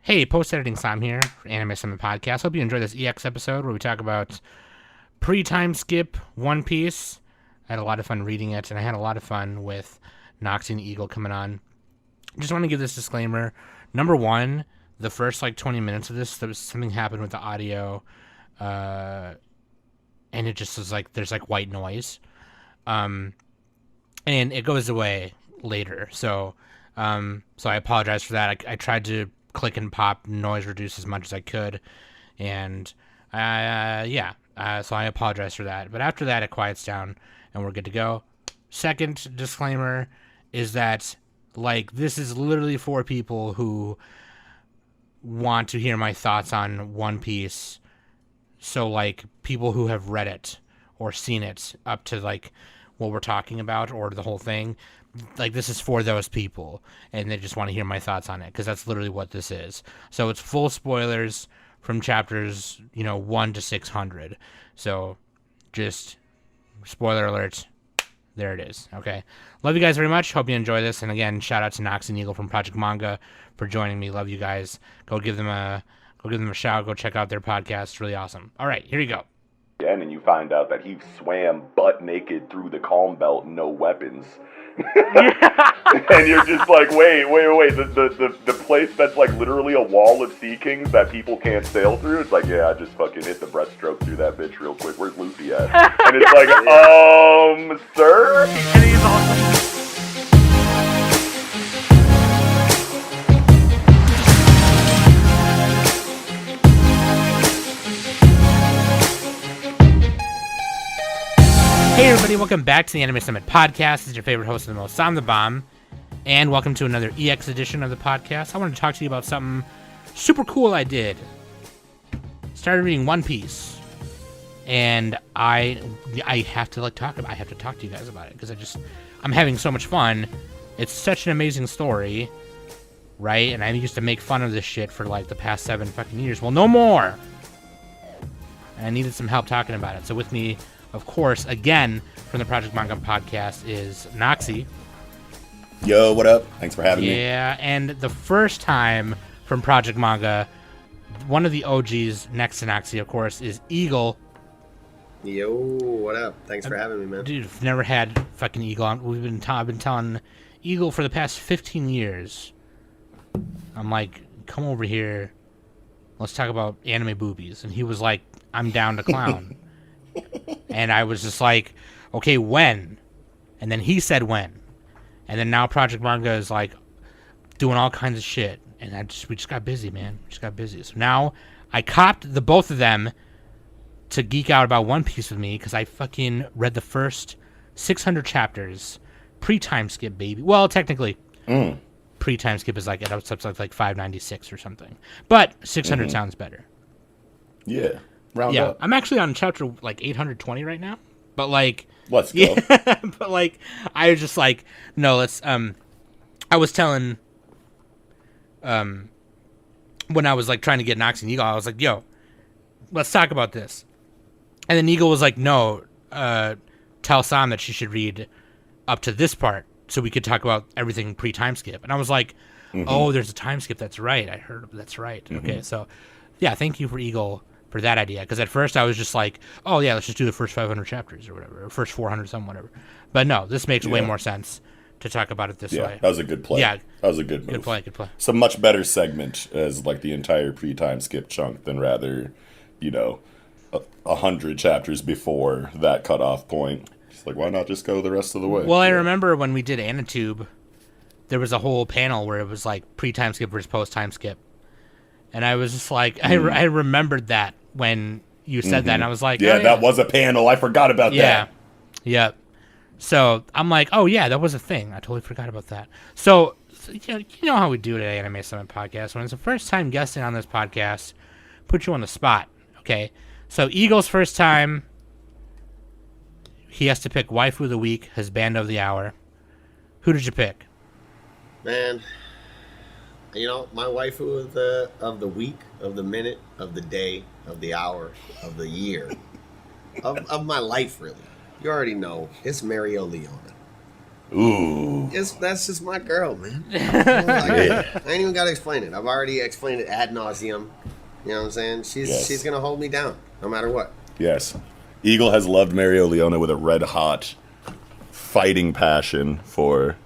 Hey, post-editing Sam here for Anime Summit Podcast. Hope you enjoyed this EX episode where we talk about pre-time skip One Piece. I had a lot of fun reading it, and I had a lot of fun with Noxie and Eagle coming on. Just want to give this disclaimer. Number one, the first 20 minutes of this, there was something happened with the audio, and it just was there's white noise, and it goes away later. So I apologize for that. I tried to click and pop noise reduce as much as I could, and so I apologize for that. But after that, it quiets down and we're good to go. Second disclaimer is that this is literally for people who want to hear my thoughts on One Piece. So people who have read it or seen it up to what we're talking about or the whole thing. This is for those people, and they just want to hear my thoughts on it, because that's literally what this is. So it's full spoilers from chapters, 1 to 600. So just spoiler alerts. There it is. Okay. Love you guys very much. Hope you enjoy this. And again, shout out to Nox and Eagle from Project Manga for joining me. Love you guys. Go give them a shout. Go check out their podcast. It's really awesome. All right, here you go. And you find out that he swam butt naked through the calm belt, no weapons. And you're just wait. The place that's literally a wall of sea kings that people can't sail through. It's I just fucking hit the breaststroke through that bitch real quick. Where's Luffy at? And it's sir? And he's awesome. Hey everybody, welcome back to the Anime Summit Podcast. This is your favorite host of the most, Sam the Bomb, and welcome to another EX edition of the podcast. I wanted to talk to you about something super cool I did. Started reading One Piece, and I have to talk to you guys about it, because I'm having so much fun. It's such an amazing story, right? And I used to make fun of this shit for the past 7 fucking years. Well, no more. And I needed some help talking about it. So with me, of course, again, from the Project Manga podcast is Noxie. Yo, what up? Thanks for having me. Yeah, and the first time from Project Manga, one of the OGs next to Noxie, of course, is Eagle. Yo, what up? Thanks for having me, man. Dude, I've never had fucking Eagle on. I've been telling Eagle for the past 15 years. I'm come over here. Let's talk about anime boobies. And he was like, I'm down to clown. And I was just okay, when? And then he said when. And then now Project Manga is doing all kinds of shit. And we just got busy, man. We just got busy. So now I copped the both of them to geek out about One Piece with me, because I fucking read the first 600 chapters pre-time skip, baby. Well, technically, pre-time skip is it up to 596 or something. But 600 sounds better. Yeah. Round up. I'm actually on chapter 820 right now, but let's go. Yeah, but I was just no, let's I was telling when I was trying to get Nox and Eagle, I was yo, let's talk about this. And then Eagle was no, tell Sam that she should read up to this part so we could talk about everything pre-time skip. And I was oh, there's a time skip. That's right. I heard that's right. Okay, so yeah, thank you for Eagle for that idea, because at first I was just oh yeah, let's just do the first 500 chapters or whatever, or first 400 something, whatever. But no, this makes way more sense to talk about it this way. That was a good play. Yeah, that was a good move. Good play. It's a much better segment as the entire pre-time skip chunk than rather, 100 chapters before that cutoff point. It's why not just go the rest of the way? Well, I remember when we did Anitube, there was a whole panel where it was pre-time skip versus post-time skip. And I was just I remembered that when you said that, and I was that was a panel. I forgot about that. Yeah. So I'm oh yeah, that was a thing. I totally forgot about that. So you know how we do it at Anime Summit Podcast. When it's the first time guesting on this podcast, put you on the spot. Okay. So Eagle's first time, he has to pick Waifu of the Week, his Band of the Hour. Who did you pick? Man, my waifu of the week, of the minute, of the day, of the hour, of the year, of my life, really. You already know, it's Mario Leona. Ooh. That's just my girl, man. I ain't even got to explain it. I've already explained it ad nauseum. You know what I'm saying? She's going to hold me down no matter what. Yes. Eagle has loved Mario Leone with a red-hot fighting passion for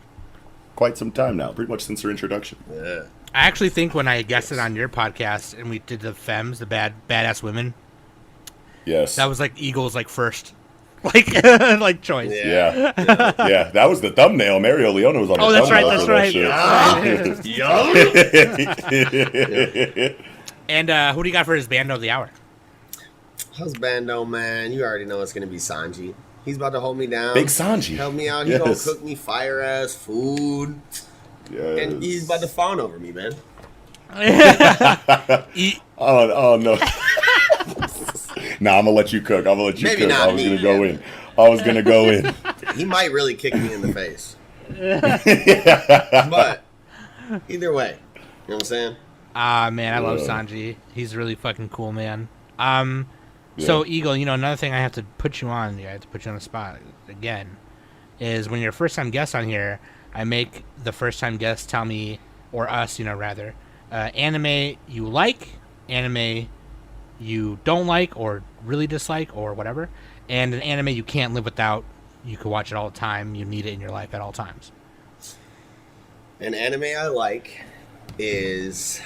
quite some time now, pretty much since her introduction. Yeah. I actually think when I guested on your podcast and we did the femmes, the badass women, Yes. that was like Eagle's like first like choice. Yeah. Yeah, that was the thumbnail. Mario Leone was on the Oh, that's right, thumbnail that's for right. And who do you got for his bando of the hour? Husbando, man, you already know it's going to be Sanji. He's about to hold me down. Big Sanji. Help me out. He's going to cook me fire-ass food. Yes. And he's about to fawn over me, man. Oh no. Nah, I'm gonna let you cook. I'm gonna let you Maybe cook. not I was me, gonna go in. I was gonna go in. He might really kick me in the face. But either way, you know what I'm saying? Man, I love Sanji. He's really fucking cool, man. So Eagle, another thing I have to put you on. I have to put you on the spot again. Is when you're a first time guest on here, I make the first time guest tell me, or us, rather, anime you like, anime you don't like or really dislike or whatever, and an anime you can't live without. You can watch it all the time. You need it in your life at all times. An anime I like is,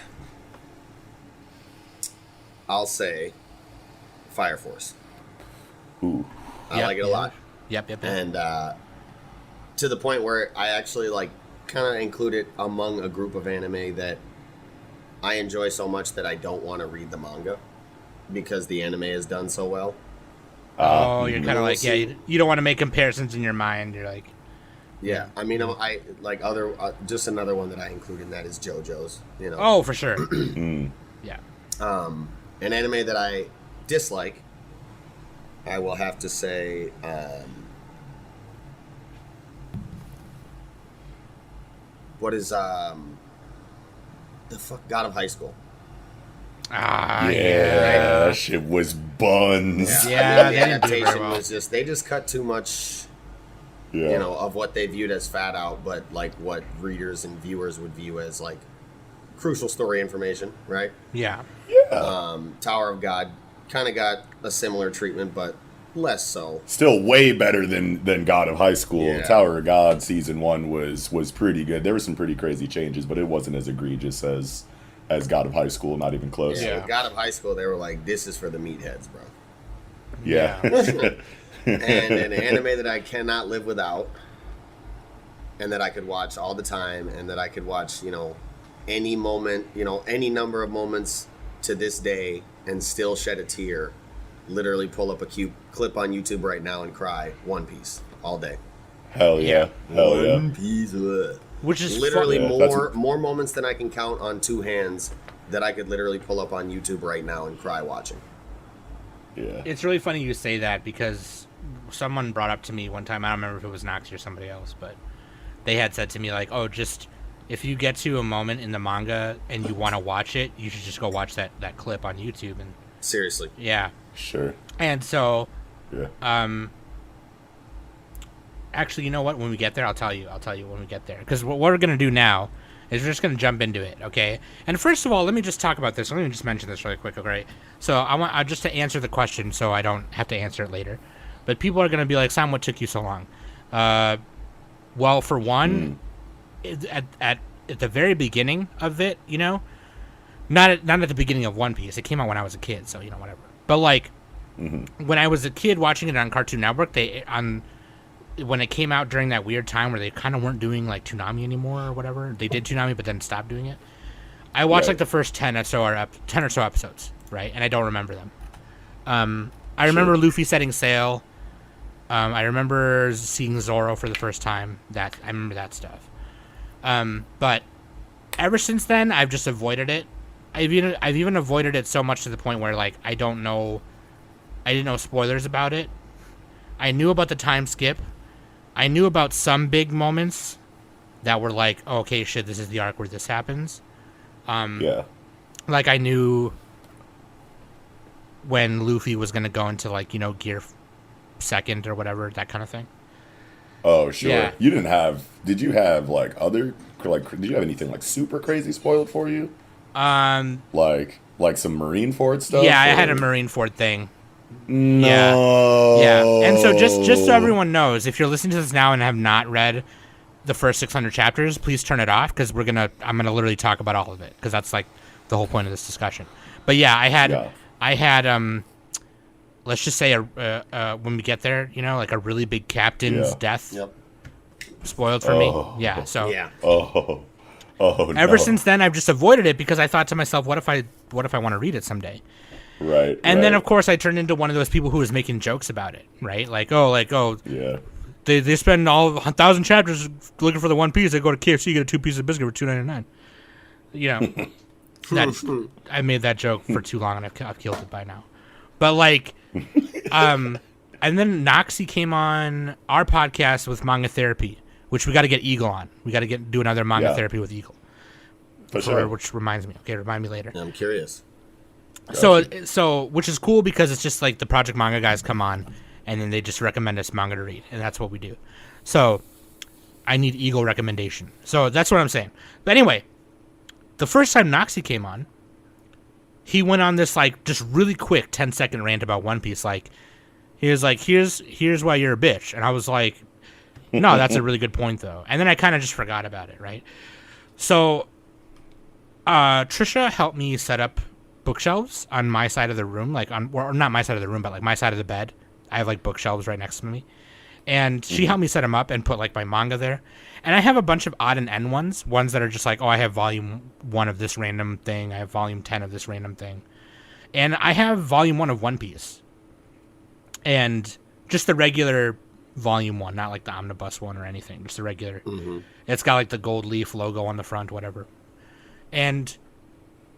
I'll say, Fire Force. Ooh. I like it a lot. Yep. And to the point where I actually kind of include it among a group of anime that I enjoy so much that I don't want to read the manga because the anime is done so well. You're kind of like, you don't want to make comparisons in your mind. You're like, yeah. I mean, I like other, just another one that I include in that is JoJo's. Oh, for sure. Yeah. An anime that I dislike, I will have to say, what is the fuck? God of High School. That shit was buns. Yeah, the they didn't do it very adaptation well. was just they just cut too much, of what they viewed as fat out, but like what readers and viewers would view as like crucial story information, right? Yeah. Tower of God kind of got a similar treatment, but less so. Still way better than God of High School. Yeah. Tower of God season 1 was pretty good. There were some pretty crazy changes, but it wasn't as egregious as God of High School. Not even close. Yeah, with God of High School, they were like, "This is for the meatheads, bro." Yeah. And an anime that I cannot live without, and that I could watch all the time, and that I could watch, any moment, any number of moments to this day, and still shed a tear. Literally pull up a clip on YouTube right now and cry. One Piece all day. Hell yeah. Hell yeah. One Piece. Which is literally fun. more moments than I can count on two hands that I could literally pull up on YouTube right now and cry watching. Yeah. It's really funny you say that because someone brought up to me one time, I don't remember if it was Nox or somebody else, but they had said to me like, "Oh, just if you get to a moment in the manga and you want to watch it, you should just go watch that clip on YouTube." And seriously. Yeah. Sure. And so yeah. Actually, you know what? When we get there, I'll tell you when we get there. Because what we're going to do now is we're just going to jump into it, okay? And first of all, let me just talk about this. Let me just mention this really quick, okay? So I want just to answer the question so I don't have to answer it later. But people are going to be like, Sam, what took you so long? Well, for one, at the very beginning of it, not at the beginning of One Piece. It came out when I was a kid, so, whatever. But, like, when I was a kid watching it on Cartoon Network, when it came out during that weird time where they kind of weren't doing like Toonami anymore or whatever, they did Toonami but then stopped doing it. I watched like the first 10 or so episodes, right? And I don't remember them. I remember Luffy setting sail. I remember seeing Zoro for the first time. I remember that stuff. But ever since then, I've just avoided it. I've even avoided it so much to the point where like I didn't know spoilers about it. I knew about the time skip. I knew about some big moments that were like, oh, okay, shit, this is the arc where this happens. Like I knew when Luffy was gonna go into like, gear second or whatever, that kind of thing. Oh, sure. Yeah. You didn't have. Did you have like other like? Did you have anything like super crazy spoiled for you? Like some Marineford stuff. Yeah, I had or- a Marineford thing. No. Yeah. And so just so everyone knows, if you're listening to this now and have not read the first 600 chapters, please turn it off because I'm gonna literally talk about all of it because that's like the whole point of this discussion. But yeah, I had let's just say when we get there, like a really big captain's death spoiled for me. Yeah. So Yeah. Oh. ever no. since then, I've just avoided it because I thought to myself, what if I want to read it someday? Right. And then, of course, I turned into one of those people who was making jokes about it, right? Yeah. They spend all 1,000 chapters looking for the One Piece. They go to KFC, get a 2 piece of biscuit for $2.99. That I made that joke for too long, and I've killed it by now. But and then Noxie came on our podcast with Manga Therapy, which we got to get Eagle on. We got to do another Manga Therapy with Eagle. For sure. Which reminds me. Okay, remind me later. I'm curious. So which is cool because it's just like the Project Manga guys come on and then they just recommend us manga to read, and that's what we do. So I need Eagle recommendation. So that's what I'm saying. But anyway, the first time Noxie came on, he went on this like just really quick 10-second rant about One Piece. He was like, here's why you're a bitch. And I was like, no, that's a really good point though. And then I kind of just forgot about it, right? So Trisha helped me set up bookshelves on my side of the room, or not my side of the room, but like my side of the bed. I have like bookshelves right next to me, and she helped me set them up and put like my manga there. And I have a bunch of odd and end ones that are just like, oh, I have volume 1 of this random thing, I have volume 10 of this random thing, and I have volume 1 of One Piece, and just the regular volume 1, not like the omnibus one or anything, just the regular. It's got like the gold leaf logo on the front, whatever, and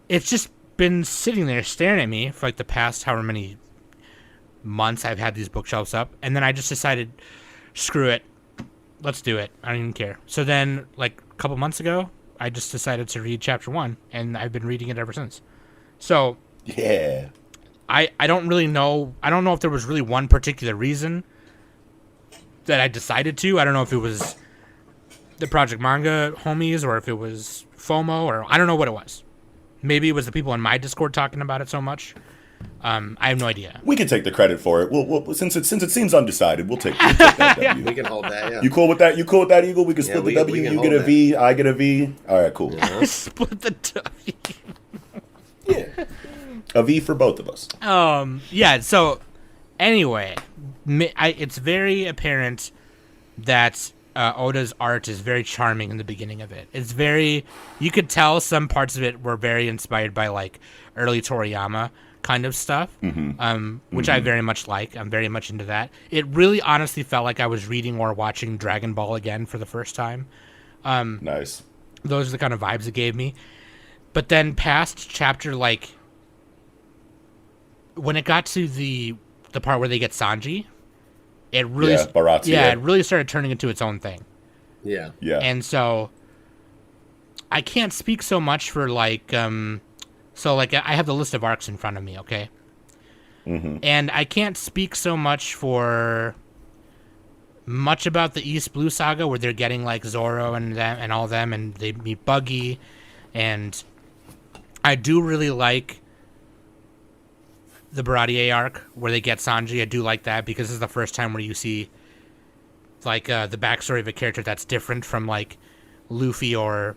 it's just been sitting there staring at me for like the past however many months I've had these bookshelves up, and then I just decided, screw it, let's do it. I don't even care. So then, like a couple months ago, I just decided to read chapter 1, and I've been reading it ever since. So yeah, I don't really know. I don't know if there was really one particular reason that I decided to. I don't know if it was the Project Manga homies or if it was FOMO, or I don't know what it was. Maybe it was the people in my Discord talking about it so much. I have no idea. we can take the credit for it. We'll since it seems undecided, we'll take that W. We can hold that. Yeah. You cool with that? You cool with that, Eagle? We can split the W. we can You hold get a that. V. I get a V. All right, cool. Split the W. Yeah, a V for both of us. Yeah, so anyway, it's very apparent that Oda's art is very charming in the beginning of it. It's very, you could tell some parts of it were very inspired by like early Toriyama kind of stuff, which I very much like. I'm very much into that. It really honestly felt like I was reading or watching Dragon Ball again for the first time. Nice. Those are the kind of vibes it gave me. But then past chapter, like, when it got to the part where they get Sanji, it really, Baratie. it really started turning into its own thing. Yeah. Yeah. And so I can't speak so much for like, so like I have the list of arcs in front of me, okay? And I can't speak so much for much about the East Blue Saga where they're getting like Zoro and them and all them, and they meet Buggy, and I do really like the Baratie arc where they get Sanji. I do like that because this is the first time where you see like the backstory of a character that's different from like Luffy or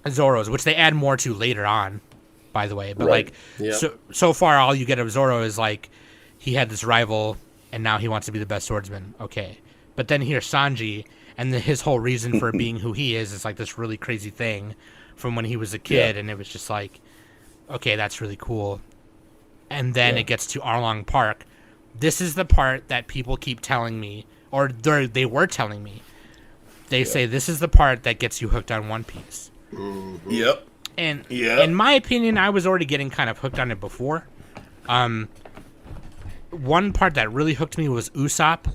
Zoro's, which they add more to later on, by the way. But Right. like so far all you get of Zoro is like he had this rival and now he wants to be the best swordsman. Okay. But then here's Sanji, and his whole reason for being who he is like this really crazy thing from when he was a kid, and it was just like, okay, that's really cool. And then it gets to Arlong Park. This is the part that people keep telling me, or they were telling me. They say this is the part that gets you hooked on One Piece. Yep. And in my opinion, I was already getting kind of hooked on it before. One part that really hooked me was Usopp,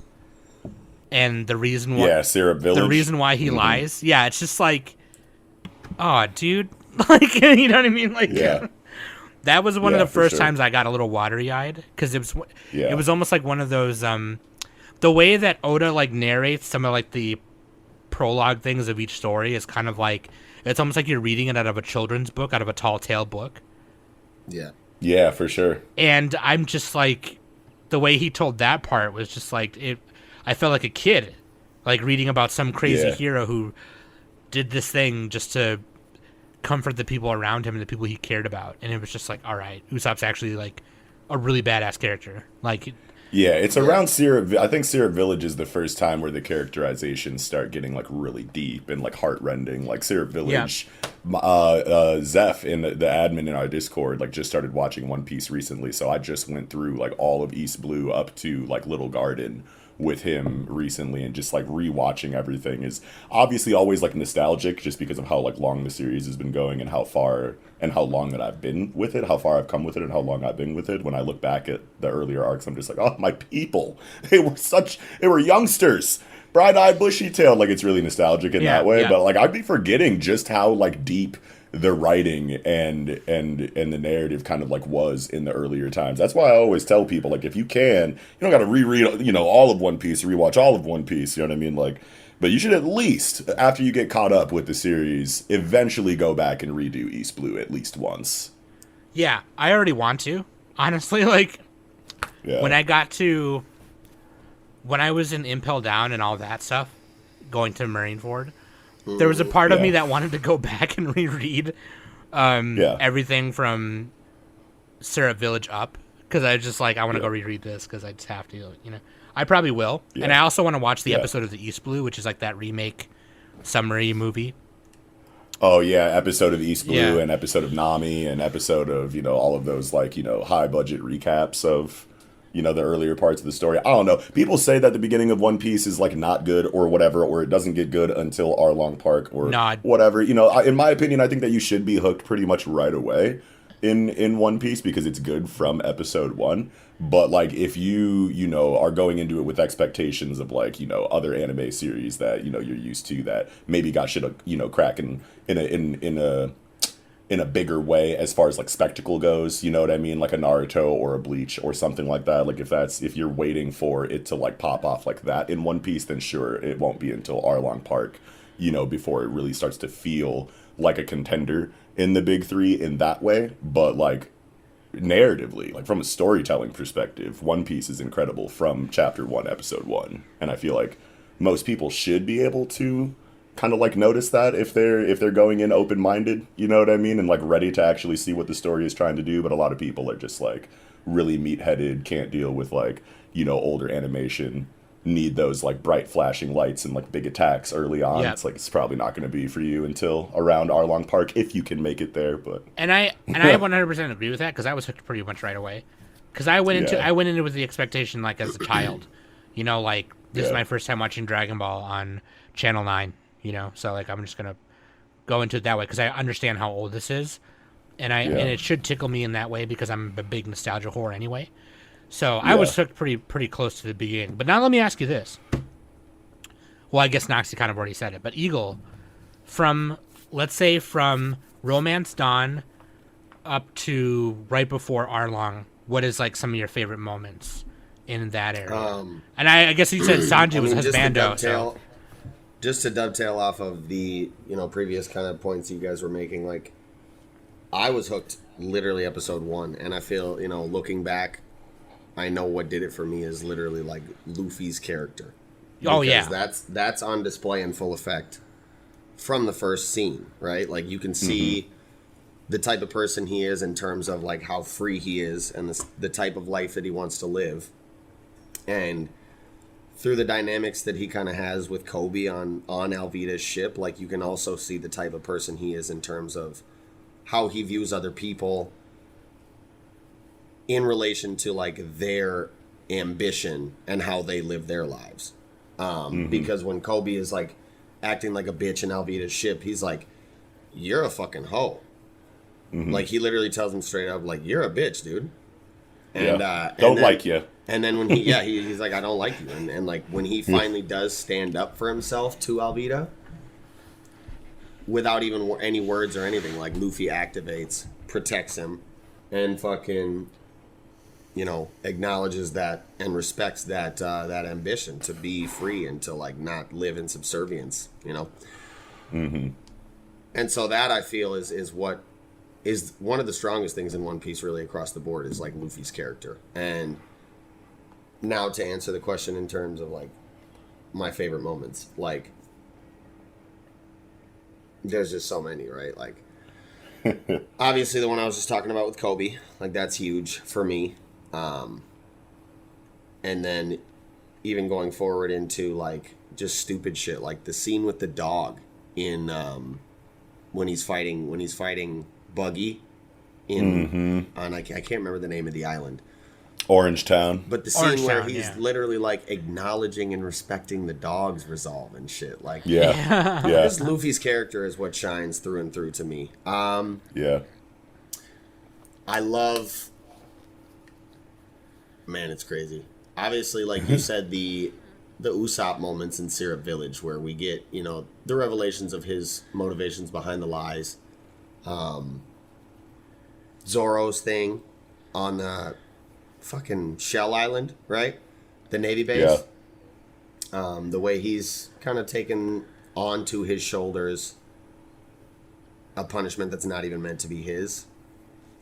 and the reason why Syrup Village. the reason why he lies. Yeah, it's just like, oh, dude, like, you know what I mean? Like, that was one of the for first sure. times I got a little watery eyed because it was almost like one of those the way that Oda like narrates some of like the prologue things of each story is kind of like it's almost like you're reading it out of a children's book, out of a tall tale book. Yeah, for sure. And I'm just like, the way he told that part was just like it. I felt like a kid, like reading about some crazy hero who did this thing just to comfort the people around him and the people he cared about. And it was just like, all right, Usopp's actually like a really badass character. Like, yeah, it's around Syrup. I think Syrup Village is the first time where the characterizations start getting like really deep and like heartrending. Like Syrup Village, Zeph in the admin in our Discord like just started watching One Piece recently, so I just went through like all of East Blue up to like Little Garden with him recently, and just like rewatching everything is obviously always like nostalgic just because of how like long the series has been going and how far and how long that I've been with it, how far I've come with it and how long I've been with it. When I look back at the earlier arcs, I'm just like, oh, my people, they were youngsters, bright-eyed, bushy-tailed. Like, it's really nostalgic in that way, but like I'd be forgetting just how like deep the writing and the narrative kind of like was in the earlier times. That's why I always tell people, like, if you can, you don't got to reread, you know, all of One Piece, rewatch all of One Piece, you know what I mean? Like, but you should at least, after you get caught up with the series, eventually go back and redo East Blue at least once. Yeah, I already want to, honestly. Like, when I was in Impel Down and all that stuff, going to Marineford, there was a part of me that wanted to go back and reread everything from Syrup Village up, because I just like, I want to go reread this because I just have to, you know. I probably will. Yeah. And I also want to watch the episode of the East Blue, which is like that remake summary movie. Oh, yeah, episode of East Blue and episode of Nami and episode of, you know, all of those, like, you know, high-budget recaps of, you know, the earlier parts of the story. I don't know. People say that the beginning of One Piece is, like, not good or whatever, or it doesn't get good until Arlong Park or whatever. You know, in my opinion, I think that you should be hooked pretty much right away in One Piece because it's good from episode 1. But, like, if you know, are going into it with expectations of, like, you know, other anime series that, you know, you're used to that maybe got shit, you know, cracking in a bigger way as far as, like, spectacle goes, you know what I mean? Like a Naruto or a Bleach or something like that. Like, if you're waiting for it to, like, pop off like that in One Piece, then sure, it won't be until Arlong Park, you know, before it really starts to feel like a contender in the big three in that way. But, like, narratively, like from a storytelling perspective, One Piece is incredible from chapter 1, episode 1, and I feel like most people should be able to kind of like notice that if they're going in open-minded, you know what I mean, and like ready to actually see what the story is trying to do. But a lot of people are just like really meat-headed, can't deal with like, you know, older animation, need those like bright flashing lights and like big attacks early on. It's like, it's probably not going to be for you until around Arlong Park if you can make it there. But I 100% agree with that, because I was hooked pretty much right away, because I went into with the expectation, like, as a child, you know, like, this is my first time watching Dragon Ball on Channel 9, you know, so like I'm just gonna go into it that way because I understand how old this is, and and it should tickle me in that way because I'm a big nostalgia whore anyway. So I was hooked pretty close to the beginning. But now let me ask you this. Well, I guess Noxie kind of already said it, but Eagle, let's say from Romance Dawn up to right before Arlong, what is like some of your favorite moments in that area? And I guess you said Sanji was husbando. Just to dovetail off of the, you know, previous kind of points you guys were making, like, I was hooked literally episode 1, and I feel, you know, looking back, I know what did it for me is literally like Luffy's character. Oh yeah, that's on display in full effect from the first scene, right? Like you can see the type of person he is in terms of like how free he is and the type of life that he wants to live, and through the dynamics that he kind of has with Kobe on Alvida's ship, like you can also see the type of person he is in terms of how he views other people in relation to like their ambition and how they live their lives. Because when Kobe is like acting like a bitch in Alvida's ship, he's like, you're a fucking hoe. Like he literally tells him straight up, like, you're a bitch, dude. And don't like you. And then when he's like, I don't like you. And like when he finally does stand up for himself to Alvida, without even any words or anything, like Luffy activates, protects him, and fucking, acknowledges that and respects that that ambition to be free and to like not live in subservience, Mm-hmm. And so that I feel is what is one of the strongest things in One Piece really across the board is like Luffy's character. And now to answer the question in terms of like my favorite moments, like there's just so many, right? Like obviously the one I was just talking about with Kobe, like that's huge for me. And then even going forward into like just stupid shit, like the scene with the dog in when he's fighting Buggy in on I can't remember the name of the island. Orange Town. But the scene where Town, he's literally like acknowledging and respecting the dog's resolve and shit. Like Yeah. just Luffy's character is what shines through and through to me. Yeah. I love, man, it's crazy. Obviously, like you said, the Usopp moments in Syrup Village where we get, the revelations of his motivations behind the lies. Zoro's thing on the fucking Shell Island, right? The Navy base. Yeah. The way he's kind of taken onto his shoulders a punishment that's not even meant to be his.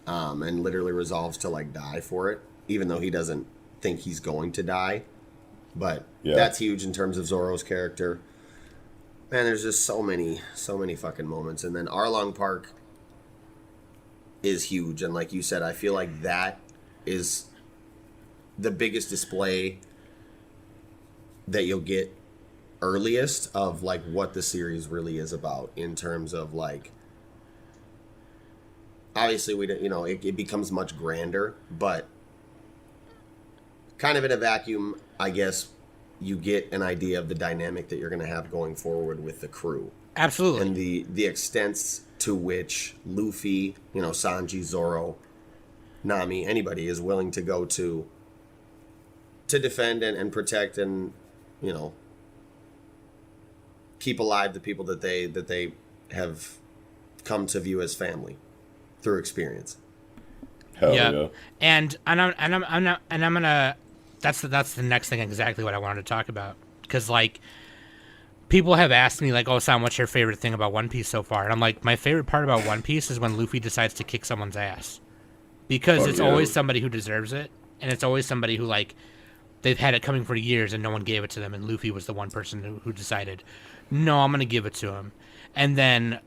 And literally resolves to like die for it, even though he doesn't think he's going to die. But that's huge in terms of Zoro's character. Man, there's just so many fucking moments. And then Arlong Park is huge. And like you said, I feel like that is the biggest display that you'll get earliest of like what the series really is about in terms of like, obviously we don't, it becomes much grander, but kind of in a vacuum, I guess you get an idea of the dynamic that you're going to have going forward with the crew. Absolutely. And the extents to which Luffy, Sanji, Zoro, Nami, anybody is willing to go to defend and protect and, keep alive the people that they have come to view as family through experience. Hell yeah. And I'm gonna. That's the next thing, exactly what I wanted to talk about, because like people have asked me like, oh Sam, what's your favorite thing about One Piece so far? And I'm like, my favorite part about One Piece is when Luffy decides to kick someone's ass, because it's always somebody who deserves it, and it's always somebody who like they've had it coming for years and no one gave it to them, and Luffy was the one person who decided, no, I'm gonna give it to him. And then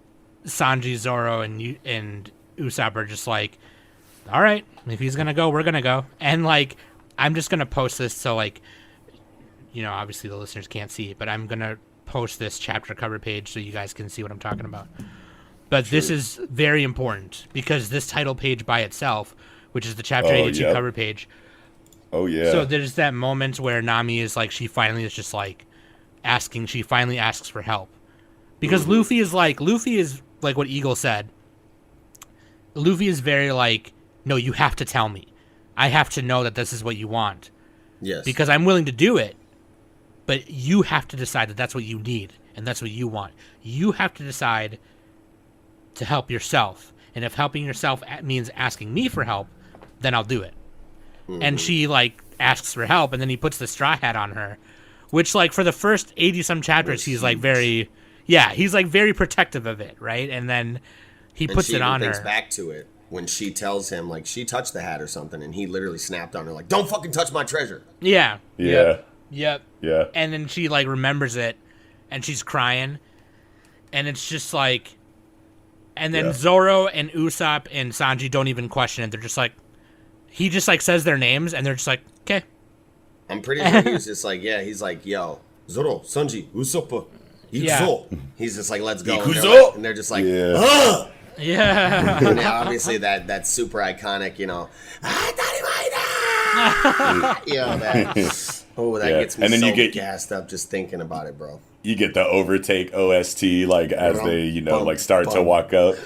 Sanji, Zoro, and Usopp are just like, all right, if he's gonna go, we're gonna go. And like, I'm just gonna post this so like, obviously the listeners can't see it, but I'm gonna post this chapter cover page so you guys can see what I'm talking about. But this is very important because this title page by itself, which is the chapter 82 cover page. Oh yeah. So there's that moment where Nami is like, she finally asks for help, because Luffy is like what Eagle said. Luffy is very like, no, you have to tell me. I have to know that this is what you want. Yes. Because I'm willing to do it, but you have to decide that that's what you need and that's what you want. You have to decide to help yourself. And if helping yourself means asking me for help, then I'll do it. Mm-hmm. And she like asks for help, and then he puts the straw hat on her, which like for the first 80-some chapters, he's like very protective of it, right? And then he puts it on her. Thinks back to it when she tells him like she touched the hat or something, and he literally snapped on her like, "Don't fucking touch my treasure." Yeah. Yeah. Yep. Yeah. And then she like remembers it, and she's crying, and it's just like, and then Zoro and Usopp and Sanji don't even question it. They're just like, he just like says their names, and they're just like, okay. I'm pretty sure he was just like, he's like, yo, Zoro, Sanji, Usopp, Ikuzo. He's just like, let's go. And they're just like, ugh! Yeah. And obviously that super iconic, that gets me and then you get gassed up just thinking about it, bro. You get the overtake OST like as they, like start to walk up.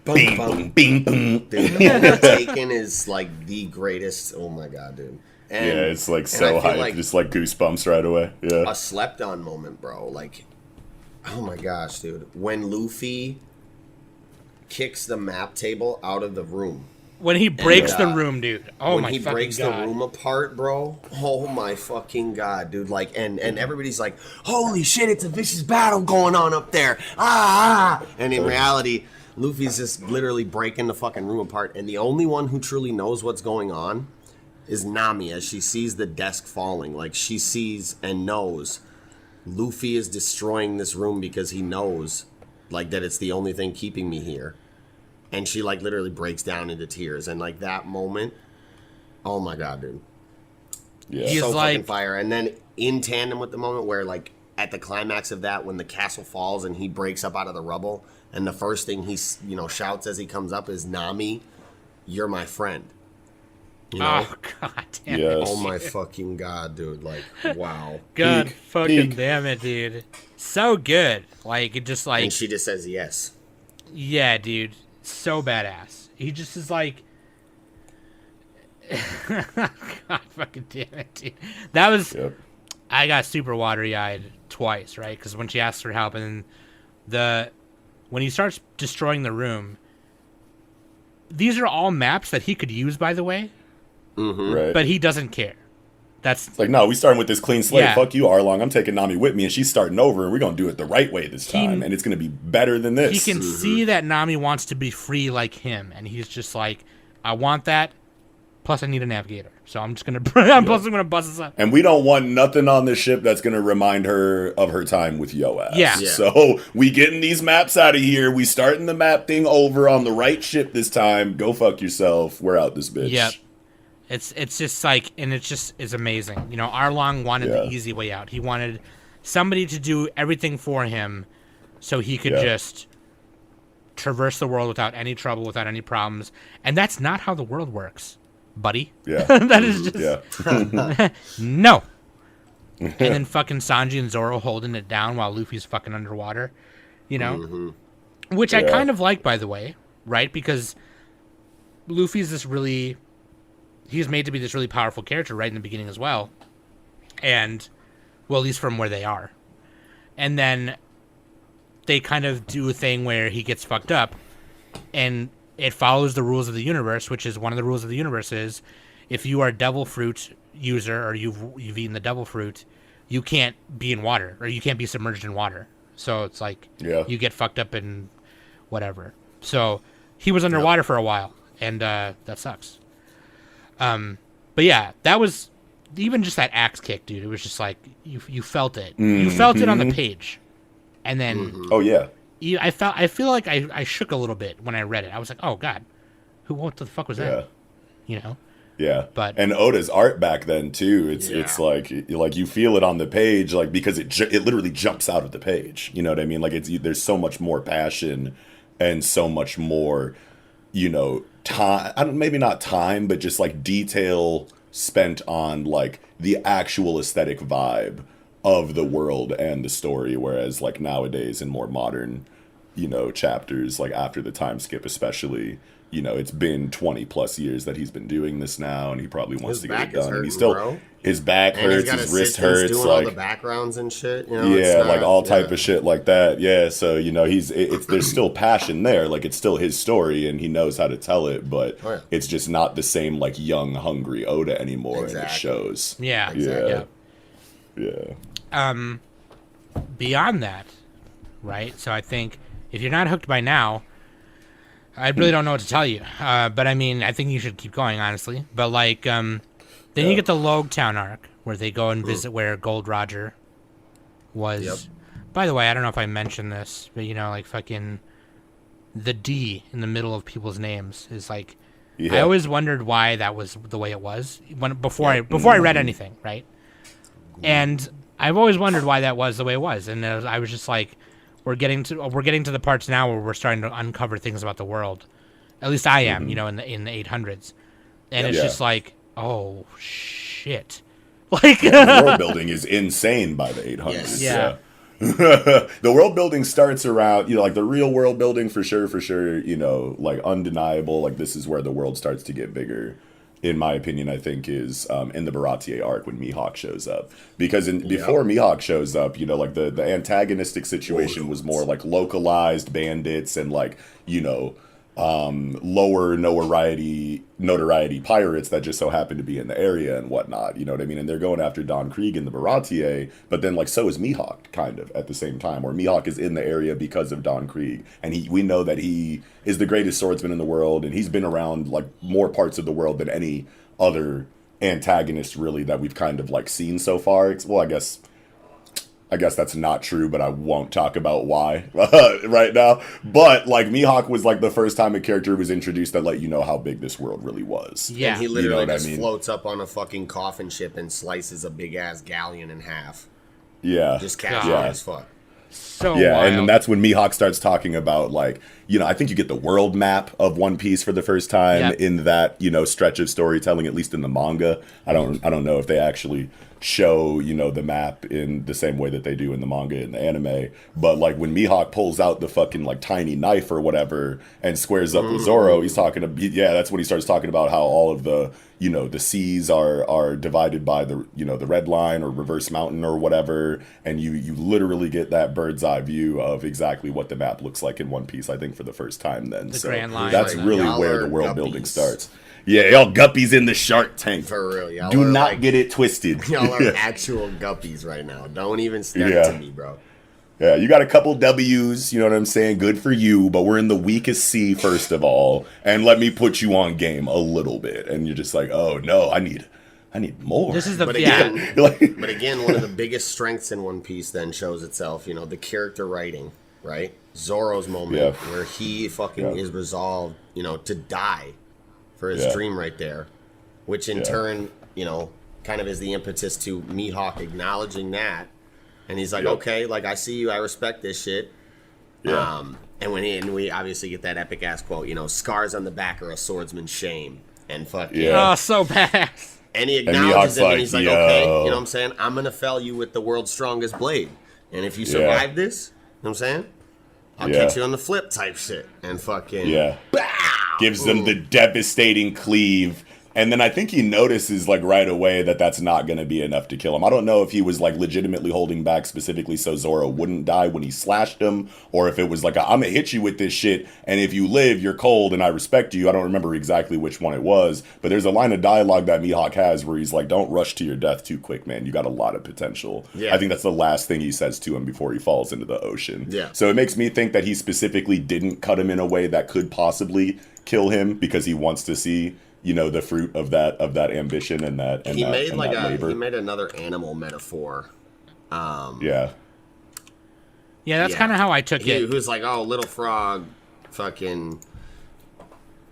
Bing, boom, bing, boom. Dude, the overtaking is like the greatest. Oh my god, dude. And, it's like so hype, like just like goosebumps right away. Yeah. A slept on moment, bro. Like, oh my gosh, dude. When Luffy kicks the map table out of the room When he breaks the room, dude. Oh when my he fucking breaks God. the room apart, bro. Oh my fucking God, dude. Like, and everybody's like, holy shit, it's a vicious battle going on up there. Ah! And in reality, Luffy's just literally breaking the fucking room apart. And the only one who truly knows what's going on is Nami as she sees the desk falling. Like, she sees and knows Luffy is destroying this room because he knows, like, that it's the only thing keeping me here. And she, like, literally breaks down into tears. And, like, that moment, oh, my God, dude. Yeah. He's So like, fucking fire. And then in tandem with the moment where, like, at the climax of that, when the castle falls and he breaks up out of the rubble, and the first thing he, you know, shouts as he comes up is, Nami, you're my friend. You know? oh, God damn it. Yes. Oh, my fucking God, dude. Like, wow. God Peak, fucking peak. damn it, dude. So good. Like, it just, like, And she just says yes. yeah, dude. So badass. He just is like, God fucking damn it, dude. That was, Yep. I got super watery-eyed twice, right? Because when she asks for help, and then when he starts destroying the room, these are all maps that he could use, by the way, Right. but he doesn't care. That's It's like, no, we starting with this clean slate. Yeah. Fuck you, Arlong. I'm taking Nami with me, and she's starting over, and we're gonna do it the right way this time, and it's gonna be better than this. he can see that Nami wants to be free like him, and he's just like, I want that. Plus, I need a navigator, so I'm just gonna. Plus, I'm gonna bust this up. And we don't want nothing on this ship that's gonna remind her of her time with Yoass. Yeah. Yeah. So we getting these maps out of here. We starting the map thing over on the right ship this time. Go fuck yourself. We're out this bitch. Yep. It's just like, and it's just is amazing. You know, Arlong wanted the easy way out. He wanted somebody to do everything for him, so he could just traverse the world without any trouble, without any problems. And that's not how the world works, buddy. Yeah. That is just Yeah. no. And then fucking Sanji and Zoro holding it down while Luffy's fucking underwater, you know, which I Yeah. kind of like, by the way, right? Because Luffy's this really. He's made to be this really powerful character right in the beginning as well. And, well, at least from where they are. And then they kind of do a thing where he gets fucked up. And it follows the rules of the universe, which is one of the rules of the universe is if you are a devil fruit user or you've eaten the devil fruit, you can't be in water or you can't be submerged in water. So it's like you get fucked up and whatever. So he was underwater for a while. And that sucks. But yeah, that was even just that axe kick, dude. It was just like you felt it. You felt it on the page, and then Oh yeah. I feel like I shook a little bit when I read it. I was like, oh God, what the fuck was Yeah. that? You know? Yeah, But- and Oda's art back then too. It's like you feel it on the page, like because it literally jumps out of the page. You know what I mean? Like there's so much more passion and so much more, time. Maybe not time, but just like detail spent on like the actual aesthetic vibe of the world and the story. Whereas like nowadays in more modern, chapters, like after the time skip, especially. It's been 20 plus years that he's been doing this now, and he probably wants His to get back it done. is And he's hurting, still bro. his back And he's hurts, got his wrist assistants hurts, doing like all the backgrounds and shit. yeah, like all type yeah. of shit like that. Yeah, so there's still passion there. Like it's still his story, and he knows how to tell it, but it's just not the same like young, hungry Oda anymore, and it shows. Yeah. Yeah. Beyond that, right? So I think if you're not hooked by now, I really don't know what to tell you. But I mean, I think you should keep going, honestly. But like, then you get the Logtown arc where they go and visit where Gold Roger was. Yep. By the way, I don't know if I mentioned this, but like fucking the D in the middle of people's names is like. Yeah. I always wondered why that was the way it was before I read anything, right? And I've always wondered why that was the way it was, and I was just like, we're getting to the parts now where we're starting to uncover things about the world. At least I am, in the 800s, and it's just like, oh shit, like The world building is insane by the 800s. Yes. Yeah. The world building starts around, like the real world building for sure, like undeniable. Like this is where the world starts to get bigger. In my opinion, I think is in the Baratier arc when Mihawk shows up. Because before Mihawk shows up, like the antagonistic situation was more like localized bandits and like, lower notoriety pirates that just so happen to be in the area and whatnot, you know what I mean? And they're going after Don Krieg and the Baratier, but then like so is Mihawk kind of at the same time, or Mihawk is in the area because of Don Krieg, and we know that he is the greatest swordsman in the world, and he's been around like more parts of the world than any other antagonist really that we've kind of like seen so far. Well, I guess that's not true, but I won't talk about why right now. But like Mihawk was like the first time a character was introduced that let you know how big this world really was. Yeah, and he literally just floats up on a fucking coffin ship and slices a big ass galleon in half. Yeah, Just casual as fuck. So yeah, wild. and then that's when Mihawk starts talking about like, you know, I think you get the world map of One Piece for the first time in that, you know, stretch of storytelling, at least in the manga. I don't know if they actually show, you know, the map in the same way that they do in the manga and the anime, but like when Mihawk pulls out the fucking like tiny knife or whatever and squares up with Zoro, he's talking to, that's when he starts talking about how all of the, you know, the seas are divided by the, you know, the red line or reverse mountain or whatever, and you literally get that bird's eye view of exactly what the map looks like in One Piece, I think for the first time then. The Grand Line. That's Like, really y'all where are the world guppies. building starts. Yeah, y'all guppies in the Shark Tank. For real, y'all Do are not like, get it twisted. y'all are actual guppies right now. Don't even step Yeah. to me, bro. Yeah, you got a couple W's, you know what I'm saying? Good for you, but we're in the weakest sea, first of all. And let me put you on game a little bit. And you're just like, oh, no, I need more. This is the But yeah. again, Like- but again, one of the biggest strengths in One Piece then shows itself, you know, the character writing, right? Zoro's moment where he fucking is resolved, you know, to die for his dream right there, which in turn, you know, kind of is the impetus to Mihawk acknowledging that. And he's like, okay, like, I see you, I respect this shit. And we obviously get that epic ass quote, you know, scars on the back are a swordsman's shame. And fucking, Oh, so bad. and he acknowledges it, Mihawk's and he's like, like, okay, yo. you know what I'm saying? I'm going to fell you with the world's strongest blade. And if you survive this, you know what I'm saying? I'll catch you on the flip type shit. And fucking, bow! Gives them the devastating cleave. And then I think he notices like right away that that's not going to be enough to kill him. I don't know if he was like legitimately holding back specifically so Zoro wouldn't die when he slashed him, or if it was like, I'm going to hit you with this shit, and if you live, you're cold, and I respect you. I don't remember exactly which one it was, but there's a line of dialogue that Mihawk has where he's like, don't rush to your death too quick, man. You got a lot of potential. I think that's the last thing he says to him before he falls into the ocean. So it makes me think that he specifically didn't cut him in a way that could possibly kill him because he wants to see, you know, the fruit of that ambition and that he made like labor. he made another animal metaphor. Yeah, that's kind of how I took it. Who's like, oh, little frog, fucking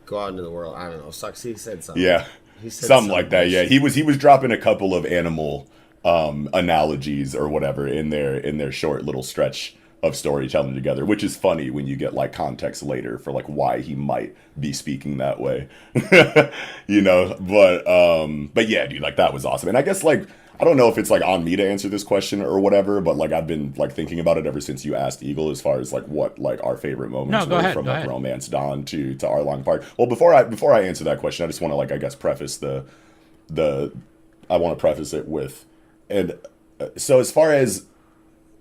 go out into the world. I don't know. Sucks. He said something. Yeah, he said something like that. Yeah, he was dropping a couple of animal analogies or whatever in their short little stretch of storytelling together, which is funny when you get like context later for like why he might be speaking that way. You know, but yeah, dude, like that was awesome. And I guess like I don't know if it's like on me to answer this question or whatever, but like I've been like thinking about it ever since you asked Eagle as far as like what like our favorite moments were from like Romance Dawn to Arlong Park. Well, before I answer that question, I just want to like I guess preface I want to preface it with, and so as far as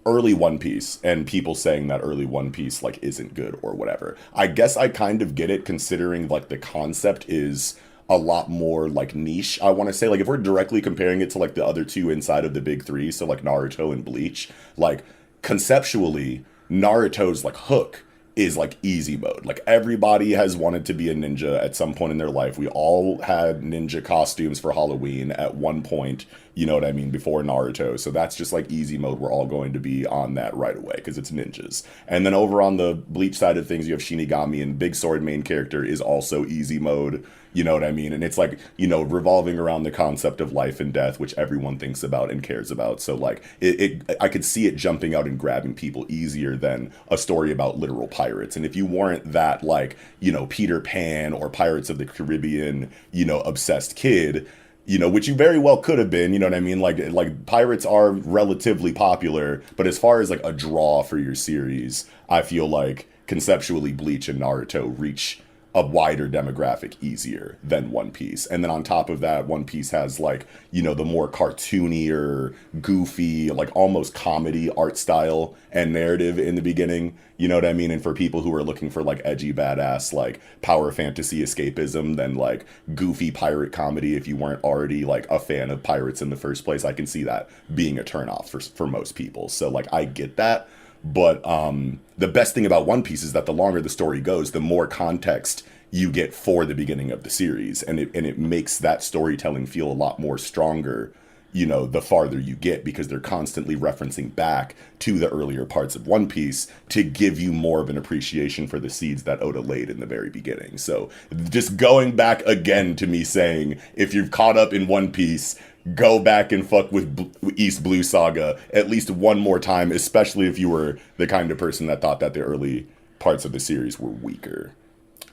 early One Piece and people saying that early One Piece like isn't good or whatever, I guess I kind of get it, considering like the concept is a lot more like niche. I want to say, like, if we're directly comparing it to like the other two inside of the big three, so like Naruto and Bleach, like conceptually Naruto's like hook is like easy mode. Like everybody has wanted to be a ninja at some point in their life. We all had ninja costumes for Halloween at one point, you know what I mean, before Naruto. So that's just like easy mode. We're all going to be on that right away because it's ninjas. And then over on the Bleach side of things, you have Shinigami, and Big Sword main character is also easy mode. You know what I mean? And it's like, you know, revolving around the concept of life and death, which everyone thinks about and cares about. So like I could see it jumping out and grabbing people easier than a story about literal pirates. And if you weren't that like, you know, Peter Pan or Pirates of the Caribbean, you know, obsessed kid, you know, which you very well could have been, you know what I mean? Like pirates are relatively popular, but as far as like a draw for your series, I feel like conceptually Bleach and Naruto reach a wider demographic easier than One Piece. And then on top of that, One Piece has like, you know, the more cartoonier, goofy, like almost comedy art style and narrative in the beginning. You know what I mean? And for people who are looking for like edgy, badass, like power fantasy escapism, then like goofy pirate comedy, if you weren't already like a fan of pirates in the first place, I can see that being a turnoff for most people. So like I get that. But the best thing about One Piece is that the longer the story goes, the more context you get for the beginning of the series, and it makes that storytelling feel a lot more stronger, you know, the farther you get, because they're constantly referencing back to the earlier parts of One Piece to give you more of an appreciation for the seeds that Oda laid in the very beginning. So just going back again to me saying, if you've caught up in One Piece, go back and fuck with East Blue Saga at least one more time, especially if you were the kind of person that thought that the early parts of the series were weaker.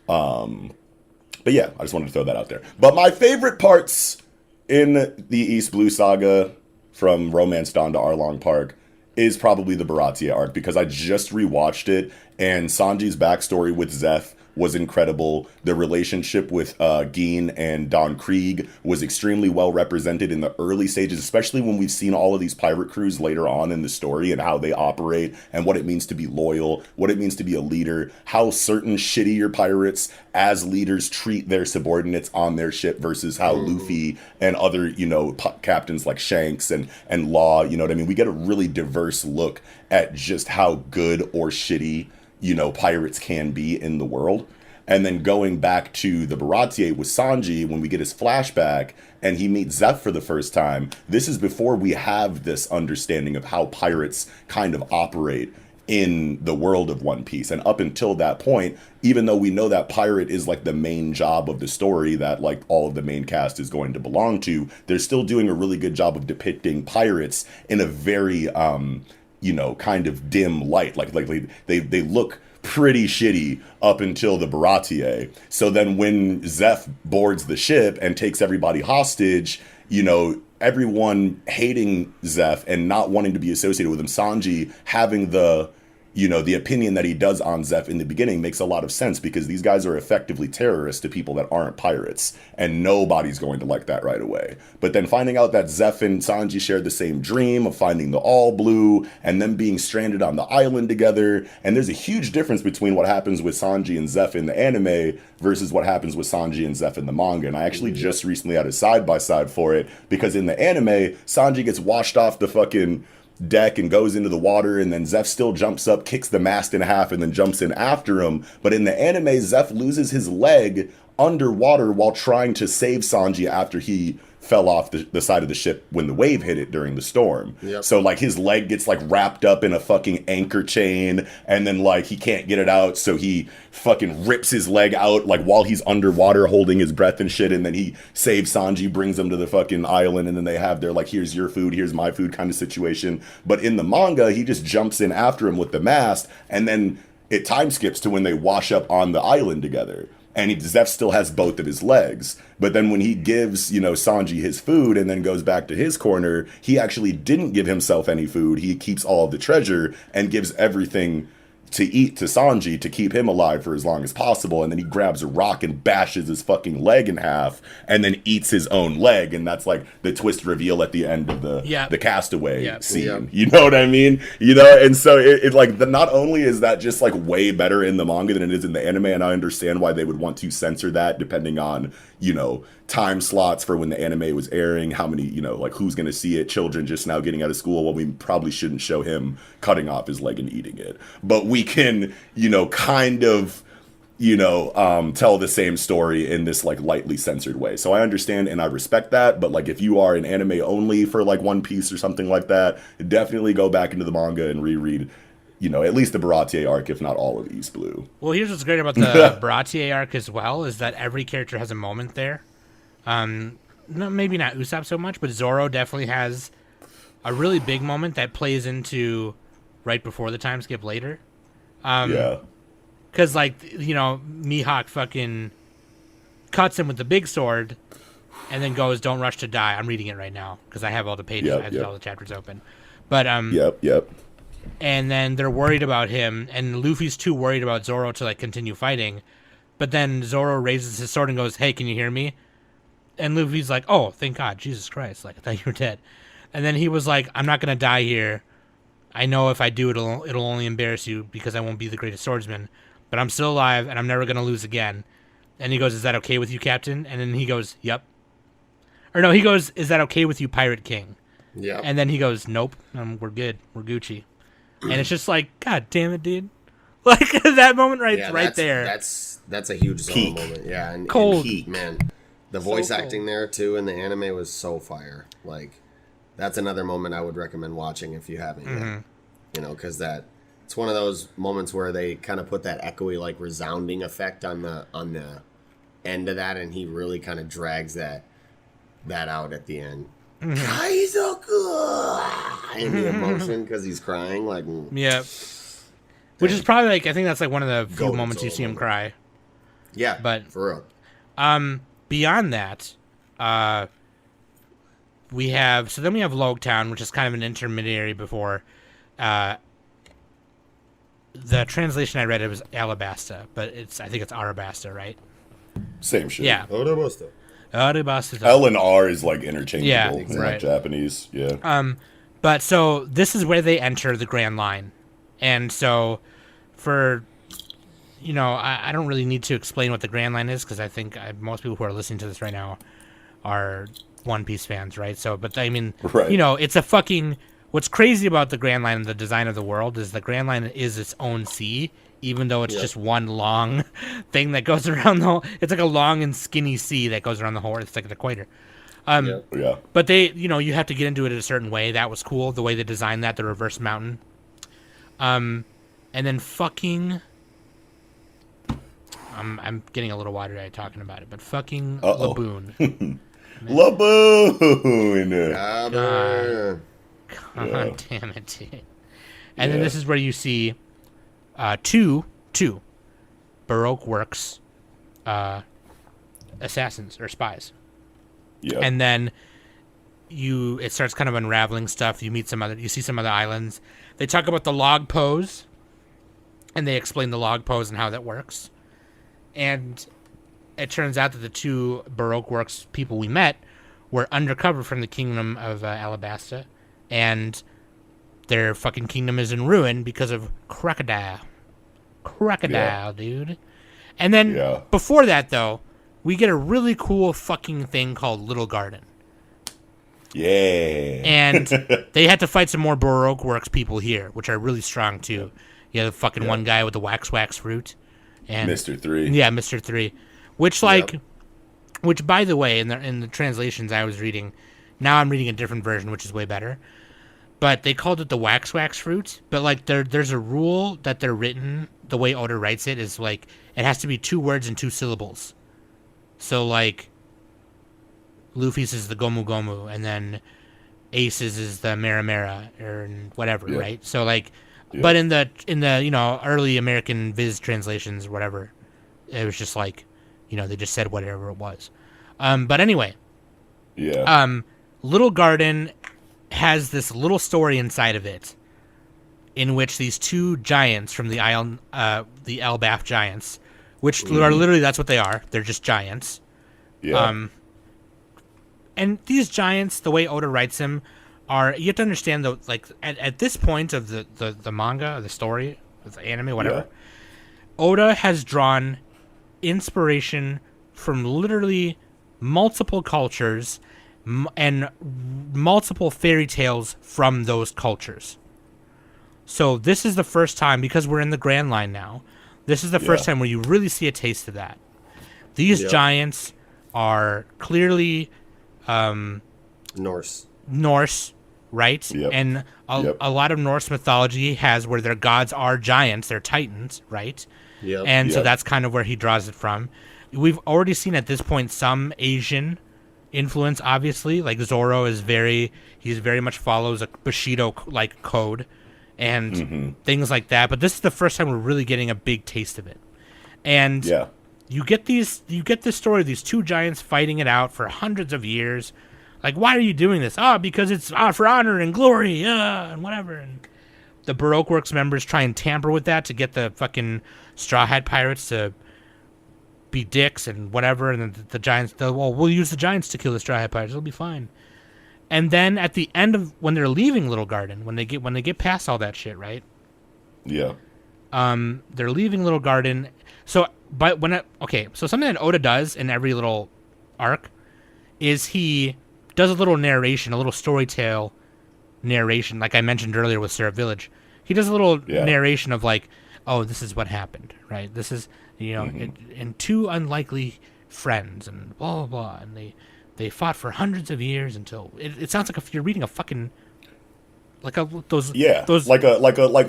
But yeah, I just wanted to throw that out there. But my favorite parts in the East Blue Saga, from Romance Dawn to Arlong Park, is probably the Baratie arc, because I just rewatched it, and Sanji's backstory with Zeph was incredible. The relationship with Geen and Don Krieg was extremely well represented in the early stages, especially when we've seen all of these pirate crews later on in the story and how they operate and what it means to be loyal, what it means to be a leader, how certain shittier pirates as leaders treat their subordinates on their ship versus how Luffy and other, you know, captains like Shanks and Law, you know what I mean? We get a really diverse look at just how good or shitty, you know, pirates can be in the world. And then going back to the Baratie with Sanji, when we get his flashback and he meets Zeph for the first time, this is before we have this understanding of how pirates kind of operate in the world of One Piece. And up until that point, even though we know that pirate is like the main job of the story that like all of the main cast is going to belong to, they're still doing a really good job of depicting pirates in a very you know, kind of dim light. Like they look pretty shitty up until the Baratie. So then when Zeph boards the ship and takes everybody hostage, you know, everyone hating Zeph and not wanting to be associated with him, Sanji having the, you know, the opinion that he does on Zeph in the beginning makes a lot of sense, because these guys are effectively terrorists to people that aren't pirates, and nobody's going to like that right away. But then finding out that Zeph and Sanji shared the same dream of finding the All Blue and them being stranded on the island together, and there's a huge difference between what happens with Sanji and Zeph in the anime versus what happens with Sanji and Zeph in the manga. And I actually just recently had a side-by-side for it, because in the anime, Sanji gets washed off the fucking deck and goes into the water, and then Zeph still jumps up, kicks the mast in half, and then jumps in after him. But in the anime, Zeph loses his leg underwater while trying to save Sanji after he fell off the side of the ship when the wave hit it during the storm. Yep. So like his leg gets like wrapped up in a fucking anchor chain, and then like he can't get it out, so he fucking rips his leg out like while he's underwater holding his breath and shit, and then he saves Sanji, brings him to the fucking island, and then they have their like, here's your food, here's my food kind of situation. But in the manga, he just jumps in after him with the mast, and then it time skips to when they wash up on the island together. And Zeph still has both of his legs. But then when he gives, you know, Sanji his food and then goes back to his corner, he actually didn't give himself any food. He keeps all of the treasure and gives everything to eat to Sanji to keep him alive for as long as possible. And then he grabs a rock and bashes his fucking leg in half and then eats his own leg. And that's like the twist reveal at the end of the Castaway scene. Yep. You know what I mean? You know, and so it like, not only is that just like way better in the manga than it is in the anime, and I understand why they would want to censor that depending on, you know, time slots for when the anime was airing, how many, you know, like who's going to see it, children just now getting out of school. Well, we probably shouldn't show him cutting off his leg and eating it. But we can, you know, kind of, you know, tell the same story in this like lightly censored way. So I understand and I respect that. But like if you are an anime only for like One Piece or something like that, definitely go back into the manga and reread, you know, at least the Baratie arc, if not all of East Blue. Well, here's what's great about the Baratie arc as well, is that every character has a moment there. No, maybe not Usopp so much, but Zoro definitely has a really big moment that plays into right before the time skip later. Yeah. Because, like, you know, Mihawk fucking cuts him with the big sword and then goes, "Don't rush to die." I'm reading it right now because I have all the pages, I have all the chapters open. But, Yep. And then they're worried about him, and Luffy's too worried about Zoro to, like, continue fighting. But then Zoro raises his sword and goes, "Hey, can you hear me?" And Luffy's like, "Oh, thank God, Jesus Christ! Like I thought you were dead." And then he was like, "I'm not gonna die here. I know if I do, it'll only embarrass you because I won't be the greatest swordsman. But I'm still alive, and I'm never gonna lose again." And he goes, "Is that okay with you, Captain?" And then he goes, "Yep." Or no, he goes, "Is that okay with you, Pirate King?" Yeah. And then he goes, "Nope, we're good. We're Gucci." And it's just like, God damn it, dude! Like that moment right there. That's a huge Zoro moment. Yeah, and Cold. and heat, man. The voice cold. acting there too in the anime was so fire. Like, that's another moment I would recommend watching if you haven't yet. You know, because it's one of those moments where they kind of put that echoey, like resounding effect on the end of that, and he really kind of drags that out at the end. Kaizoku! And the emotion because he's crying, like Yeah. Which is probably like, I think that's like one of the few Golden moments you Zoro see him moment. cry. yeah, But for real. Beyond that, we have Logtown, which is kind of an intermediary before. The translation I read, it was Alabasta, but I think it's Arabasta, right? Same shit. Yeah. Arabasta. Arabasta. L and R is like interchangeable Yeah, in exactly. like Japanese. Yeah. But so this is where they enter the Grand Line. And so for, I don't really need to explain what the Grand Line is because I think most people who are listening to this right now are One Piece fans, right? So, but I mean, Right. It's a fucking, what's crazy about the Grand Line and the design of the world is the Grand Line is its own sea, even though it's just one long thing that goes around the whole, it's like a long and skinny sea that goes around the whole, it's like an equator. Yeah. But they, you have to get into it in a certain way. That was cool, the way they designed that, the reverse mountain. And then fucking, I'm getting a little watery-eyed talking about it, but fucking Laboon. Laboon. God damn it, dude. And then this is where you see two Baroque works assassins or spies. Yeah. And then it starts kind of unraveling stuff. You see some other islands. They talk about the log pose, and they explain the log pose and how that works. And it turns out that the two Baroque works people we met were undercover from the kingdom of Alabasta, and their fucking kingdom is in ruin because of crocodile, dude. And then before that, though, we get a really cool fucking thing called Little Garden. Yeah. And they had to fight some more Baroque Works people here, which are really strong, too. You have the fucking one guy with the wax fruit. And Mr. 3. Yeah, Mr. 3. Which, which, by the way, in the translations I was reading, now I'm reading a different version, which is way better. But they called it the wax fruit. But, like, there's a rule that they're written, the way Oda writes it, is, like, it has to be 2 words and 2 syllables. So, like, Luffy's is the Gomu Gomu, and then Ace's is the Mera Mera, or whatever, right? So, like, but in the early American Viz translations, or whatever, it was just like, they just said whatever it was. But anyway, Little Garden has this little story inside of it, in which these 2 giants from the island, the Elbaf giants, which are literally, that's what they are. They're just giants. Yeah. And these giants, the way Oda writes them, you have to understand, though, like, at this point of the manga, the story, the anime, whatever, Oda has drawn inspiration from literally multiple cultures and multiple fairy tales from those cultures. So this is the first time, because we're in the Grand Line now, this is the first time where you really see a taste of that. These giants are clearly Norse, right? Yep. And a lot of Norse mythology has where their gods are giants, they're titans, right? Yep. And so that's kind of where he draws it from. We've already seen at this point some Asian influence, obviously. Like Zoro is very much follows a Bushido like code and things like that. But this is the first time we're really getting a big taste of it. And you get this story of these 2 giants fighting it out for hundreds of years. Like, why are you doing this? Because it's for honor and glory, and whatever. And the Baroque Works members try and tamper with that to get the fucking Straw Hat Pirates to be dicks and whatever, and then the giants, we'll use the giants to kill the Straw Hat Pirates. It'll be fine. And then at the end of when they're leaving Little Garden, when they get past all that shit, right? Yeah. They're leaving Little Garden. So, so something that Oda does in every little arc is he does a little narration, a little story tale narration, like I mentioned earlier with Syrup Village. He does a little narration of like, oh, this is what happened, right? This is, and two unlikely friends and blah, blah, blah. And they fought for hundreds of years until it sounds like if you're reading a fucking like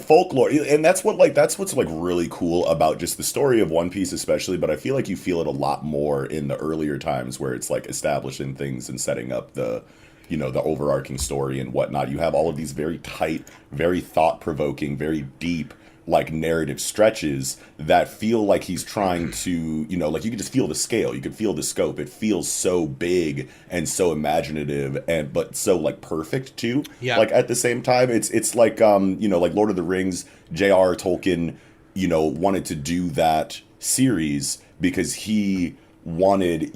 folklore, and that's what's like really cool about just the story of One Piece, especially. But I feel like you feel it a lot more in the earlier times where it's like establishing things and setting up the overarching story and whatnot. You have all of these very tight, very thought-provoking, very deep, like narrative stretches that feel like he's trying to, like you can just feel the scale, you can feel the scope. It feels so big and so imaginative but so like perfect too. Yeah. Like at the same time, it's like like Lord of the Rings, J.R. Tolkien, wanted to do that series because he wanted,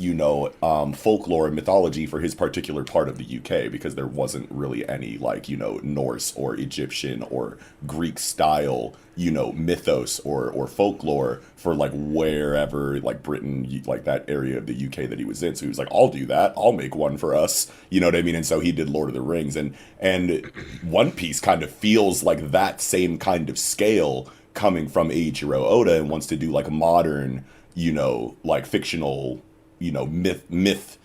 folklore and mythology for his particular part of the UK, because there wasn't really any like, Norse or Egyptian or Greek style, mythos or folklore for like wherever, like Britain, like that area of the UK that he was in. So he was like, I'll do that. I'll make one for us. You know what I mean? And so he did Lord of the Rings, and One Piece kind of feels like that same kind of scale coming from Eiichiro Oda, and wants to do like a modern, like fictional, myth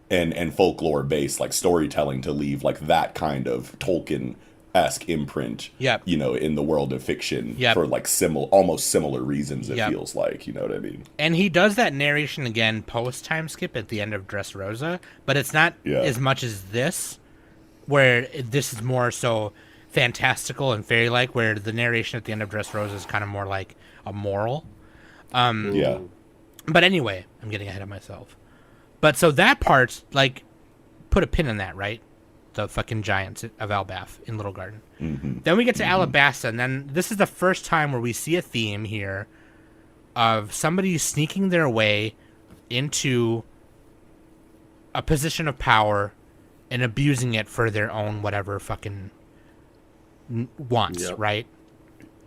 and folklore based like storytelling to leave like that kind of Tolkien-esque imprint, in the world of fiction for like almost similar reasons. It feels like, you know what I mean? And he does that narration again post time skip at the end of Dressrosa, but it's not as much as this, where this is more so fantastical and fairy-like, where the narration at the end of Dressrosa is kind of more like a moral. But anyway, I'm getting ahead of myself. But so that part, like, put a pin in that, right? The fucking giants of Albath in Little Garden. Mm-hmm. Then we get to Alabasta, and then this is the first time where we see a theme here of somebody sneaking their way into a position of power and abusing it for their own whatever fucking wants, right?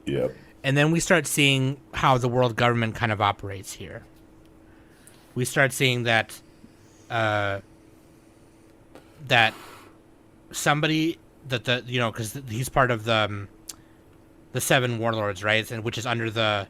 Yep. And then we start seeing how the world government kind of operates here. We start seeing that somebody because he's part of the Seven Warlords, right? And which is under the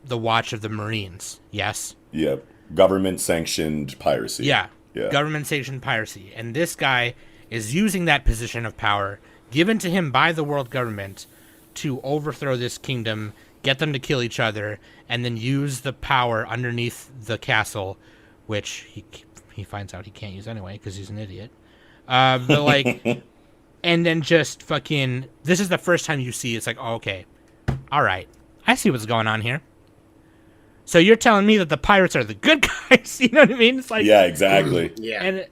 watch of the Marines. Yes. Yep. Government sanctioned piracy. Yeah. Government sanctioned piracy, and this guy is using that position of power given to him by the world government to overthrow this kingdom, get them to kill each other, and then use the power underneath the castle, which he finds out he can't use anyway because he's an idiot. But like, and then just fucking, this is the first time you see it's like, oh, okay, all right, I see what's going on here. So you're telling me that the pirates are the good guys? You know what I mean? It's like, yeah, exactly. Yeah.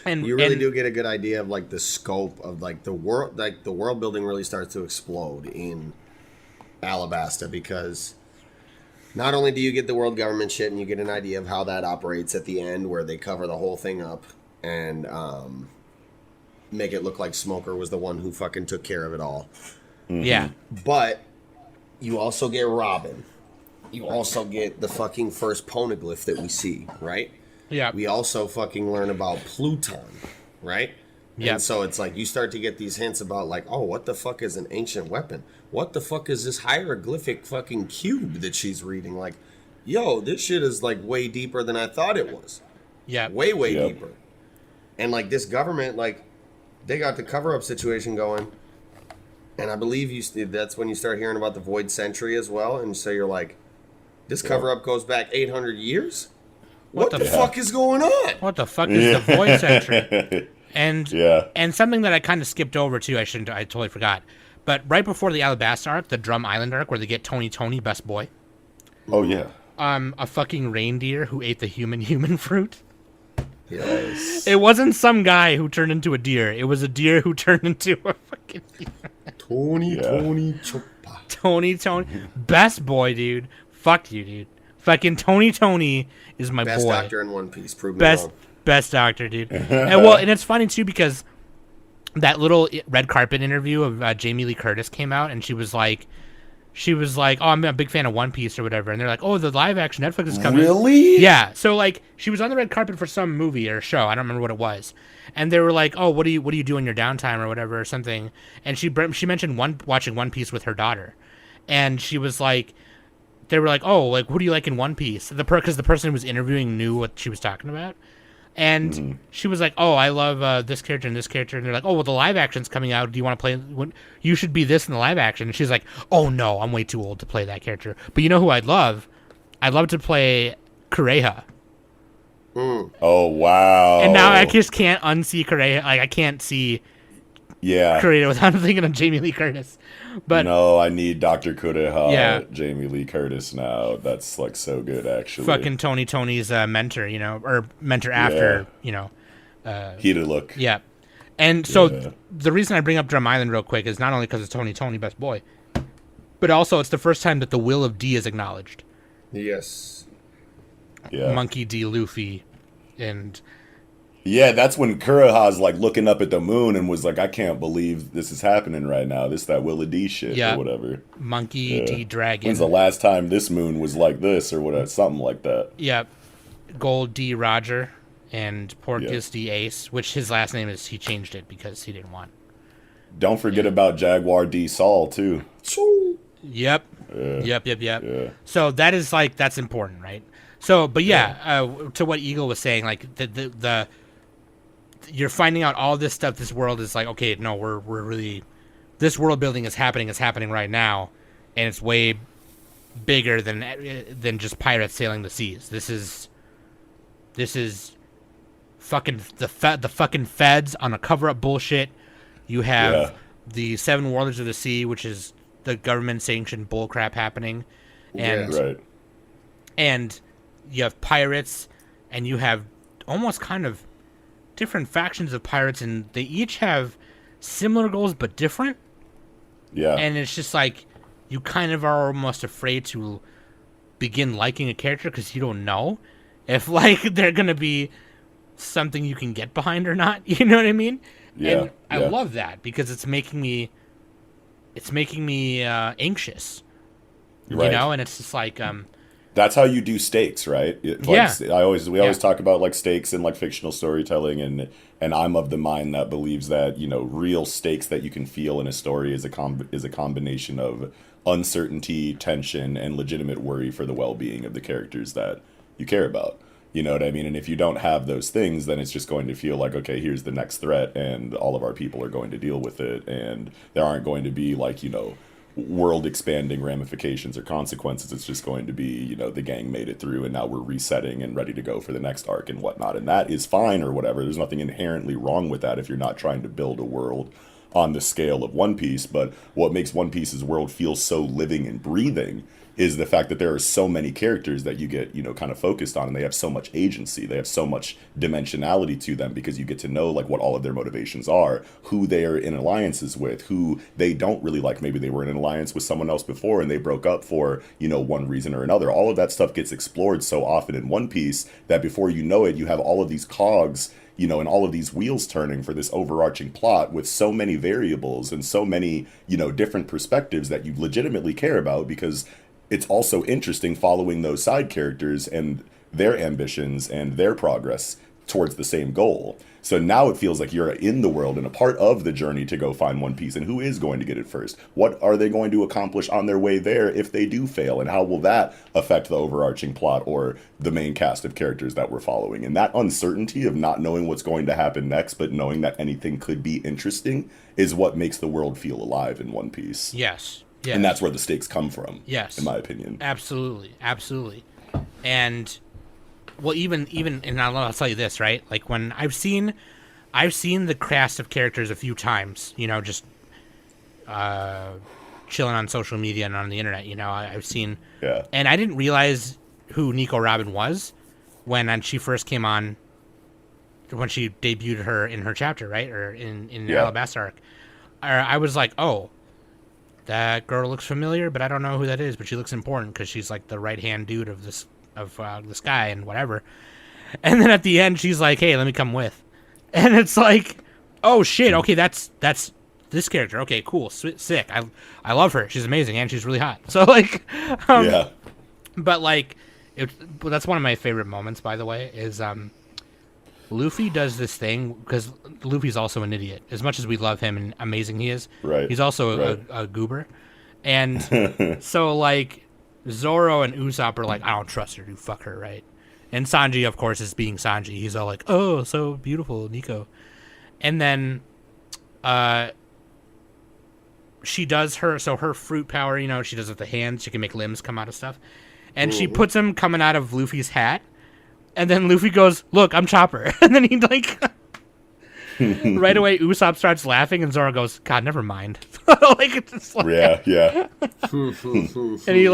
And you really do get a good idea of like the scope of like the world, like the world building really starts to explode in Alabasta, because not only do you get the world government shit and you get an idea of how that operates at the end, where they cover the whole thing up and make it look like Smoker was the one who fucking took care of it all. Mm-hmm. Yeah. But you also get Robin. You also get the fucking first poneglyph that we see, right? Yeah. We also fucking learn about Pluton, right? Yeah. And so it's like you start to get these hints about like, oh, what the fuck is an ancient weapon? What the fuck is this hieroglyphic fucking cube that she's reading? Like, yo, this shit is like way deeper than I thought it was. Yeah. Way deeper. And like this government, like they got the cover-up situation going. And I believe that's when you start hearing about the Void Century as well. And so you're like, this cover-up goes back 800 years? What the fuck is going on? What the fuck is the Void Century? And something that I kind of skipped over too, I totally forgot. But right before the Alabasta arc, the Drum Island arc, where they get Tony, best boy. Oh yeah. A fucking reindeer who ate the human fruit. Yes. It wasn't some guy who turned into a deer. It was a deer who turned into a fucking Tony Choppa. Tony. Best boy, dude. Fuck you, dude. Fucking Tony is my Best boy. doctor in One Piece. Prove me wrong. Best doctor, dude. And it's funny too because that little red carpet interview of Jamie Lee Curtis came out, and she was like, "Oh, I'm a big fan of One Piece or whatever," and they're like, "Oh, the live action Netflix is coming." Really? Yeah. So like, she was on the red carpet for some movie or show. I don't remember what it was, and they were like, "Oh, what do you do in your downtime or whatever or something?" And she mentioned watching One Piece with her daughter, and she was like. They were like, "Oh, like, who do you like in One Piece?" Because the person who was interviewing knew what she was talking about, and she was like, "Oh, I love this character and this character," and they're like, "Oh, well, the live action's coming out. Do you want to play? You should be this in the live action." And she's like, "Oh no, I'm way too old to play that character. But you know who I'd love? I'd love to play Kureha." Oh wow! And now I just can't unsee Kureha. Like I can't see Kureha without thinking of Jamie Lee Curtis. But no, I need Dr. Kureha, Yeah. Jamie Lee Curtis now. That's like so good, actually. fucking Tony's mentor, or mentor after, Heated look. Yeah. And so Yeah. the reason I bring up Drum Island real quick is not only because it's Tony, best boy, but also it's the first time that the will of D is acknowledged. Yes. Yeah. Monkey D. Luffy, and Yeah, that's when Kureha's like looking up at the moon and was like, I can't believe this is happening right now. This that Willa D shit Yeah. or whatever. Monkey D. Dragon. When's the last time this moon was like this or whatever? Something like that. Yeah. Gold D. Roger and Porcus D. Ace, which his last name is, he changed it because he didn't want. Don't forget about Jaguar D. Saul, too. Yep. Yep. Yeah. So that is like, that's important, right? So, but to what Eagle was saying, like the you're finding out all this stuff. This world is like, okay, no, we're really, this world building is happening right now, and it's way bigger than just pirates sailing the seas. This is fucking the fucking feds on a cover up bullshit. You have the Seven Warlords of the Sea, which is the government sanctioned bullcrap happening, and Right. and you have pirates, and you have almost kind of different factions of pirates, and they each have similar goals but different. Yeah. And it's just like you kind of are almost afraid to begin liking a character because you don't know if like they're gonna be something you can get behind or not. You know what I mean? Yeah. And I love that because it's making me anxious. Right. You know, and it's just like That's how you do stakes, right? We always talk about like stakes in like fictional storytelling, and I'm of the mind that believes that, real stakes that you can feel in a story is a combination of uncertainty, tension, and legitimate worry for the well-being of the characters that you care about. You know what I mean? And if you don't have those things, then it's just going to feel like, okay, here's the next threat, and all of our people are going to deal with it, and there aren't going to be like, world expanding ramifications or consequences. It's just going to be, the gang made it through and now we're resetting and ready to go for the next arc and whatnot. And that is fine or whatever. There's nothing inherently wrong with that if you're not trying to build a world on the scale of One Piece. But what makes One Piece's world feel so living and breathing is the fact that there are so many characters that you get, kind of focused on, and they have so much agency. They have so much dimensionality to them because you get to know like what all of their motivations are, who they are in alliances with, who they don't really like. Maybe they were in an alliance with someone else before and they broke up for, one reason or another. All of that stuff gets explored so often in One Piece that before you know it, you have all of these cogs, and all of these wheels turning for this overarching plot with so many variables and so many, different perspectives that you legitimately care about, because it's also interesting following those side characters and their ambitions and their progress towards the same goal. So now it feels like you're in the world and a part of the journey to go find One Piece. And who is going to get it first? What are they going to accomplish on their way there if they do fail? And how will that affect the overarching plot or the main cast of characters that we're following? And that uncertainty of not knowing what's going to happen next, but knowing that anything could be interesting, is what makes the world feel alive in One Piece. Yes. And that's where the stakes come from. Yes. In my opinion. Absolutely. And well, even and I'll tell you this, right? Like when I've seen the cast of characters a few times, just chilling on social media and on the internet, I've seen, and I didn't realize who Nico Robin was when she first came on, when she debuted her in her chapter, right? Or in the Alabasta arc. I was like, oh, that girl looks familiar, but I don't know who that is, but she looks important because she's like the right-hand dude of this guy and whatever. And then at the end, she's like, hey, let me come with. And it's like, oh, shit, okay, that's this character. Okay, cool, sick. I love her. She's amazing, and she's really hot. So, like, yeah. But, like, that's one of my favorite moments, by the way, is Luffy does this thing, because Luffy's also an idiot. As much as we love him and amazing he is, right. he's also a goober. And so, like, Zoro and Usopp are like, I don't trust her, dude, fuck her, right? And Sanji, of course, is being Sanji. He's all like, oh, so beautiful, Nico. And then she does her fruit power, she does it with the hands. She can make limbs come out of stuff. And she puts them coming out of Luffy's hat. And then Luffy goes, look, I'm Chopper. And then he, like, right away, Usopp starts laughing. And Zoro goes, God, never mind. Like, it's just like, yeah. And he's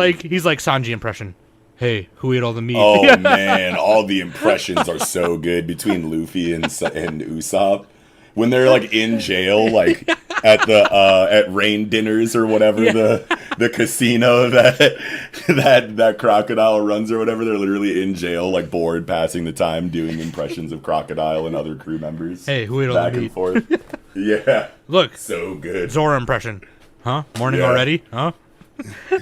like, Sanji impression. Hey, who ate all the meat? Oh, man. All the impressions are so good between Luffy and Usopp. When they're, like, in jail, like, at rain dinners or whatever, the casino that Crocodile runs or whatever, they're literally in jail, like, bored, passing the time, doing impressions of Crocodile and other crew members. Hey, who ate all the meat? Back and forth. Yeah. Look. So good. Zoro impression. Huh? Morning already? Huh?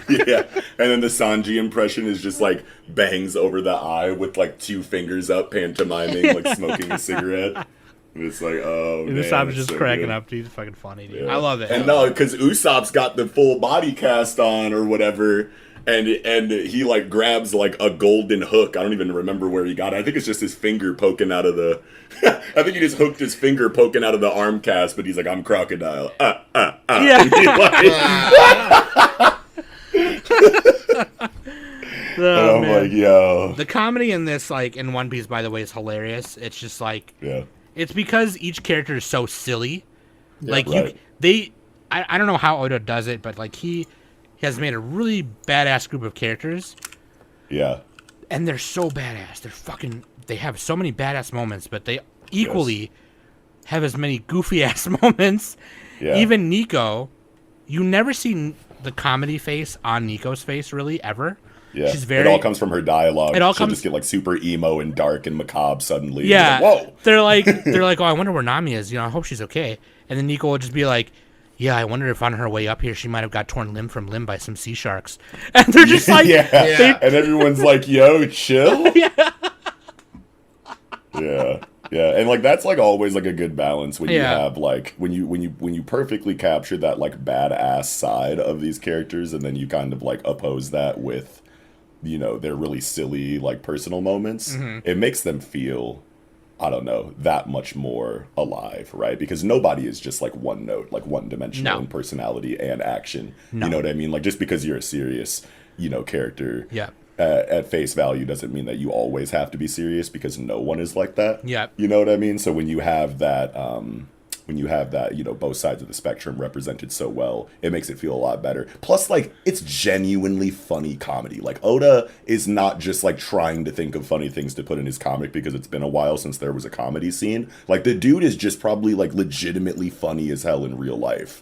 Yeah. And then the Sanji impression is just, like, bangs over the eye with, like, 2 fingers up, pantomiming, like, smoking a cigarette. And it's like, oh, man. Usopp's just so cracking good. up, dude. It's fucking funny, dude. Yeah. I love it. And no, because Usopp's got the full body cast on or whatever, and he, like, grabs, like, a golden hook. I don't even remember where he got it. I think it's just his finger poking out of the... I think he just hooked his finger poking out of the arm cast, but he's like, I'm Crocodile. Yeah. Oh, I'm like, yo. The comedy in this, like, in One Piece, by the way, is hilarious. It's just, like... Yeah. It's because each character is so silly. Yeah, like, right. I don't know how Oda does it, but, like, he has made a really badass group of characters. Yeah. And they're so badass. They have so many badass moments, but they equally have as many goofy-ass moments. Yeah. Even Nico, you never see the comedy face on Nico's face, really, ever. Yeah, She's very... it all comes from her dialogue. She'll comes... just get, like, super emo and dark and macabre suddenly. Yeah. Like, whoa! They're like, oh, I wonder where Nami is. I hope she's okay. And then Nico will just be like, yeah, I wonder if on her way up here she might have got torn limb from limb by some sea sharks. And they're just like... And everyone's like, yo, chill? Yeah, and, like, that's, like, always, like, a good balance when you have, like, when you perfectly capture that, like, badass side of these characters, and then you kind of, like, oppose that with, their really silly, like, personal moments. Mm-hmm. It makes them feel, I don't know, that much more alive, right? Because nobody is just, like, one note, like, one-dimensional in personality and action. No. You know what I mean? Like, just because you're a serious, character... Yeah. At face value doesn't mean that you always have to be serious, because no one is like that. Yeah. You know what I mean? So when you have that, both sides of the spectrum represented so well, it makes it feel a lot better. Plus, like, it's genuinely funny comedy. Like, Oda is not just, like, trying to think of funny things to put in his comic because it's been a while since there was a comedy scene. Like, the dude is just probably, like, legitimately funny as hell in real life.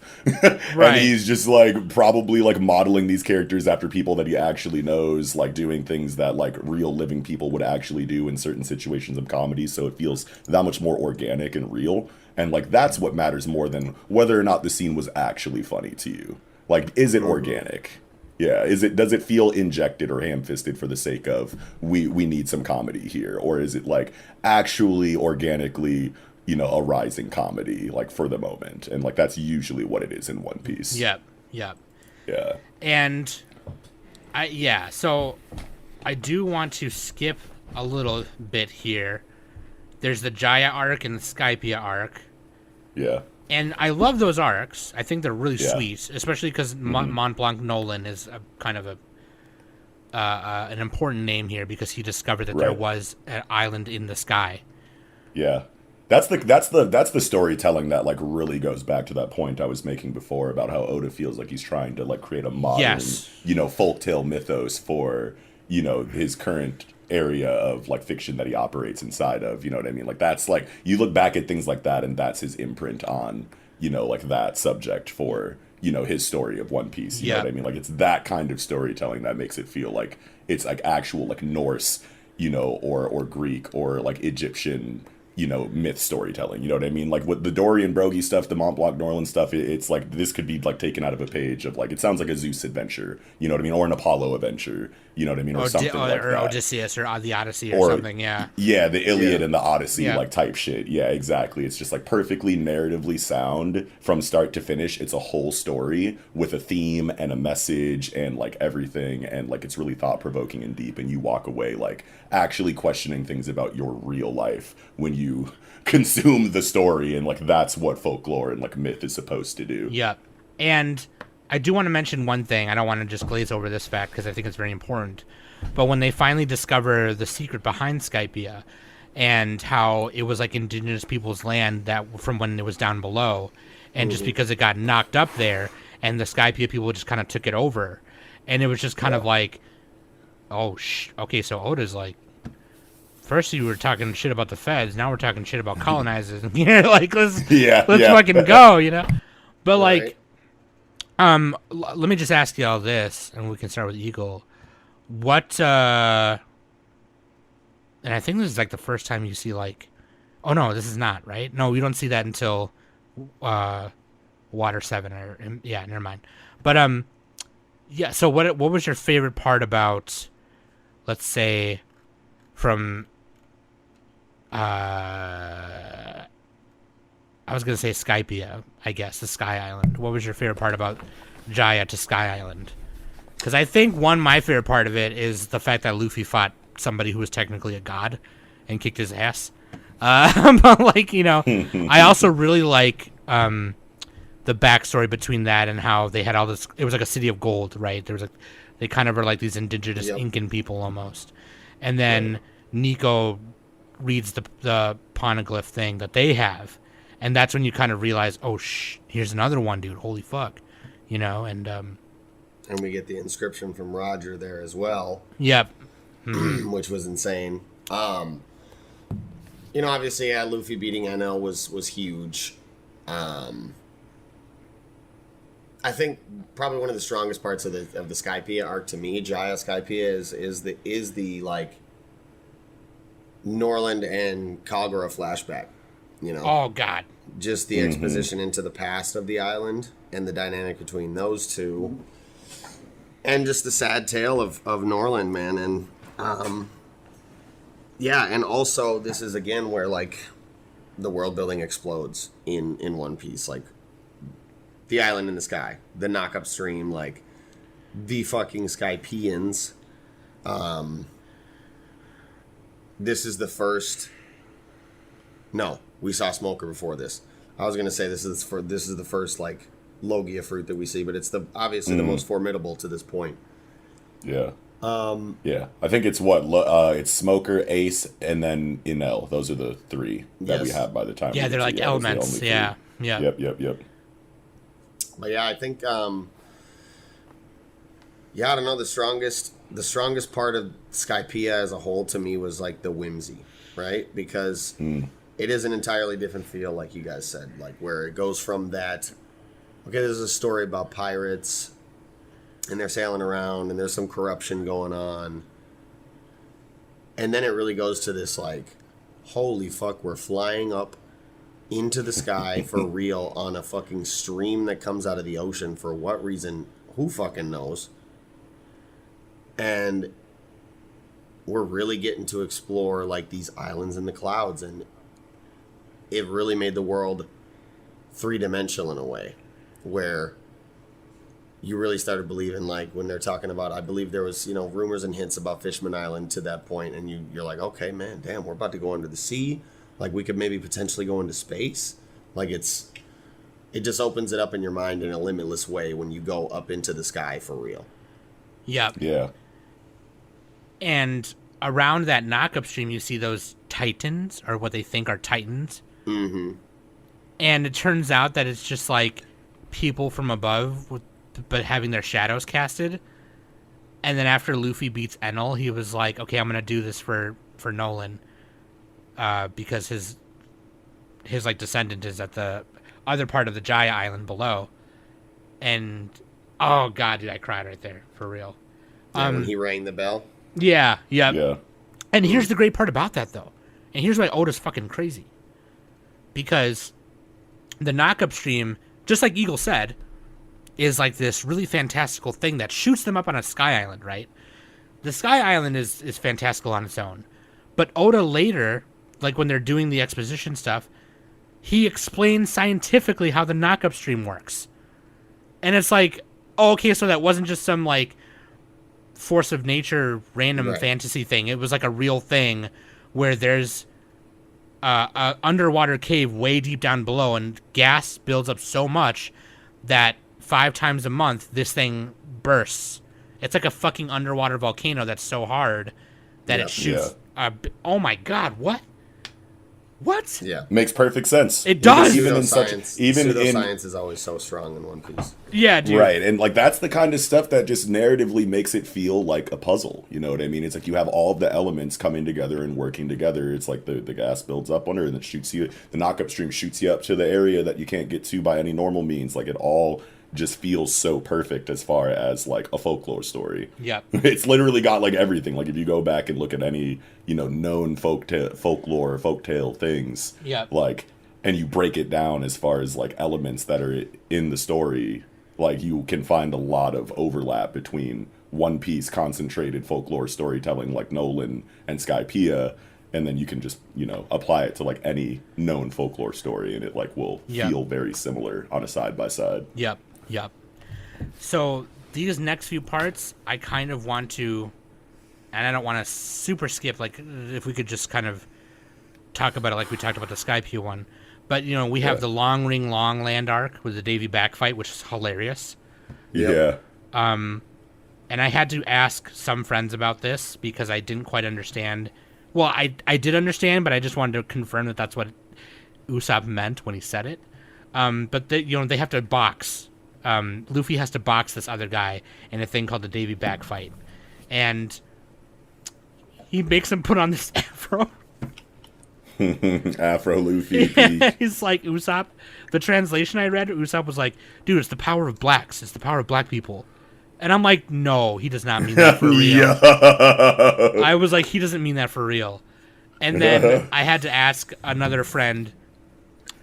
Right. And he's just, like, probably, like, modeling these characters after people that he actually knows, like, doing things that, like, real living people would actually do in certain situations of comedy, so it feels that much more organic and real. And, like, that's what matters more than whether or not the scene was actually funny to you. Like, is it organic? Yeah. Does it feel injected or ham-fisted for the sake of we need some comedy here? Or is it, like, actually organically, a rising comedy, like, for the moment? And, like, that's usually what it is in One Piece. Yep. Yeah. And so I do want to skip a little bit here. There's the Jaya arc and the Skypia arc. Yeah. And I love those arcs. I think they're really sweet, especially because Mont Blanc Nolan is a kind of an important name here because he discovered that there was an island in the sky. Yeah. That's the storytelling that, like, really goes back to that point I was making before about how Oda feels like he's trying to, like, create a modern, folktale mythos for, his current area of, like, fiction that he operates inside of, you know what I mean? Like, that's, like, you look back at things like that and that's his imprint on, like, that subject for, you know, his story of One Piece. You know what I mean? Like, it's that kind of storytelling that makes it feel like it's like actual like Norse, you know, or Greek or like Egyptian, you know, myth storytelling. You know what I mean? Like with the Dorian Broggie stuff, the Mont Blanc Norland stuff, it's like this could be like taken out of a page of like, it sounds like a Zeus adventure, you know what I mean, or an Apollo adventure, you know what I mean, or something like that, or Odysseus or the Odyssey or something. Yeah, the Iliad and the Odyssey, like type shit. Yeah, exactly. It's just like perfectly narratively sound from start to finish. It's a whole story with a theme and a message and like everything, and like it's really thought provoking and deep, and you walk away like actually questioning things about your real life when you consume the story, and like that's what folklore and like myth is supposed to do. Yep. And I do want to mention one thing. I don't want to just glaze over this fact because I think it's very important. But when they finally discover the secret behind Skypia and how it was like indigenous people's land that from when it was down below, and just because it got knocked up there and the Skypia people just kind of took it over, and it was just kind of like, oh, okay, so Oda's like, first you were talking shit about the feds, now we're talking shit about colonizers. You know, like let's fucking go, you know. But like, let me just ask you all this, and we can start with Eagle. What? And I think this is like the first time you see like, oh no, this is not right. No, we don't see that until Water 7 or yeah, never mind. But yeah. So what was your favorite part about, let's say, from I was gonna say Skypia, I guess, the Sky Island. What was your favorite part about Jaya to Sky Island? Because I think my favorite part of it is the fact that Luffy fought somebody who was technically a god and kicked his ass. But like, you know, I also really like the backstory between that and how they had all this. It was like a city of gold, right? There was they kind of were like these indigenous Incan people almost, and then Nico reads the poneglyph thing that they have, and that's when you kind of realize, oh here's another one, dude. Holy fuck, you know, and we get the inscription from Roger there as well. Yep. Which was insane. You know, obviously, Luffy beating NL was huge. I think probably one of the strongest parts of the Skypia arc to me, Jaya Skypia, is the like Norland and Kagura flashback. You know. Oh God. Just the exposition into the past of the island and the dynamic between those two. And just the sad tale of Norland, man. And, yeah, and also this is, again, where, like, the world building explodes in One Piece. Like, the island in the sky, the knock-up stream, like, the fucking Skypians. This is the first... No, we saw Smoker before this. I was going to say this is the first, like, Logia fruit that we see, but it's obviously the most formidable to this point. Yeah. Yeah. I think it's it's Smoker, Ace, and then Enel. Those are the three that we have by the time. Yeah, they're like elements. Yeah. Yeah. Yep. But yeah, I think I don't know, the strongest part of Skypia as a whole to me was like the whimsy, right? Because it is an entirely different feel, like you guys said, like where it goes from that. Okay, there's a story about pirates, and they're sailing around, and there's some corruption going on. And then it really goes to this, like, holy fuck, we're flying up into the sky for real on a fucking stream that comes out of the ocean. For what reason? Who fucking knows? And we're really getting to explore, like, these islands in the clouds, and it really made the world three-dimensional in a way. Where you really started believing, like, when they're talking about, I believe there was, you know, rumors and hints about Fishman Island to that point, and you're like, okay, man, damn, we're about to go under the sea. Like, we could maybe potentially go into space. Like, it just opens it up in your mind in a limitless way when you go up into the sky for real. Yep. Yeah. And around that knock-up stream, you see those titans, or what they think are titans. Mm-hmm. And it turns out that it's just, like, people from above, but having their shadows casted. And then after Luffy beats Enel, he was like, okay, I'm gonna do this for Nolan, because his like descendant is at the other part of the Jaya Island below. And oh god, did I cry right there for real? When he rang the bell. Yeah. Yeah. And here's the great part about that though, and here's why Oda's fucking crazy. Because the knock-up stream, just like Eagle said, is like this really fantastical thing that shoots them up on a sky island, right? The sky island is fantastical on its own. But Oda later, like when they're doing the exposition stuff, he explains scientifically how the knock-up stream works. And it's like, oh, okay, so that wasn't just some like force of nature random fantasy thing. It was like a real thing where there's a underwater cave way deep down below, and gas builds up so much that 5 times a month this thing bursts. It's like a fucking underwater volcano that's so hard that it shoots. Oh my god, what? What? Yeah, makes perfect sense. It does. Even in pseudoscience is always so strong in One Piece. Yeah, dude. Right, and like that's the kind of stuff that just narratively makes it feel like a puzzle. You know what I mean? It's like you have all of the elements coming together and working together. It's like the gas builds up under and it shoots you. The knock-up stream shoots you up to the area that you can't get to by any normal means. Like it all just feels so perfect as far as like a folklore story. Yep. It's literally got like everything. Like if you go back and look at any, you know, known folklore or folktale things, like, and you break it down as far as like elements that are in the story, like you can find a lot of overlap between One Piece concentrated folklore storytelling like Norland and Skypia, and then you can just, you know, apply it to like any known folklore story and it like will feel very similar on a side by side. Yep. So these next few parts, I kind of want to, and I don't want to super skip, like if we could just kind of talk about it like we talked about the Skypia one. But, you know, we have the Long Ring Long Land arc with the Davy back fight, which is hilarious. Yeah. And I had to ask some friends about this because I didn't quite understand. Well, I did understand, but I just wanted to confirm that that's what Usopp meant when he said it. But they have to box. Luffy has to box this other guy in a thing called the Davy back fight, and he makes him put on this afro. Afro Luffy. Yeah, he's like, Usopp. The translation I read, Usopp was like, "Dude, it's the power of blacks. It's the power of black people." And I'm like, no, he does not mean that for real. I was like, he doesn't mean that for real. And then I had to ask another friend,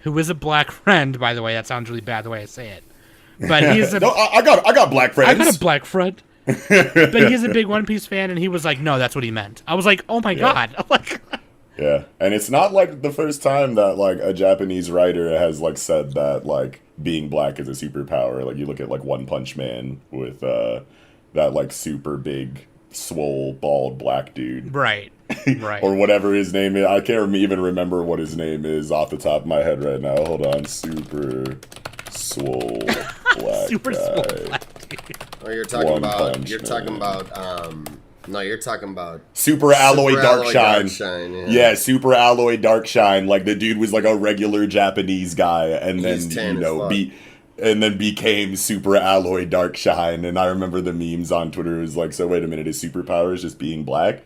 who is a black friend, by the way. That sounds really bad the way I say it. But he's a... No, I got black friends. I got a black friend. But he's a big One Piece fan, and he was like, no, that's what he meant. I was like, oh my god. I'm like... Yeah, and it's not like the first time that like a Japanese writer has like said that like being black is a superpower. Like you look at like One Punch Man with that like super big, swole, bald black dude. Right. Or whatever his name is. I can't even remember what his name is off the top of my head right now. Hold on. Super swole black Super guy. swole black dude. Oh, you're talking about Super Alloy Dark Shine. Yeah, Super Alloy Dark Shine. Like the dude was like a regular Japanese guy, and then became Super Alloy Dark Shine. And I remember the memes on Twitter. It was like, so wait a minute, his superpower is just being black?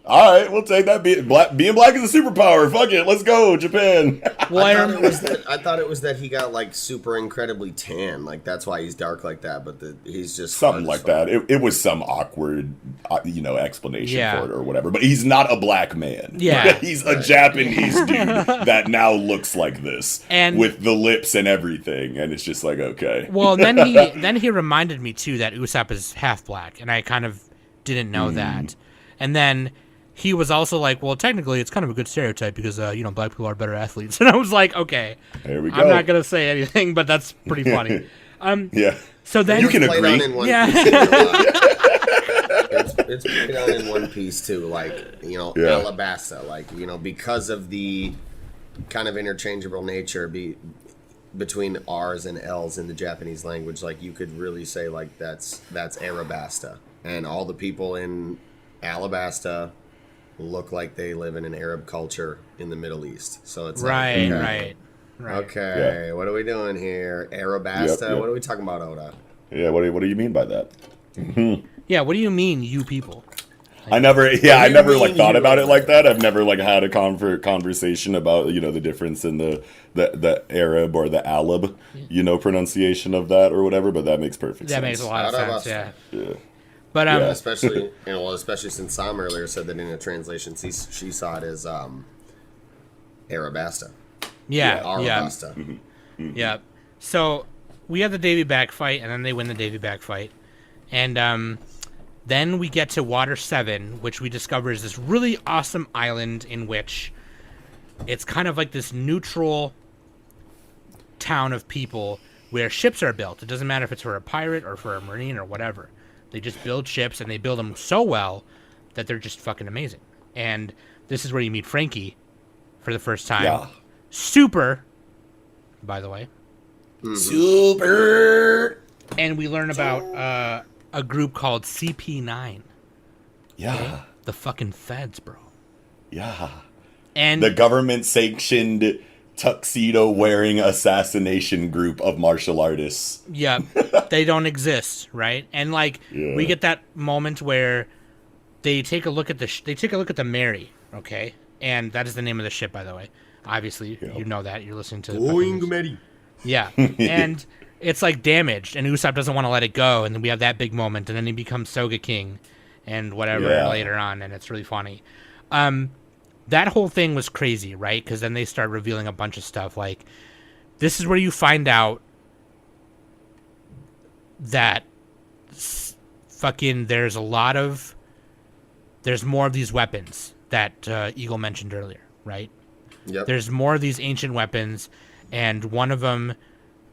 All right, we'll take that. Being black is a superpower. Fuck it, let's go, Japan. Well, I thought it was that he got like super incredibly tan, like that's why he's dark like that. But he's just something like that. It was some awkward, explanation for it or whatever. But he's not a black man. Yeah, he's a Japanese dude that now looks like this, and with the lips and everything. And it's just like, okay. Well, then he reminded me too that Usopp is half black, and I kind of didn't know that. And then he was also like, well, technically, it's kind of a good stereotype because, black people are better athletes. And I was like, okay, there we go. I'm not going to say anything, but that's pretty funny. Yeah. So then you can agree. It's played out in One Piece too, like, Alabasta, like, because of the kind of interchangeable nature between R's and L's in the Japanese language, like, you could really say, like, that's Arabasta. And all the people in Alabasta look like they live in an Arab culture in the Middle East. So it's right. Okay, yeah. What are we doing here? Arabasta? Yep. What are we talking about, Oda? Yeah, what do you mean by that? Yeah, what do you mean, you people? I never like thought about it human. like that. I've never like had a conversation about the difference in the Arab or the Alab, pronunciation of that or whatever. But that makes perfect sense. That makes a lot of sense. Yeah. But Yeah. Especially especially since Sam earlier said that in a translation she saw it as Arabasta. Yeah. Arabasta. Mm-hmm. Yeah. So we have the Davy Back fight, and then they win the Davy Back fight. And then we get to Water 7, which we discover is this really awesome island in which it's kind of like this neutral town of people where ships are built. It doesn't matter if it's for a pirate or for a marine or whatever. They just build ships, and they build them so well that they're just fucking amazing. And this is where you meet Frankie for the first time. Yeah. Super, by the way. Super. And we learn about a group called CP9. Yeah. Okay? The fucking feds, bro. Yeah. And The government-sanctioned tuxedo-wearing assassination group of martial artists. yeah, they don't exist, right? And we get that moment where they take a look at the Mary, okay? And that is the name of the ship, by the way. Obviously, you know that. You're listening to Mary. Yeah. And it's damaged, and Usopp doesn't want to let it go, and then we have that big moment, and then he becomes Soga King and whatever later on, and it's really funny. That whole thing was crazy, right? Because then they start revealing a bunch of stuff. This is where you find out that there's more of these weapons that Eagle mentioned earlier, right? Yep. There's more of these ancient weapons, and one of them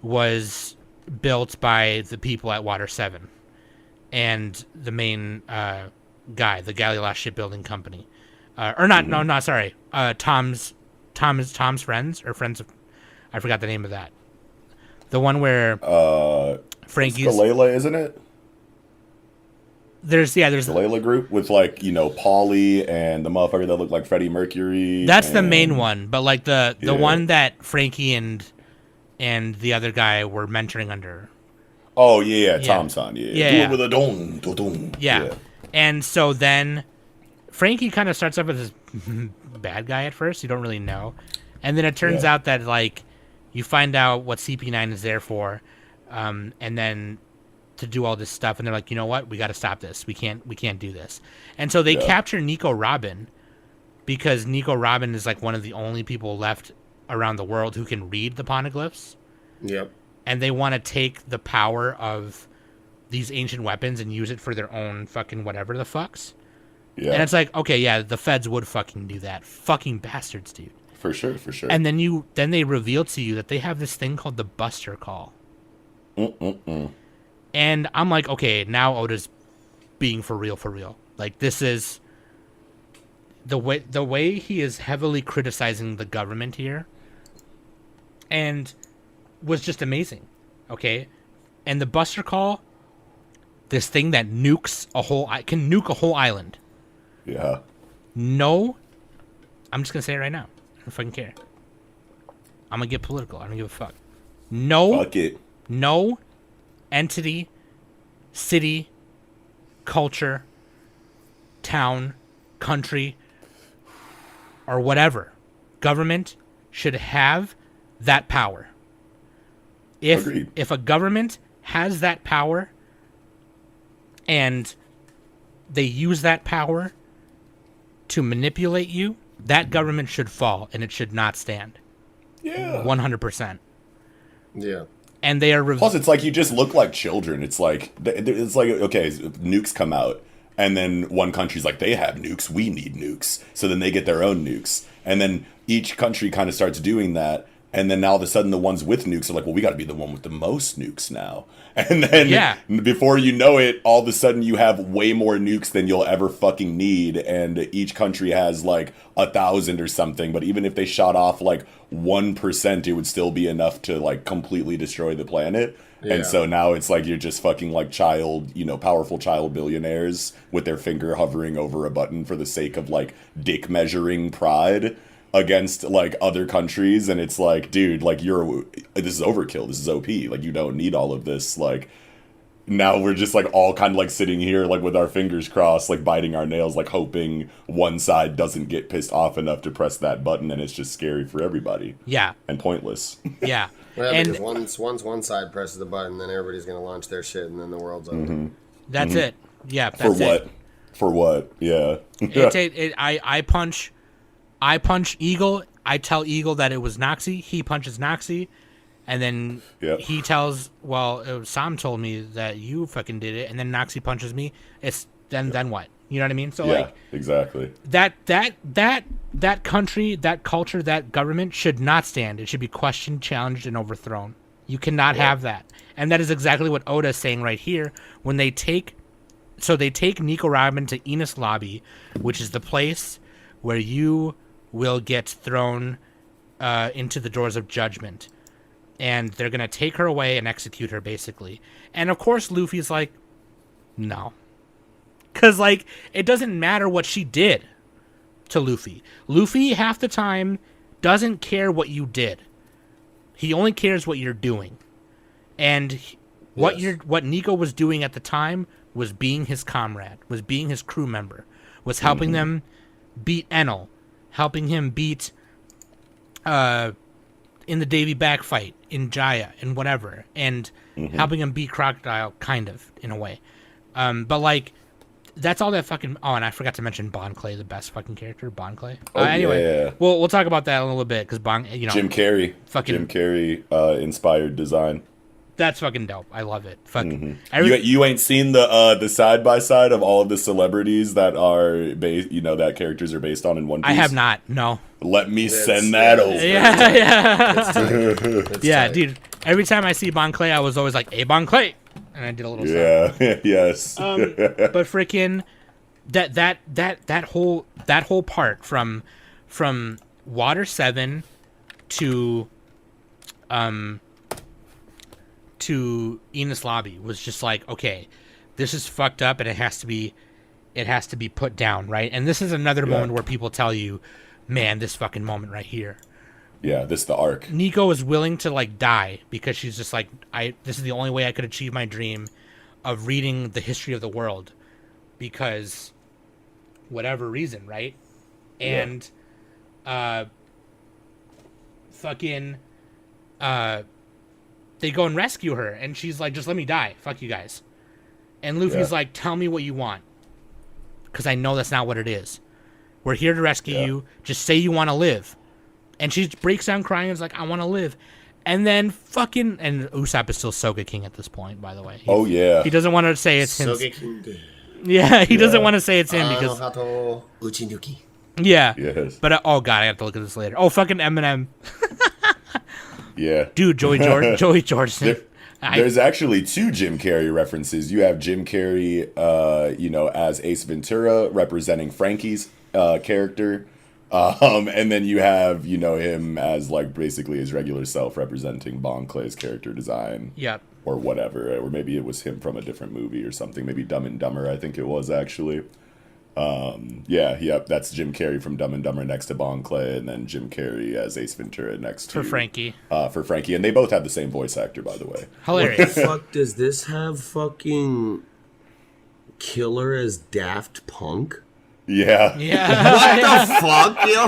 was built by the people at Water 7 and the main guy, the Gallilas Shipbuilding Company. Tom's friends or friends of, I forgot the name of that. The one where Frankie's Layla, isn't it? There's the Layla group with Paulie and the motherfucker that looked like Freddie Mercury. That's the main one, but the one that Frankie and the other guy were mentoring under. Oh yeah, Tom-san, Yeah. Do it with a don. Yeah. And so then Frankie kind of starts off as this bad guy at first. You don't really know. And then it turns out that you find out what CP9 is there for, and then to do all this stuff, and they're like, you know what, we got to stop this. We can't do this. And so they capture Nico Robin, because Nico Robin is one of the only people left around the world who can read the poneglyphs. Yep. And they want to take the power of these ancient weapons and use it for their own fucking whatever the fucks. Yeah. And it's okay, yeah, the feds would fucking do that. Fucking bastards, dude. For sure. And then they reveal to you that they have this thing called the Buster Call. And I'm like, okay, now Oda's being for real. This is the way he is heavily criticizing the government here, and was just amazing. Okay, and the Buster Call, this thing that can nuke a whole island. Yeah. No, I'm just gonna say it right now. I don't fucking care. I'm gonna get political. I don't give a fuck. No. Fuck it. No entity, city, culture, town, country, or whatever government should have that power. Agreed. If a government has that power and they use that power to manipulate you, that government should fall and it should not stand. Yeah. 100%. Yeah. And they are Plus, it's you just look like children. it's okay, nukes come out, and then one country's they have nukes, we need nukes. So then they get their own nukes. And then each country kind of starts doing that. And then now all of a sudden the ones with nukes are well, we got to be the one with the most nukes now. And then before you know it, all of a sudden you have way more nukes than you'll ever fucking need. And each country has 1,000 or something. But even if they shot off 1%, it would still be enough to completely destroy the planet. Yeah. And so now it's you're just fucking powerful child billionaires with their finger hovering over a button for the sake of dick measuring pride against other countries. And it's dude, this is overkill. This is OP. You don't need all of this now we're just like all kind of like sitting here like with our fingers crossed, like biting our nails, like hoping one side doesn't get pissed off enough to press that button, and it's just scary for everybody. Yeah. And pointless. Yeah. Well, and because once one side presses the button, then everybody's going to launch their shit, and then the world's over. that's it. Yeah. That's For what? It. For what? Yeah. I punch Eagle. I tell Eagle that it was Noxie. He punches Noxie. And then he tells, Sam told me that you fucking did it. And then Noxie punches me. It's then what? You know what I mean? So like exactly. That country, that culture, that government should not stand. It should be questioned, challenged, and overthrown. You cannot have that. And that is exactly what Oda is saying right here. When they take Nico Robin to Enos Lobby, which is the place where you will get thrown into the doors of judgment. And they're going to take her away and execute her, basically. And, of course, Luffy's like, no. Because, like, it doesn't matter what she did to Luffy. Luffy, half the time, doesn't care what you did. He only cares what you're doing. And what Nico was doing at the time was being his comrade, was being his crew member, was helping them beat Enel, helping him beat in the Davy Back fight, in Jaya, and whatever, and helping him beat Crocodile, kind of, in a way. But, like, that's all that fucking... Oh, and I forgot to mention Bon Clay, the best fucking character, Bon Clay. Anyway, we'll talk about that in a little bit, because Jim Carrey. Fucking, Jim Carrey inspired design. That's fucking dope. I love it. Fucking. You ain't seen the side by side of all of the celebrities that are based, that characters are based on in One Piece. I have not. No. Let me send that over. Yeah, dude. Every time I see Bon Clay, I was always like, "Hey, Bon Clay," and I did a little. Yes. But freaking that whole part from Water 7 to Enos Lobby was just like, okay, this is fucked up, and it has to be put down, right? And this is another moment where people tell you, man, this fucking moment right here. Yeah, this is the arc. Nico is willing to like die because she's just like, this is the only way I could achieve my dream of reading the history of the world, because whatever reason, right? And they go and rescue her, and she's like, just let me die. Fuck you guys. And Luffy's like, tell me what you want, because I know that's not what it is. We're here to rescue you. Just say you want to live. And she breaks down crying and is like, I want to live. And then fucking... And Usopp is still Sogeking at this point, by the way. He doesn't want to say it's him. Sogeking. Yeah, he doesn't want to say it's him because... Uchinuki. Yeah. Yes. But, oh god, I have to look at this later. Oh, fucking Eminem. Yeah. Dude, Joey Jordison. There's actually two Jim Carrey references. You have Jim Carrey, as Ace Ventura representing Frankie's character. And then you have, him as like basically his regular self representing Bon Clay's character design. Yep. Or whatever. Or maybe it was him from a different movie or something. Maybe Dumb and Dumber, I think it was actually. That's Jim Carrey from Dumb and Dumber next to Bon Clay, and then Jim Carrey as Ace Ventura next to... For Frankie. And they both have the same voice actor, by the way. Hilarious. What the fuck does this have fucking Killer as Daft Punk? Yeah. What the fuck, yo?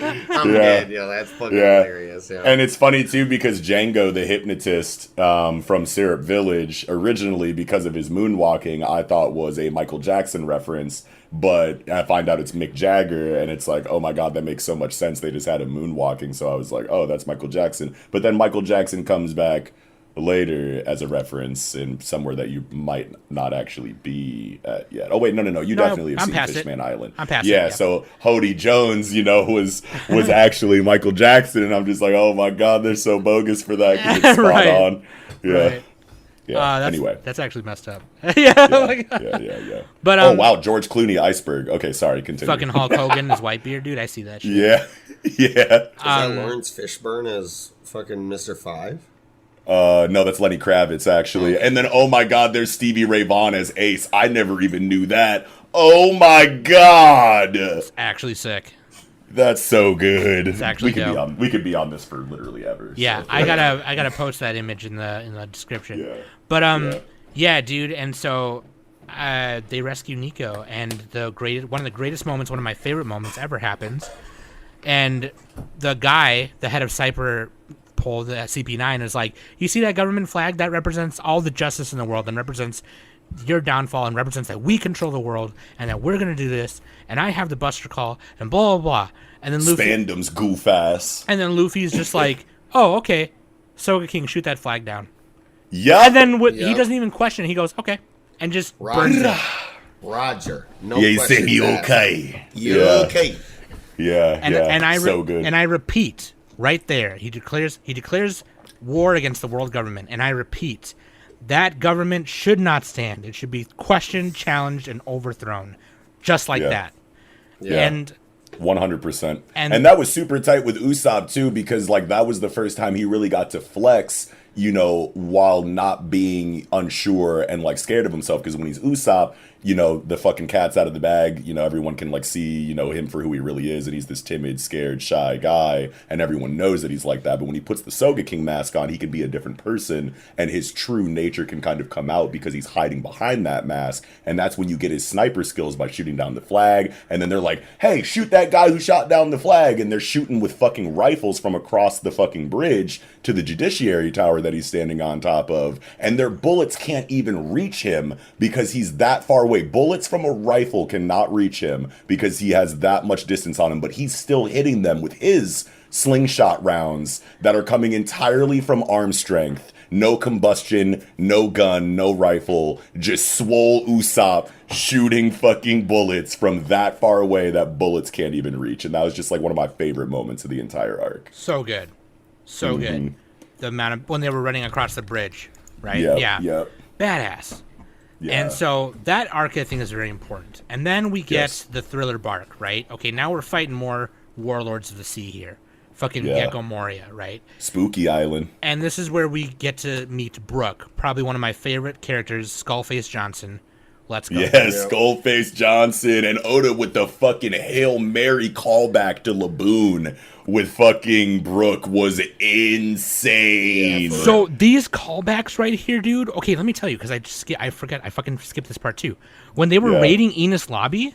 I'm dead, yo. That's fucking hilarious. Yeah. And it's funny, too, because Django, the hypnotist from Syrup Village, originally, because of his moonwalking, I thought was a Michael Jackson reference. But I find out it's Mick Jagger, and it's like, oh my god, that makes so much sense. They just had him moonwalking, so I was like, oh, that's Michael Jackson. But then Michael Jackson comes back later as a reference in somewhere that you might not actually be at yet. Oh wait, no. You definitely have seen Fishman Island. I'm past it. Yeah, so Hody Jones, was actually Michael Jackson, and I'm just like, oh my god, they're so bogus for that. 'Cause it's spot on. Yeah. Right. Yeah. Anyway, that's actually messed up. Yeah. But oh wow, George Clooney iceberg. Okay, sorry, continue. Fucking Hulk Hogan as Whitebeard, dude. I see that shit. Yeah. Is that Lawrence Fishburne as fucking Mr. Five? No, that's Lenny Kravitz, actually. And then, oh my god, there's Stevie Ray Vaughan as Ace. I never even knew that. Oh my god! It's actually sick. That's so good. It's actually dope. We could be on this for literally ever. Yeah, so. I gotta post that image in the description. Yeah. But yeah, dude, and so they rescue Nico, and one of the greatest moments, one of my favorite moments ever happens, and the guy, the head of Cypher Pole, the CP9, is like, you see that government flag? That represents all the justice in the world and represents your downfall and represents that we control the world and that we're gonna do this, and I have the Buster Call and blah blah blah. And then Luffy, Spandam's goof ass. and then Luffy's just like, oh okay, Soga King, shoot that flag down. Yeah. And then he doesn't even question it. He goes, okay, and just burns it. Roger. No Yeah, he questions said he asked. okay. You okay? Yeah. And I so good. And I repeat, right there, he declares war against the world government. And I repeat, that government should not stand. It should be questioned, challenged, and overthrown, just like that. Yeah. And 100%. And that was super tight with Usopp too, because like that was the first time he really got to flex, you know, while not being unsure and like scared of himself. Because when he's Usopp, you know, the fucking cat's out of the bag. You know, everyone can like see, you know, him for who he really is, and he's this timid, scared, shy guy, and everyone knows that he's like that. But when he puts the Soga King mask on, he can be a different person, and his true nature can kind of come out because he's hiding behind that mask. And that's when you get his sniper skills by shooting down the flag. And then they're like, hey, shoot that guy who shot down the flag, and they're shooting with fucking rifles from across the fucking bridge to the Judiciary Tower that he's standing on top of, and their bullets can't even reach him because he's that far away. Bullets from a rifle cannot reach him because he has that much distance on him, but he's still hitting them with his slingshot rounds that are coming entirely from arm strength. No combustion, no gun, no rifle, just swole Usopp shooting fucking bullets from that far away that bullets can't even reach. And that was just like one of my favorite moments of the entire arc. so good. So good. The amount of when they were running across the bridge, right? Yep. Badass. Yeah. And so that arc, I think, is very important. And then we get the Thriller Bark, right? Okay, now we're fighting more Warlords of the Sea here. Fucking Gecko Moria, right? Spooky Island. And this is where we get to meet Brook, probably one of my favorite characters, Skullface Johnson. Let's go. Yes, Skullface Johnson and Oda with the fucking Hail Mary callback to Laboon with fucking Brook was insane. So these callbacks right here, dude. Okay, let me tell you, because I fucking skipped this part too. When they were raiding Enos Lobby,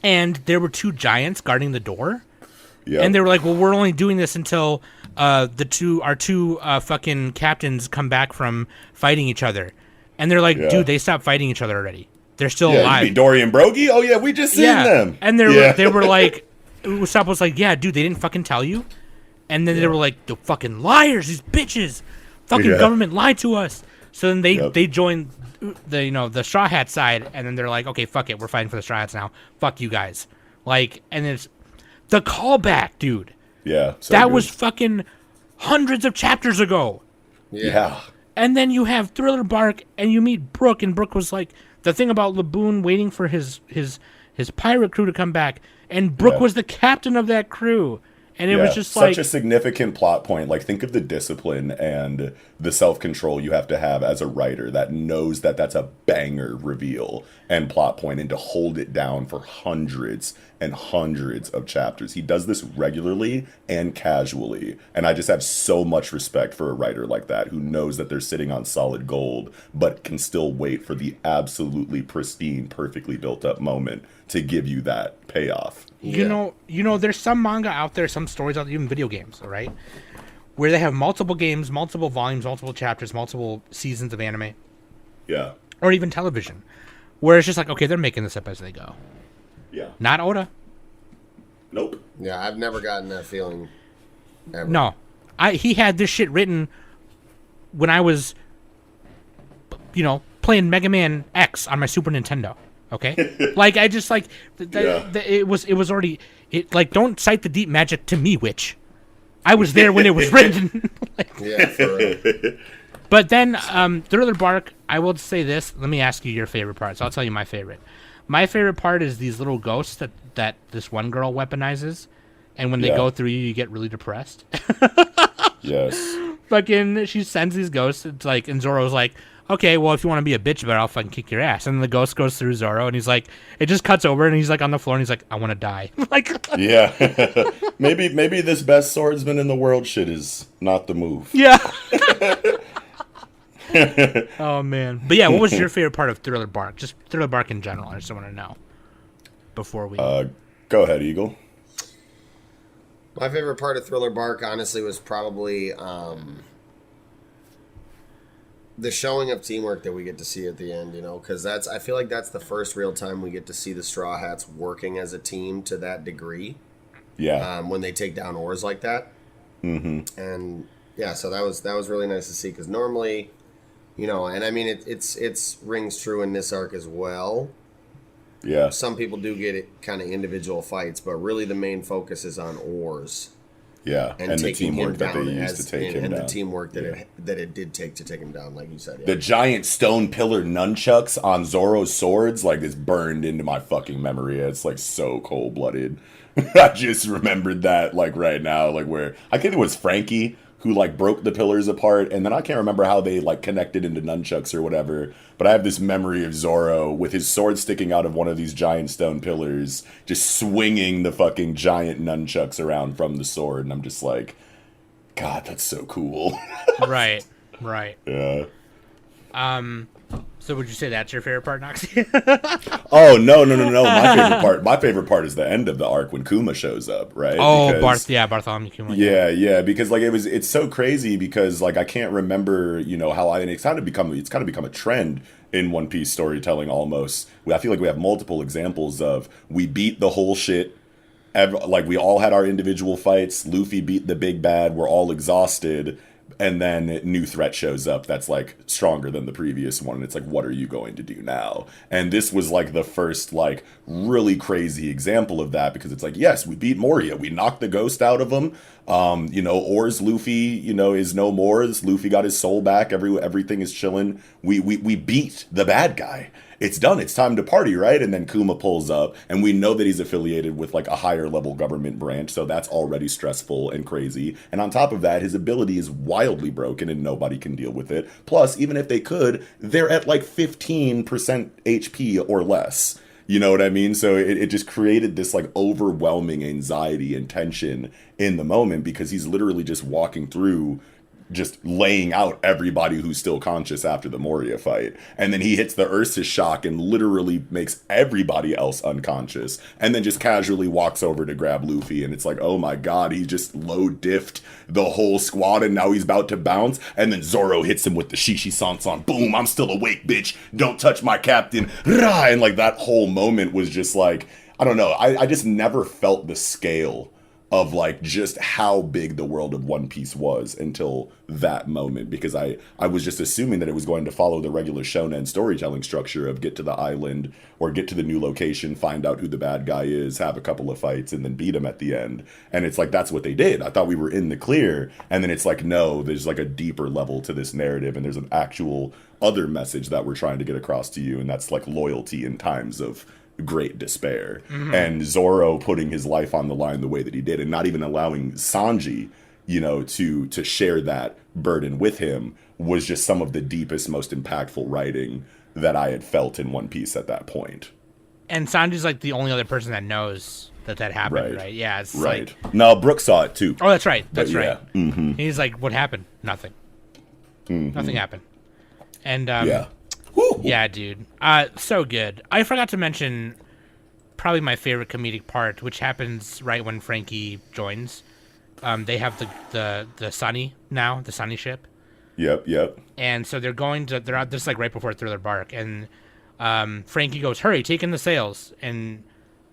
and there were two giants guarding the door, and they were like, "Well, we're only doing this until our two fucking captains come back from fighting each other." And they're like, dude, they stopped fighting each other already. They're still alive. You mean Dory and Broggy? Oh yeah, we just seen them. And they were like, Usopp was like, yeah, dude, they didn't fucking tell you. And then they were like, the fucking liars, these bitches. Fucking government lied to us. So then they joined the Straw Hat side, and then they're like, okay, fuck it, we're fighting for the Straw Hats now. Fuck you guys. Like, and it's the callback, dude. Yeah. That was fucking hundreds of chapters ago. Yeah. And then you have Thriller Bark, and you meet Brook, and Brook was like, the thing about Laboon waiting for his pirate crew to come back, and Brook was the captain of that crew. And it was just such a significant plot point. Like, think of the discipline and the self-control you have to have as a writer that knows that that's a banger reveal and plot point, and to hold it down for hundreds and hundreds of chapters. He does this regularly and casually, and I just have so much respect for a writer like that who knows that they're sitting on solid gold but can still wait for the absolutely pristine, perfectly built up moment to give you that payoff. You know, there's some manga out there, some stories out there, even video games, all right, where they have multiple games, multiple volumes, multiple chapters, multiple seasons of anime. Yeah. Or even television, where it's just like, okay, they're making this up as they go. Yeah. Not Oda. Nope. Yeah, I've never gotten that feeling ever. No. He had this shit written when I was, playing Mega Man X on my Super Nintendo. Okay, like I just like it was already don't cite the deep magic to me, witch. I was there when it was written. Yeah, for real. But then Thriller Bark, I will say this. Let me ask you your favorite part. So I'll tell you my favorite. My favorite part is these little ghosts that this one girl weaponizes, and when they go through you get really depressed. Yes. Fucking, she sends these ghosts. It's like, and Zoro's like, okay, well, if you want to be a bitch about it, I'll fucking kick your ass. And then the ghost goes through Zoro, and he's like, it just cuts over, and he's like on the floor, and he's like, I want to die. Like, Yeah. maybe this best swordsman in the world shit is not the move. yeah. Oh man, but yeah, what was your favorite part of Thriller Bark? Just Thriller Bark in general. I just want to know before we. Go ahead, Eagle. My favorite part of Thriller Bark, honestly, was probably the showing of teamwork that we get to see at the end. You know, because I feel like that's the first real time we get to see the Straw Hats working as a team to that degree. Yeah. When they take down ores like that. Mm-hmm. And yeah, so that was really nice to see, because normally, you know, and I mean it's rings true in this arc as well. Yeah. Some people do get it kind of individual fights, but really the main focus is on ores. Yeah, and the teamwork that they used to take him down. And the teamwork that it did take to take him down, like you said. Yeah. The giant stone pillar nunchucks on Zoro's swords, like, it's burned into my fucking memory. It's like so cold-blooded. I just remembered that, like, right now, like, where I think it was Frankie who, like, broke the pillars apart, and then I can't remember how they, like, connected into nunchucks or whatever, but I have this memory of Zoro with his sword sticking out of one of these giant stone pillars, just swinging the fucking giant nunchucks around from the sword, and I'm just like, God, that's so cool. Right. Yeah. So would you say that's your favorite part, Noxie? Oh, no. My favorite part is the end of the arc when Kuma shows up, right? Oh, Because- Bartholomew Kuma. Yeah, because like it's so crazy because like I can't remember, you know, and it's kind of become a trend in One Piece storytelling almost. I feel like we have multiple examples of we beat the whole shit. Like we all had our individual fights. Luffy beat the big bad. We're all exhausted. And then a new threat shows up that's like stronger than the previous one. And it's like, what are you going to do now? And this was like the first like really crazy example of that, because it's like, yes, we beat Moria. We knocked the ghost out of him. You know, Oars Luffy, you know, is no more. Luffy got his soul back. Everything is chilling. We beat the bad guy. It's done. It's time to party, right? And then Kuma pulls up, and we know that he's affiliated with like a higher level government branch, so that's already stressful and crazy. And on top of that, his ability is wildly broken, and nobody can deal with it. Plus, even if they could, they're at like 15% HP or less. You know what I mean? So it just created this like overwhelming anxiety and tension in the moment, because he's literally just walking through, just laying out everybody who's still conscious after the Moria fight. And then he hits the Ursus shock and literally makes everybody else unconscious, and then just casually walks over to grab Luffy, and it's like, oh my god, he just low diffed the whole squad, and now he's about to bounce, and then Zoro hits him with the Shishi Sansan. Boom, I'm still awake, bitch. Don't touch my captain. Rah! And like that whole moment was just like, I don't know, I just never felt the scale of like just how big the world of One Piece was until that moment, because I was just assuming that it was going to follow the regular shonen storytelling structure of get to the island or get to the new location, find out who the bad guy is, have a couple of fights, and then beat him at the end. And it's like, that's what they did. I thought we were in the clear, and then it's like, no, there's like a deeper level to this narrative, and there's an actual other message that we're trying to get across to you, and that's like loyalty in times of great despair. Mm-hmm. And Zoro putting his life on the line the way that he did, and not even allowing Sanji, you know, to share that burden with him, was just some of the deepest, most impactful writing that I had felt in One Piece at that point. And Sanji's like the only other person that knows that happened, right? Yeah, it's right. Like... No, Brooke saw it too. Oh, that's right. That's right. Yeah. Mm-hmm. He's like, what happened? Nothing. Mm-hmm. Nothing happened. And yeah. Yeah, dude. So good. I forgot to mention probably my favorite comedic part, which happens right when Frankie joins. They have the Sunny now, the Sunny ship. Yep. And so they're out just like right before Thriller Bark, and Frankie goes, "Hurry, take in the sails." And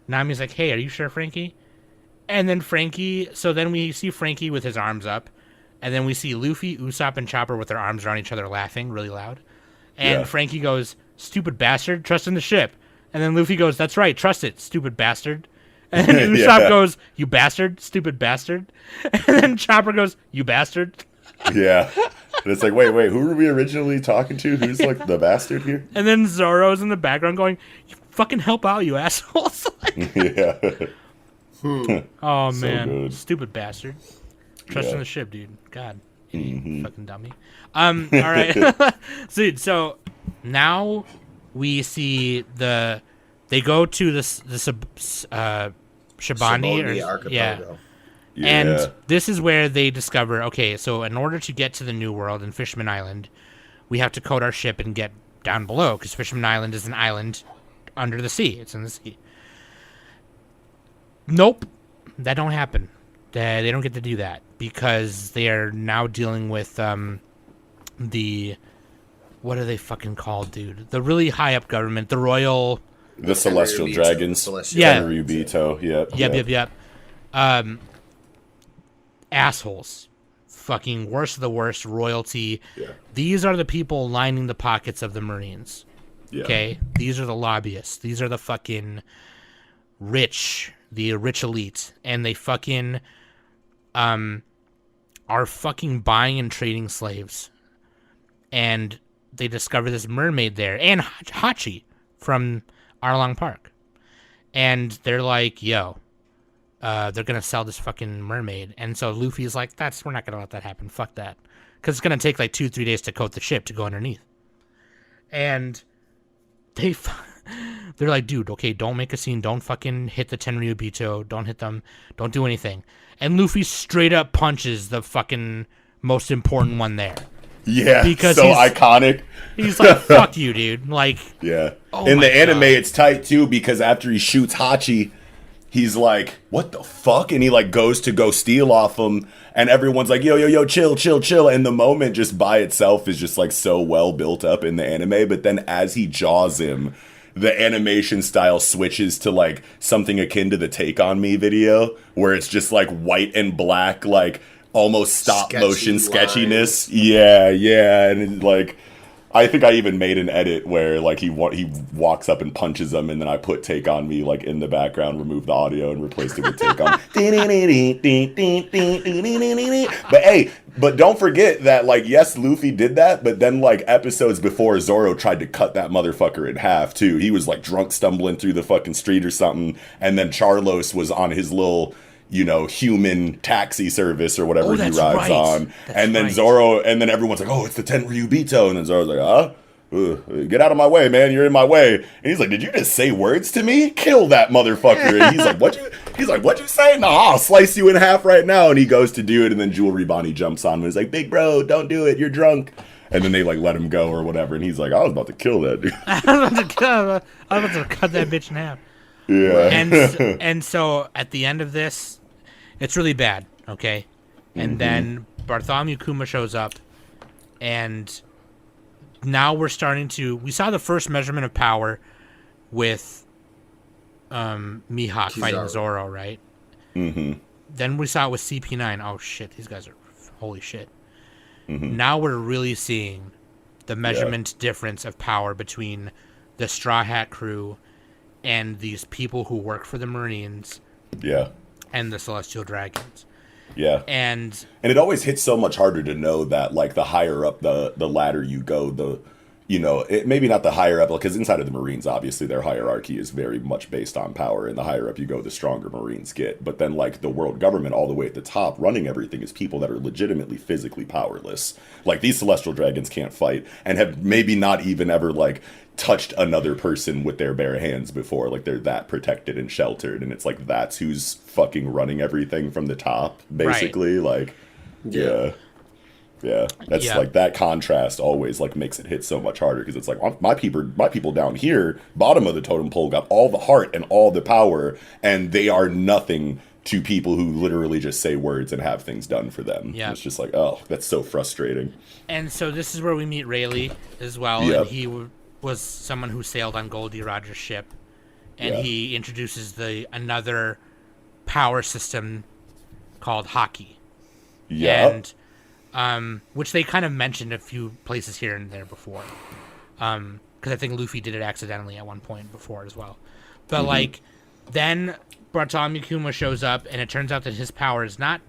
Nami's like, "Hey, are you sure, Frankie?" And then then we see Frankie with his arms up, and then we see Luffy, Usopp, and Chopper with their arms around each other laughing really loud. And Frankie goes, "Stupid bastard, trust in the ship." And then Luffy goes, "That's right, trust it, stupid bastard." And then Usopp goes, "You bastard, stupid bastard." And then Chopper goes, "You bastard." Yeah. And it's like, wait, who were we originally talking to? Who's like the bastard here? And then Zoro's in the background going, "You fucking help out, you assholes." Yeah. Oh, man. Good. Stupid bastard. Trust in the ship, dude. God. Fucking dummy. All right. So now we see they go to the Shabani archipelago. Yeah. And this is where they discover, okay, so in order to get to the New World in Fisherman Island, we have to coat our ship and get down below, because Fisherman Island is an island under the sea. It's in the sea. Nope. That don't happen. They don't get to do that, because they are now dealing with the... What are they fucking called, dude? The really high up government, the Royal... The Celestial Dragons. Yeah. Tenryubito, Yep. Assholes. Fucking worst of the worst, royalty. Yeah. These are the people lining the pockets of the Marines. Yeah. Okay? These are the lobbyists. These are the fucking rich, the rich elite. And they fucking are fucking buying and trading slaves. And they discover this mermaid there. And Hachi from Arlong Park. And they're like, yo, they're going to sell this fucking mermaid. And so Luffy's like, we're not going to let that happen. Fuck that. Because it's going to take like 2-3 days to coat the ship to go underneath. And they're like, dude, okay, don't make a scene. Don't fucking hit the Tenryubito. Don't hit them. Don't do anything. And Luffy straight up punches the fucking most important one there. Yeah, because so iconic. He's like, fuck you, dude. Like, yeah. Oh in the anime, God. it's tight too, because after he shoots Hachi, he's like, what the fuck? And he like goes to go steal off him, and everyone's like, yo, chill. And the moment just by itself is just like so well built up in the anime, but then as he jaws him, the animation style switches to like something akin to the Take On Me video, where it's just like white and black, like almost stop motion sketchiness. Yeah, and it's like, I think I even made an edit where like he walks up and punches them, and then I put Take On Me like in the background, remove the audio, and replaced it with Take On. But don't forget that, like, yes, Luffy did that, but then like episodes before, Zoro tried to cut that motherfucker in half too. He was like drunk stumbling through the fucking street or something, and then Charlos was on his little, human taxi service or whatever he rides on. And then Zoro, and then everyone's like, oh, it's the Tenryubito. And then Zoro's like, get out of my way, man. You're in my way. And he's like, did you just say words to me? Kill that motherfucker. And he's like, what'd you say? No, I'll slice you in half right now. And he goes to do it. And then Jewelry Bonnie jumps on him and is like, big bro, don't do it. You're drunk. And then they like let him go or whatever. And he's like, I was about to kill that dude. I was about to cut that bitch in half. Yeah. And so at the end of this, it's really bad, okay? And then Bartholomew Kuma shows up, and now we're starting to... We saw the first measurement of power with Mihawk fighting Zoro, right? Mm-hmm. Then we saw it with CP9. Oh, shit, these guys are... Holy shit. Mm-hmm. Now we're really seeing the measurement difference of power between the Straw Hat crew and these people who work for the Marines. Yeah. And the Celestial Dragons. Yeah. And it always hits so much harder to know that, like, the higher up the ladder you go, maybe not the higher up, because inside of the Marines, obviously, their hierarchy is very much based on power, and the higher up you go, the stronger Marines get. But then, like, the world government all the way at the top running everything is people that are legitimately physically powerless. Like, these Celestial Dragons can't fight, and have maybe not even ever, like, touched another person with their bare hands before. Like, they're that protected and sheltered, and it's like, that's who's fucking running everything from the top, basically. Right. Like, yeah, that's like, that contrast always like makes it hit so much harder, because it's like, my people down here, bottom of the totem pole, got all the heart and all the power, and they are nothing to people who literally just say words and have things done for them. Yeah. It's just like, oh, that's so frustrating. And so this is where we meet Rayleigh as well. Yep. And he was someone who sailed on Goldie Roger's ship, and he introduces another power system called Haki. Yeah. And which they kind of mentioned a few places here and there before. Because I think Luffy did it accidentally at one point before as well. But like, then Bartholomew Kuma shows up, and it turns out that his power is not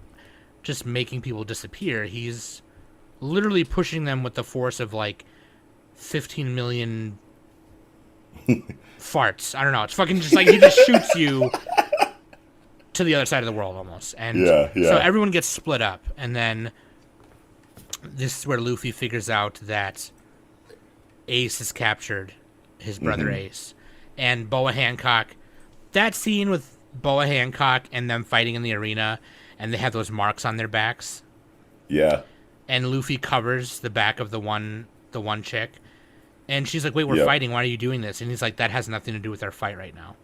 just making people disappear. He's literally pushing them with the force of like 15 million farts. I don't know. It's fucking just like, he just shoots you to the other side of the world almost. And so everyone gets split up, and then this is where Luffy figures out that Ace has captured his brother Ace. And Boa Hancock, that scene with Boa Hancock and them fighting in the arena, and they have those marks on their backs. Yeah. And Luffy covers the back of the one chick. And she's like, wait, we're fighting. Why are you doing this? And he's like, that has nothing to do with our fight right now.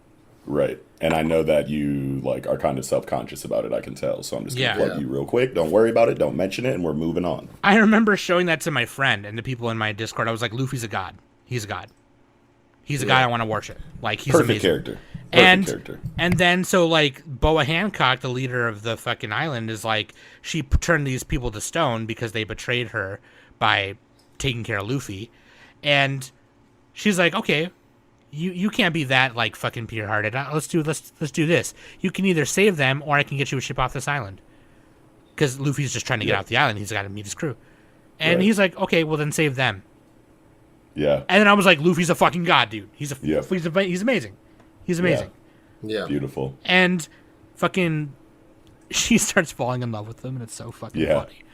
Right. And I know that you like are kind of self-conscious about it, I can tell. So I'm just going to plug you real quick. Don't worry about it. Don't mention it. And we're moving on. I remember showing that to my friend and the people in my Discord. I was like, Luffy's a god. He's a god. He's a guy I want to worship. Like, he's Perfect amazing. character. Perfect character. And then, so, like, Boa Hancock, the leader of the fucking island, is like, she turned these people to stone because they betrayed her by taking care of Luffy. And she's like, okay, you can't be that, like, fucking pure-hearted. Let's do this. You can either save them, or I can get you a ship off this island. Because Luffy's just trying to get off the island. He's got to meet his crew. And he's like, okay, well, then save them. Yeah. And then I was like, Luffy's a fucking god, dude. He's amazing. He's amazing. Yeah. Beautiful. And fucking she starts falling in love with him, and it's so fucking funny.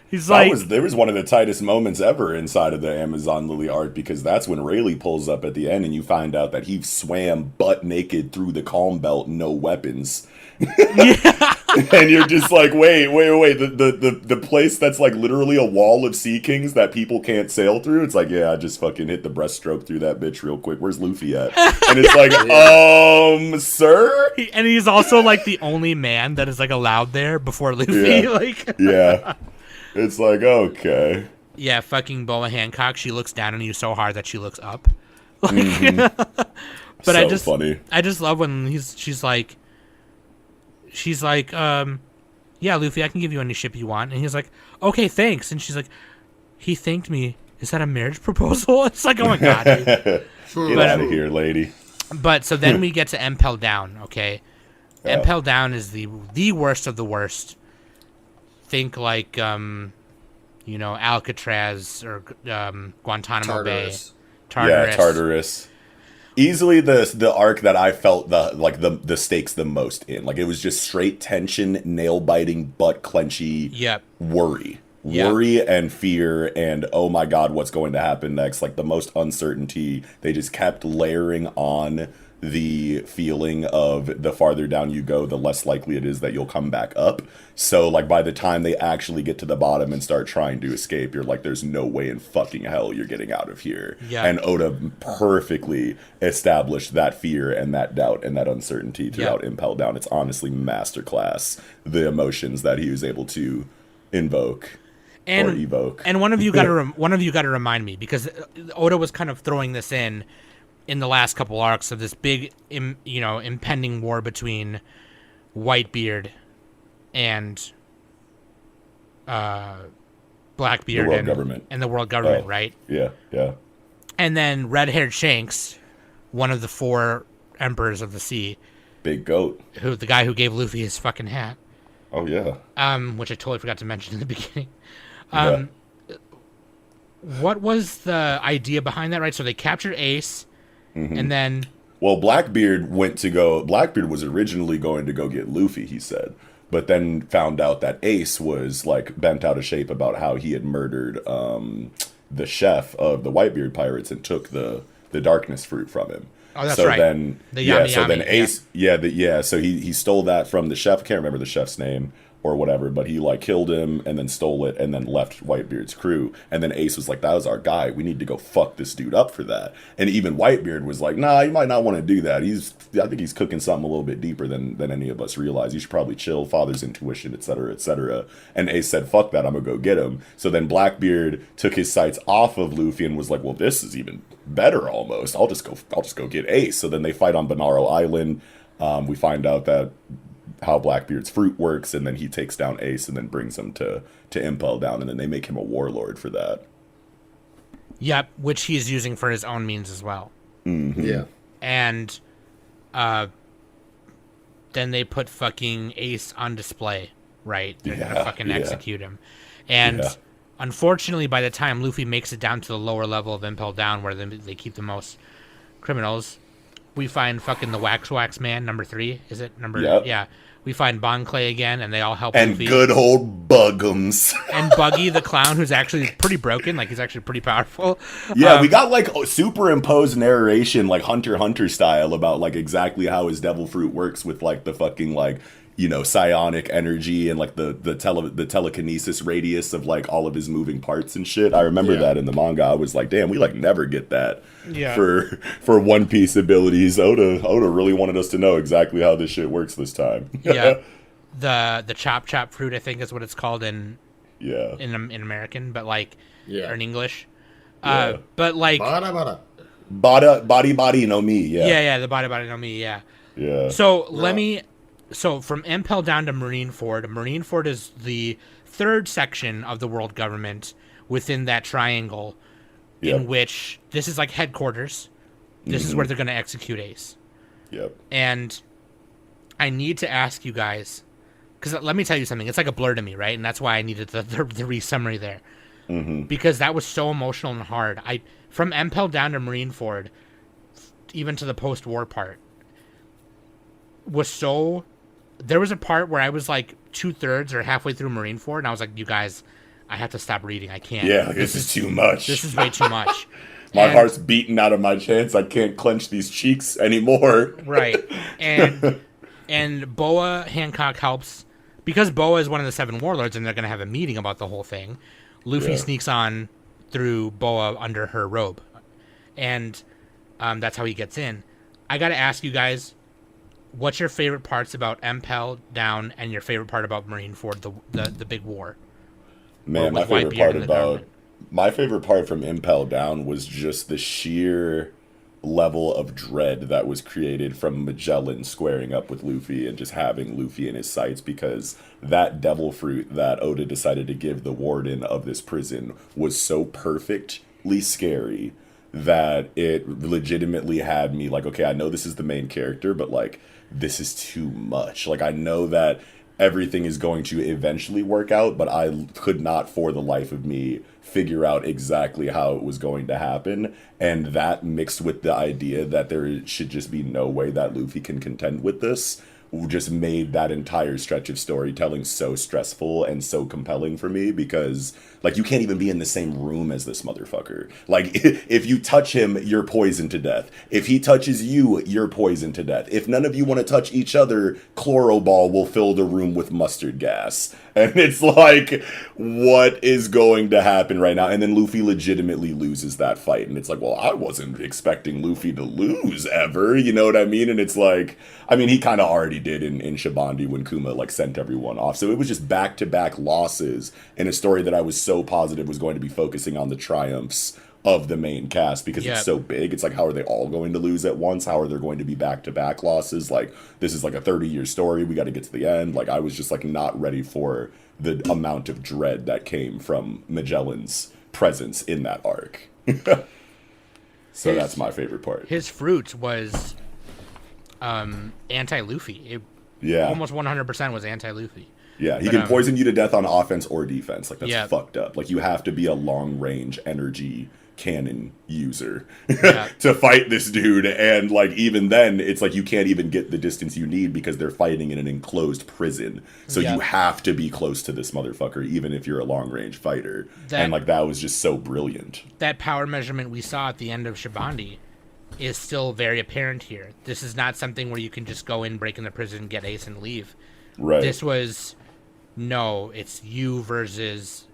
He's like, there was one of the tightest moments ever inside of the Amazon Lily arc, because that's when Rayleigh pulls up at the end and you find out that he swam butt naked through the calm belt, no weapons. And you're just like, wait, the place that's like literally a wall of sea kings that people can't sail through. It's like, yeah, I just fucking hit the breaststroke through that bitch real quick. Where's Luffy at? And it's like, sir? And he's also like the only man that is like allowed there before Luffy. Like, it's like, okay. Yeah, fucking Boa Hancock. She looks down on you so hard that she looks up. Like, but so funny. I just love when she's like, yeah, Luffy, I can give you any ship you want. And he's like, okay, thanks. And she's like, he thanked me. Is that a marriage proposal? It's like, oh my god, dude. Get out of here, lady. But so then we get to Impel Down, okay? Impel Down is the worst of the worst. Think like, Alcatraz or Guantanamo Bay. Tartarus. Yeah, Tartarus. Easily the arc that I felt the stakes the most in. Like, it was just straight tension, nail biting, butt clenchy worry. Worry and fear and, oh my god, what's going to happen next? Like, the most uncertainty. They just kept layering on the feeling of the farther down you go, the less likely it is that you'll come back up. So, like, by the time they actually get to the bottom and start trying to escape, you're like, there's no way in fucking hell you're getting out of here. Yeah. And Oda perfectly established that fear and that doubt and that uncertainty throughout Impel Down. It's honestly masterclass, the emotions that he was able to invoke or evoke. And one of you got to remind me, because Oda was kind of throwing this in the last couple arcs of this big, impending war between Whitebeard and Blackbeard and the world government, right? Yeah, yeah. And then red-haired Shanks, one of the 4 emperors of the sea, Big Goat, the guy who gave Luffy his fucking hat. Oh yeah. Which I totally forgot to mention in the beginning. What was the idea behind that? Right, so they captured Ace. And then, well, Blackbeard was originally going to go get Luffy, he said, but then found out that Ace was like bent out of shape about how he had murdered the chef of the Whitebeard pirates and took the darkness fruit from him. Oh, that's so right. Then, Ace, yeah. So he stole that from the chef. I can't remember the chef's name or whatever, but he like killed him and then stole it and then left Whitebeard's crew. And then Ace was like, that was our guy. We need to go fuck this dude up for that. And even Whitebeard was like, nah, you might not want to do that. I think he's cooking something a little bit deeper than any of us realize. You should probably chill, father's intuition, etc., etc. And Ace said, fuck that, I'm gonna go get him. So then Blackbeard took his sights off of Luffy and was like, well, this is even better almost. I'll just go get Ace. So then they fight on Bonaro Island. We find out that how Blackbeard's fruit works, and then he takes down Ace and then brings him to Impel Down, and then they make him a warlord for that. Yep, which he's using for his own means as well. Mm-hmm. Yeah. And then they put fucking Ace on display, right? They're gonna fucking execute him. And unfortunately, by the time Luffy makes it down to the lower level of Impel Down, where they keep the most criminals, We find fucking the Wax Man, number 3. Is it number? Yep. Yeah. We find Bon Clay again, and they all help And Luffy. good old Buggums. And Buggy the clown, who's actually pretty broken. Like, he's actually pretty powerful. Yeah, we got, like, superimposed narration, like, Hunter x Hunter style about, like, exactly how his devil fruit works with, like, the fucking, like, you know, psionic energy and, like, the telekinesis radius of, like, all of his moving parts and shit. I remember that in the manga. I was like, damn, we, like, never get that for One Piece abilities. Oda really wanted us to know exactly how this shit works this time. Yeah. The chop fruit, I think, is what it's called in American, but, like, or in English. But, like... Body no mi, Yeah, the body no mi, yeah. So from Impel Down to Marineford. Marineford is the third section of the world government within that triangle, in which this is like headquarters. This is where they're going to execute Ace. Yep. And I need to ask you guys, because let me tell you something. It's like a blur to me, right? And that's why I needed the re-summary there. Because that was so emotional and hard. From Impel Down to Marineford, even to the post-war part, was so... There was a part where I was like 2/3 or halfway through Marineford, and I was like, you guys, I have to stop reading. I can't. Yeah, this is too much. This is way too much. My heart's beating out of my chest. I can't clench these cheeks anymore. Right. And Boa Hancock helps, because Boa is one of the 7 warlords, and they're going to have a meeting about the whole thing. Luffy sneaks on through Boa under her robe, and that's how he gets in. I got to ask you guys, what's your favorite parts about Impel Down and your favorite part about Marineford, the big war? Man, my favorite part from Impel Down was just the sheer level of dread that was created from Magellan squaring up with Luffy and just having Luffy in his sights, because that devil fruit that Oda decided to give the warden of this prison was so perfectly scary that it legitimately had me like, okay, I know this is the main character, but like, this is too much. Like, I know that everything is going to eventually work out, but I could not for the life of me figure out exactly how it was going to happen. And that mixed with the idea that there should just be no way that Luffy can contend with this just made that entire stretch of storytelling so stressful and so compelling for me, because like, you can't even be in the same room as this motherfucker. Like, if you touch him, you're poisoned to death. If he touches you, you're poisoned to death. If none of you want to touch each other, Chloroball will fill the room with mustard gas. And it's like, what is going to happen right now? And then Luffy legitimately loses that fight. And it's like, well, I wasn't expecting Luffy to lose ever. You know what I mean? And it's like, I mean, he kind of already did in Shibandi when Kuma like sent everyone off. So it was just back-to-back losses in a story that I was so positive was going to be focusing on the triumphs of the main cast, because it's so big. It's like, how are they all going to lose at once? How are there going to be back-to-back losses? Like, this is like a 30-year story. We got to get to the end. Like, I was just like not ready for the amount of dread that came from Magellan's presence in that arc. So that's my favorite part. His fruit was anti-Luffy. Almost 100% was anti-Luffy. Yeah, he can poison you to death on offense or defense. Like, that's fucked up. Like, you have to be a long-range energy cannon user to fight this dude. And, like, even then, it's like you can't even get the distance you need because they're fighting in an enclosed prison. So you have to be close to this motherfucker, even if you're a long-range fighter. And, like, that was just so brilliant. That power measurement we saw at the end of Shibandi is still very apparent here. This is not something where you can just go in, break in the prison, get Ace, and leave. Right. This was... No, it's you versus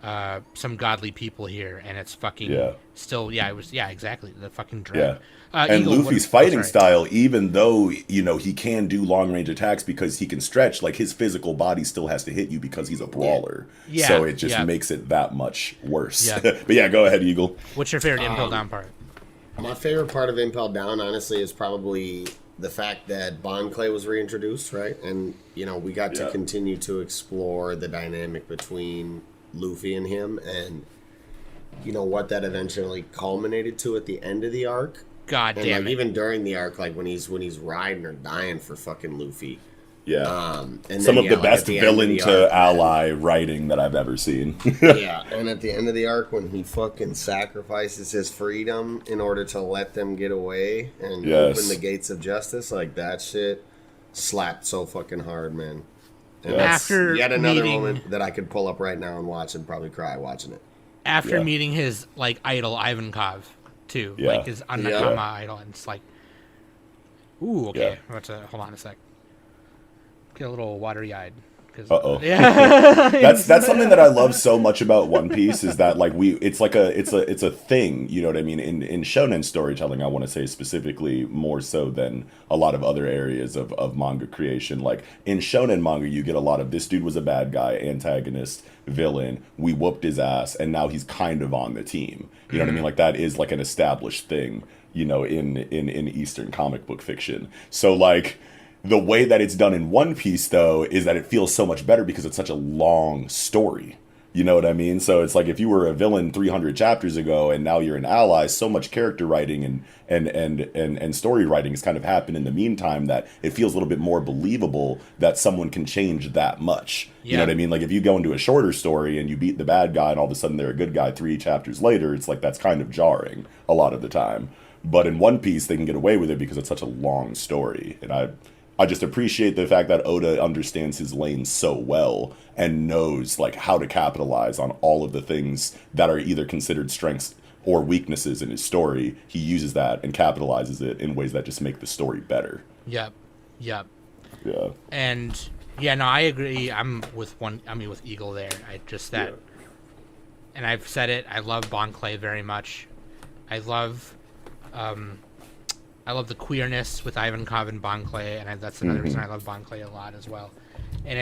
some godly people here, and it's fucking still, it was, exactly, the fucking dread. And Eagle, Luffy's fighting style, even though, you know, he can do long-range attacks because he can stretch, like, his physical body still has to hit you because he's a brawler. So it just makes it that much worse. But go ahead, Eagle. What's your favorite Impel Down part? My favorite part of Impel Down, honestly, is probably the fact that Bon Clay was reintroduced, right? And, you know, we got to continue to explore the dynamic between Luffy and him, and, you know, what that eventually culminated to at the end of the arc. God and damn like, it. Even during the arc, like when he's riding or dying for fucking Luffy, Yeah. And Some then, of the like, best at the end of villain the to arc, ally writing that I've ever seen. yeah, and at the end of the arc, when he fucking sacrifices his freedom in order to let them get away and Yes. open the gates of justice, like, that shit slapped so fucking hard, man. And Yeah. that's After yet another meeting- moment that I could pull up right now and watch and probably cry watching it. After Yeah. meeting his like idol Ivankov, too, Yeah. like his Anakama idol, and it's like, ooh, okay, let's hold on a sec. Get a little watery-eyed. Uh-oh. Yeah. That's something that I love so much about One Piece is that like it's a thing, you know what I mean? In shonen storytelling, I want to say specifically more so than a lot of other areas of manga creation. Like in shonen manga, you get a lot of this dude was a bad guy, antagonist, villain, we whooped his ass, and now he's kind of on the team. You know what I mean? Like that is like an established thing, you know, in Eastern comic book fiction. So like the way that it's done in One Piece, though, is that it feels so much better because it's such a long story. You know what I mean? So it's like if you were a villain 300 chapters ago and now you're an ally, so much character writing and story writing has kind of happened in the meantime that it feels a little bit more believable that someone can change that much. You know what I mean? Like if you go into a shorter story and you beat the bad guy and all of a sudden they're a good guy 3 chapters later, it's like that's kind of jarring a lot of the time. But in One Piece, they can get away with it because it's such a long story. And I just appreciate the fact that Oda understands his lane so well and knows like how to capitalize on all of the things that are either considered strengths or weaknesses in his story. He uses that and capitalizes it in ways that just make the story better. Yep. Yeah. And yeah, no, I agree. I'm with Eagle there. I just that, and I've said it. I love Bon Clay very much. I love the queerness with Ivankov and Bon Clay, and that's another reason I love Bon Clay a lot as well. And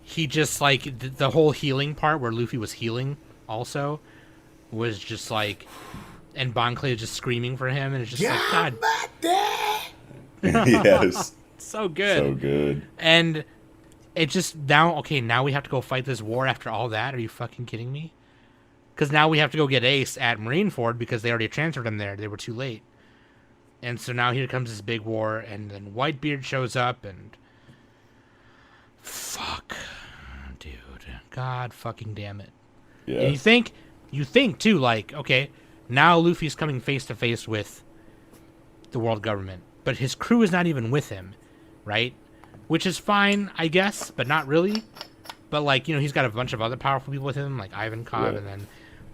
he just like the whole healing part where Luffy was healing also was just like, and Bon Clay is just screaming for him, and it's just like, God, Yes. so good, So good. And it just now we have to go fight this war after all that. Are you fucking kidding me? Because now we have to go get Ace at Marineford because they already transferred him there. They were too late. And so now here comes this big war, and then Whitebeard shows up, and fuck, dude, God fucking damn it. Yeah. And you think too, like, okay, now Luffy's coming face to face with the world government, but his crew is not even with him, right? Which is fine, I guess, but not really. But like, you know, he's got a bunch of other powerful people with him, like Ivankov, and then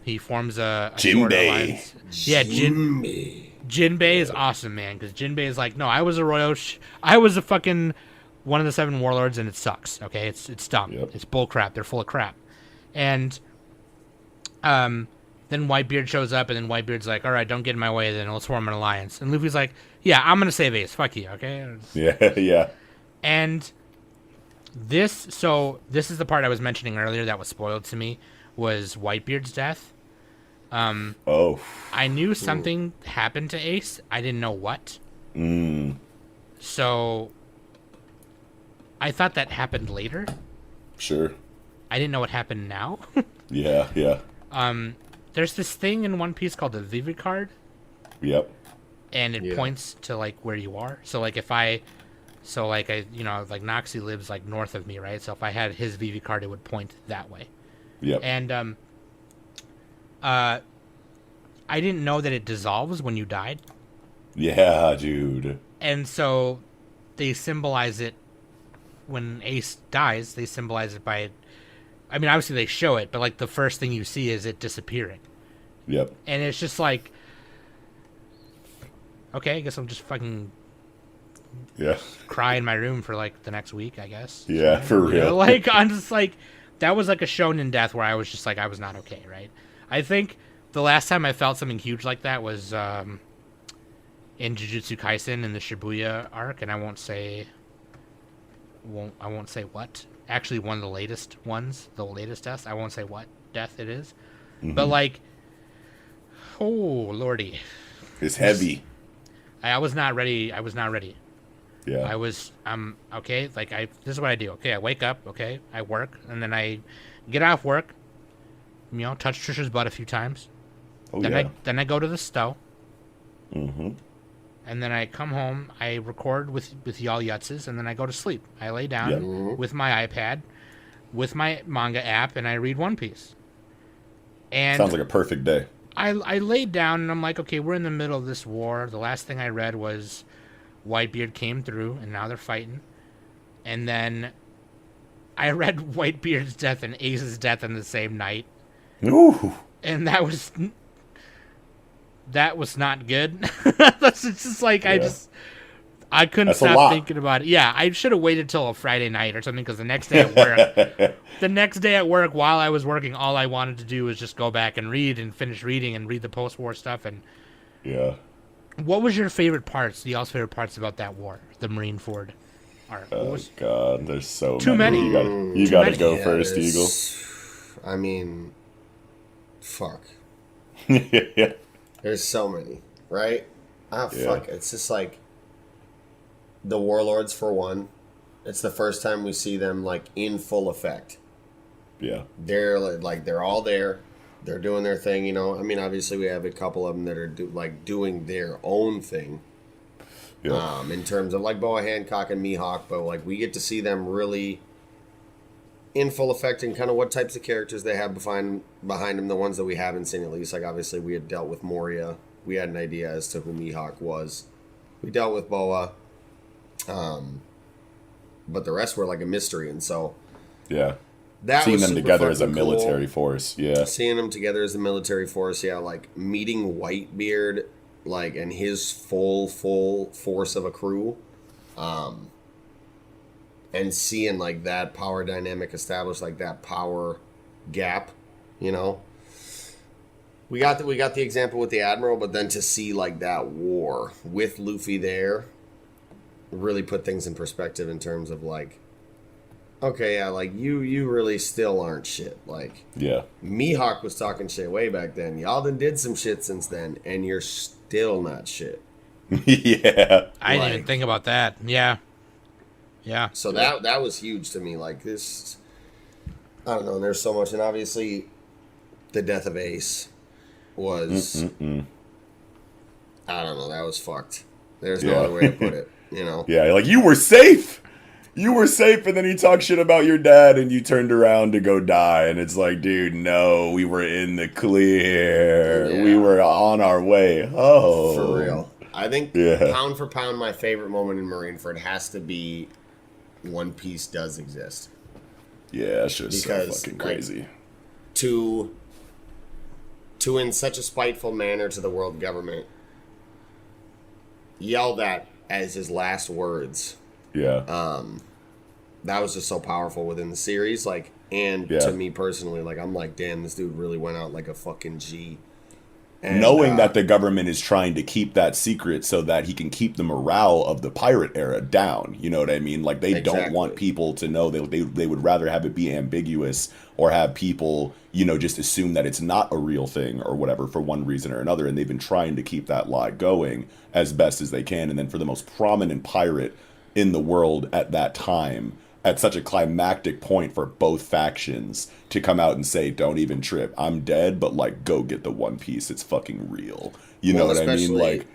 he forms a short alliance. Yeah, Jinbei is awesome, man, because Jinbei is like, no, I was a I was a fucking one of the 7 warlords, and it sucks. Okay, it's dumb. Yep. It's bullcrap. They're full of crap. And then Whitebeard shows up, and then Whitebeard's like, all right, don't get in my way, then let's form an alliance. And Luffy's like, yeah, I'm gonna save Ace. Fuck you, okay? Yeah. And this is the part I was mentioning earlier that was spoiled to me, was Whitebeard's death. I knew something happened to Ace. I didn't know what. So I thought that happened later. Sure. I didn't know what happened now. Yeah. There's this thing in One Piece called the Vivid card, Yep. and it points to like where you are. So like like Noxie lives like north of me, right? So if I had his Vivid card, it would point that way. Yep. And I didn't know that it dissolves when you died. Yeah, dude. And so they symbolize it when Ace dies. They symbolize it by, I mean, obviously they show it, but like the first thing you see is it disappearing. Yep. And it's just like, okay, I guess I'm just fucking cry in my room for like the next week, I guess. Yeah, for real. You know, like, I'm just like, that was like a shonen death where I was just like, I was not okay, right? I think the last time I felt something huge like that was in Jujutsu Kaisen in the Shibuya arc, and I won't say what. Actually, one of the latest ones, the latest death. I won't say what death it is, but like, oh lordy, It's heavy. I was not ready. Yeah. Okay. Like this is what I do. Okay, I wake up. Okay, I work, and then I get off work. You know, touch Trisha's butt a few times. Oh, Then yeah. I go to the stove. and then I come home, I record with y'all yutzes, and then I go to sleep. I lay down with my iPad, with my manga app, and I read One Piece. And sounds like a perfect day. I laid down, and I'm like, okay, we're in the middle of this war. The last thing I read was Whitebeard came through, and now they're fighting. And then I read Whitebeard's death and Ace's death in the same night. Ooh. And that was not good. That's just like, I couldn't stop thinking about it. Yeah, I should have waited till a Friday night or something, because the next day at work, while I was working, all I wanted to do was just go back and read and finish reading and read the post-war stuff. And yeah. What was your favorite parts, y'all's favorite parts about that war, the Marineford arc? Oh, God, there's so too many. You gotta go first, Eagle. I mean, fuck. Yeah. There's so many, right? Fuck. It's just like the warlords, for one. It's the first time we see them like in full effect. Yeah. They're like they're all there. They're doing their thing, you know. I mean, obviously we have a couple of them that are doing their own thing. Yeah. In terms of like Boa Hancock and Mihawk, but like we get to see them really in full effect and kind of what types of characters they have behind them, the ones that we haven't seen at least. Like obviously we had dealt with Moria. We had an idea as to who Mihawk was. We dealt with Boa. But the rest were like a mystery, and so yeah, that seeing was them together as a cool. military force, yeah, seeing them together as a military force, yeah, like meeting Whitebeard, like, and his full force of a crew, and seeing like that power dynamic established, like that power gap, you know. We got the example with the Admiral, but then to see like that war with Luffy there really put things in perspective in terms of like, okay, yeah, like you really still aren't shit. Like, yeah, Mihawk was talking shit way back then. Y'all done did some shit since then, and you're still not shit. Yeah, I didn't even think about that. Yeah. So that was huge to me. Like this, I don't know. And there's so much, and obviously, the death of Ace was, I don't know. That was fucked. There's no other way to put it. You know? Yeah, like you were safe, and then you talk shit about your dad, and you turned around to go die, and it's like, dude, no, we were in the clear, we were on our way home. For real. I think pound for pound, my favorite moment in Marineford has to be One Piece does exist. Yeah, it's just so fucking crazy. Like, to in such a spiteful manner to the world government, yell that as his last words. Yeah. That was just so powerful within the series. Like, and to me personally, like, I'm like, damn, this dude really went out like a fucking G. And, knowing that the government is trying to keep that secret so that he can keep the morale of the pirate era down. You know what I mean? Like, they don't want people to know. They would rather have it be ambiguous or have people, you know, just assume that it's not a real thing or whatever for one reason or another. And they've been trying to keep that lie going as best as they can. And then for the most prominent pirate in the world at that time, at such a climactic point for both factions, to come out and say, don't even trip, I'm dead, but like, go get the One Piece, it's fucking real. You know what I mean? Like,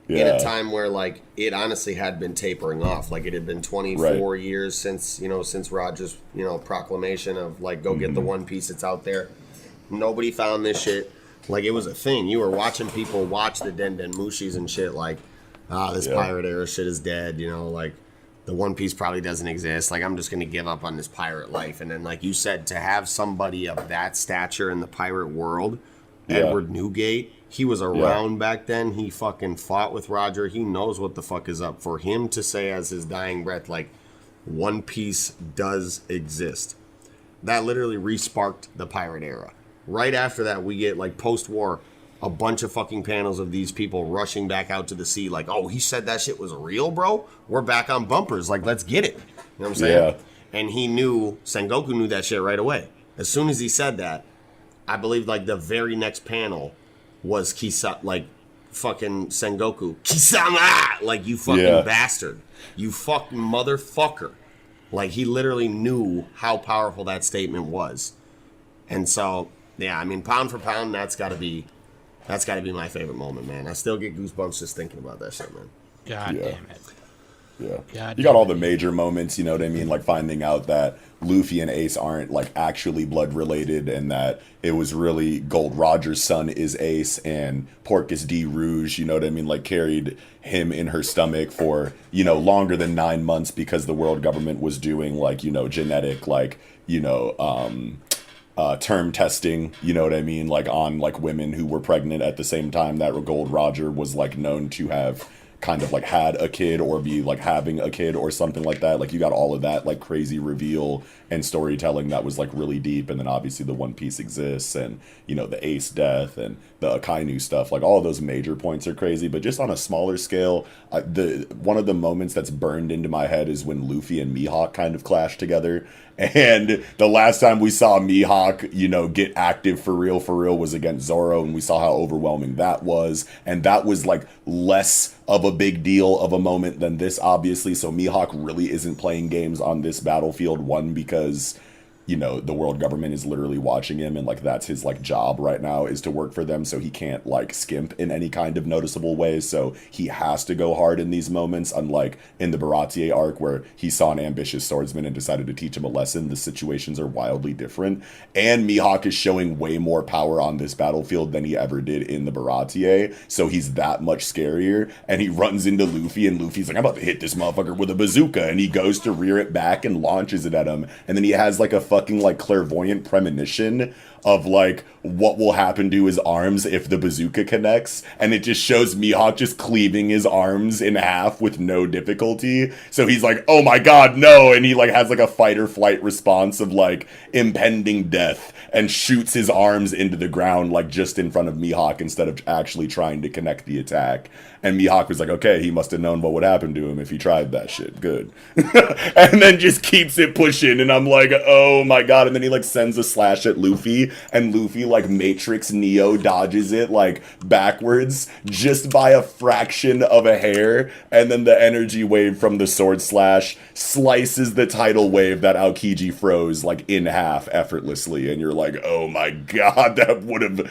in a time where like it honestly had been tapering off. Like, it had been 24 years since Roger's, you know, proclamation of like, go get the One Piece, it's out there. Nobody found this shit. Like, it was a thing. You were watching people watch the Den Den Mushis and shit, like, this pirate era shit is dead, you know, like, the One Piece probably doesn't exist. Like, I'm just going to give up on this pirate life. And then, like you said, to have somebody of that stature in the pirate world, Edward Newgate, he was around back then. He fucking fought with Roger. He knows what the fuck is up. For him to say as his dying breath, like, One Piece does exist. That literally re-sparked the pirate era. Right after that, we get, like, post-war, a bunch of fucking panels of these people rushing back out to the sea like, oh, he said that shit was real, bro? We're back on bumpers. Like, let's get it. You know what I'm saying? Yeah. And he knew, Sengoku knew that shit right away. As soon as he said that, I believe, like, the very next panel was like, fucking Sengoku. Kisama! Like, you fucking bastard. You fucking motherfucker. Like, he literally knew how powerful that statement was. And so, yeah, I mean, pound for pound, that's got to be That's got to be my favorite moment, man. I still get goosebumps just thinking about that shit, man. God Yeah. damn it. Yeah. God You got damn all it. the major moments, you know what I mean? Like finding out that Luffy and Ace aren't like actually blood related and that it was really Gold Roger's son is Ace and Porcus D Rouge, you know what I mean? Like carried him in her stomach for, you know, longer than 9 months because the world government was doing like, you know, genetic, like, you know, term testing, you know what I mean? Like on like women who were pregnant at the same time that Gold Roger was like known to have kind of like had a kid or be like having a kid or something like that. Like you got all of that like crazy reveal and storytelling that was like really deep. And then obviously the One Piece exists and, you know, the Ace death and the Akainu stuff, like all of those major points are crazy. But just on a smaller scale, the one of the moments that's burned into my head is when Luffy and Mihawk kind of clash together. And the last time we saw Mihawk, you know, get active for real was against Zoro, and we saw how overwhelming that was. And that was like less of a big deal of a moment than this, obviously. So Mihawk really isn't playing games on this battlefield, one, because, you know, the world government is literally watching him and like that's his like job right now is to work for them, so he can't like skimp in any kind of noticeable way, so he has to go hard in these moments, unlike in the Baratier arc where he saw an ambitious swordsman and decided to teach him a lesson. The situations are wildly different, and Mihawk is showing way more power on this battlefield than he ever did in the Baratier, so he's that much scarier. And he runs into Luffy and Luffy's like, I'm about to hit this motherfucker with a bazooka, and he goes to rear it back and launches it at him, and then he has like a fucking like clairvoyant premonition of like what will happen to his arms if the bazooka connects, and it just shows Mihawk just cleaving his arms in half with no difficulty. So he's like, oh my god, no, and he like has like a fight or flight response of like impending death and shoots his arms into the ground like just in front of Mihawk instead of actually trying to connect the attack. And Mihawk was like, okay, he must have known what would happen to him if he tried that shit. Good. And then just keeps it pushing. And I'm like, oh my god. And then he like sends a slash at Luffy. And Luffy like Matrix Neo dodges it like backwards just by a fraction of a hair. And then the energy wave from the sword slash slices the tidal wave that Aokiji froze like in half effortlessly. And you're like, oh my god, that would have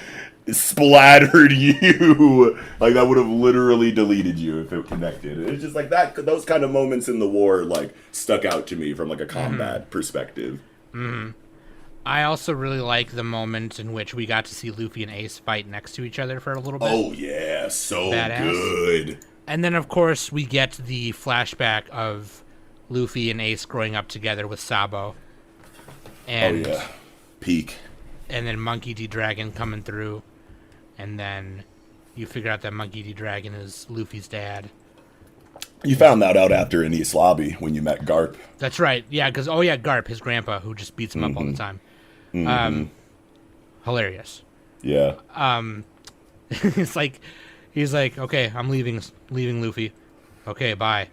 splattered you. Like that would have literally deleted you if it connected. It's just like that, those kind of moments in the war like stuck out to me from like a combat perspective. I also really like the moment in which we got to see Luffy and Ace fight next to each other for a little bit. Oh yeah, so Badass. good. And then of course we get the flashback of Luffy and Ace growing up together with Sabo. And, oh yeah, peak. And then Monkey D. Dragon coming through. And then you figure out that Monkey D. Dragon is Luffy's dad. You found that out after in East Lobby when you met Garp. That's right. Yeah, because, oh yeah, Garp, his grandpa, who just beats him up all the time. Hilarious. Yeah. He's like, okay, I'm leaving Luffy. Okay, bye.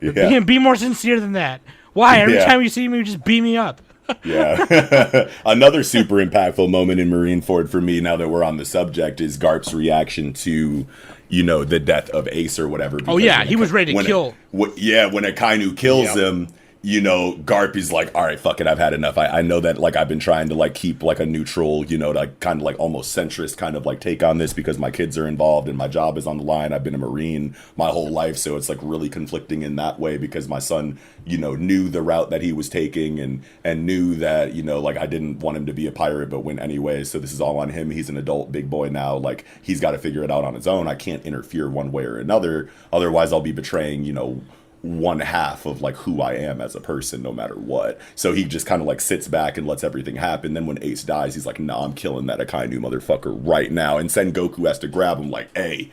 Yeah. Be more sincere than that. Why? Every Yeah. time you see me, you just beat me up. Yeah. Another super impactful moment in Marineford for me, now that we're on the subject, is Garp's reaction to, you know, the death of Ace or whatever. Oh yeah, he was ready to kill. When Akainu kills him, you know, Garp is like, all right, fuck it, I've had enough. I know that, like, I've been trying to, like, keep, like, a neutral, you know, like, kind of, like, almost centrist kind of, like, take on this because my kids are involved and my job is on the line. I've been a Marine my whole life, so it's, like, really conflicting in that way because my son, you know, knew the route that he was taking and knew that, you know, like, I didn't want him to be a pirate but went anyway, so this is all on him. He's an adult, big boy now. Like, he's got to figure it out on his own. I can't interfere one way or another, otherwise I'll be betraying, you know, one half of like who I am as a person no matter what. So he just kind of like sits back and lets everything happen. Then when Ace dies, he's like, nah, I'm killing that Akainu motherfucker right now. And Sengoku has to grab him like, hey,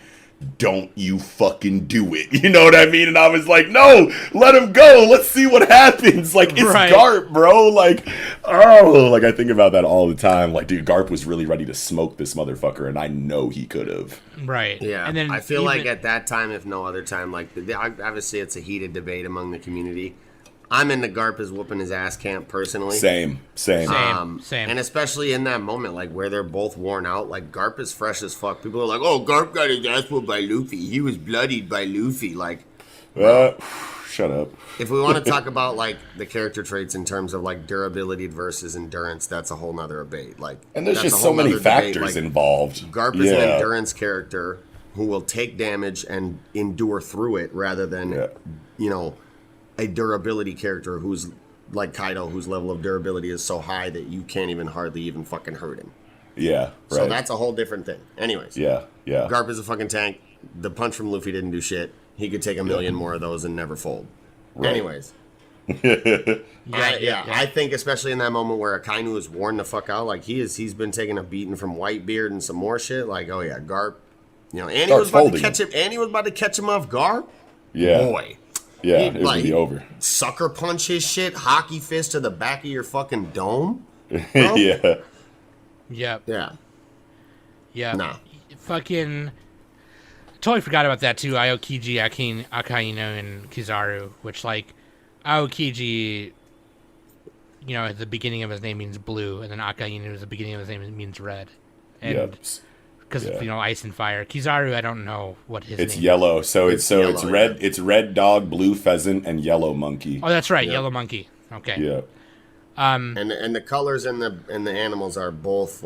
don't you fucking do it. You know what I mean? And I was like, no, let him go. Let's see what happens. Like, it's right. Garp, bro. Like, oh, like I think about that all the time. Like, dude, Garp was really ready to smoke this motherfucker, and I know he could have. Right. Yeah. And then I feel like at that time, if no other time, like, obviously it's a heated debate among the community. I'm in the Garp is whooping his ass camp personally. Same. Same. And especially in that moment, like where they're both worn out, like Garp is fresh as fuck. People are like, "Oh, Garp got his ass whooped by Luffy. He was bloodied by Luffy." Like, Shut up. If we want to talk about like the character traits in terms of like durability versus endurance, that's a whole nother debate. Like, And there's that's just a so whole many nother debate. factors Like, involved. Garp is an endurance character who will take damage and endure through it rather than, you know, a durability character who's like Kaido, whose level of durability is so high that you can't even hardly even fucking hurt him. Yeah, right. So that's a whole different thing. Anyways. Yeah. Garp is a fucking tank. The punch from Luffy didn't do shit. He could take a million more of those and never fold. Right. Anyways. I think especially in that moment where Akainu is worn the fuck out, like he's been taking a beating from Whitebeard and some more shit. Like, oh yeah, Garp. You know, and he was about to catch him. And he was about to catch him off guard. Yeah. Boy. Yeah, it was gonna be over. Sucker punch his shit, hockey fist to the back of your fucking dome. Yeah. Yep. Yeah. Yeah. Nah. Fucking totally forgot about that too. Aokiji, Akainu, and Kizaru, which like Aokiji, you know, at the beginning of his name means blue, and then Akainu at the beginning of his name means red. And because you know, ice and fire. Kizaru, I don't know what his name is. It's yellow, so it's red. Yeah. It's red dog, blue pheasant, and yellow monkey. Oh, that's right, yellow monkey. Okay. Yeah. And the colors and the animals are both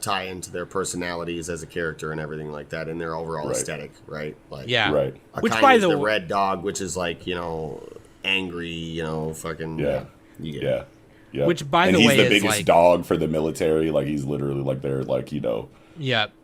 tie into their personalities as a character and everything like that, and their overall aesthetic, right? Like, right. Which by the red dog, which is like, you know, angry, you know, fucking Yeah. Yeah. Which, by and the way, he's the is biggest like, dog for the military. Like, he's literally like their, like, you know,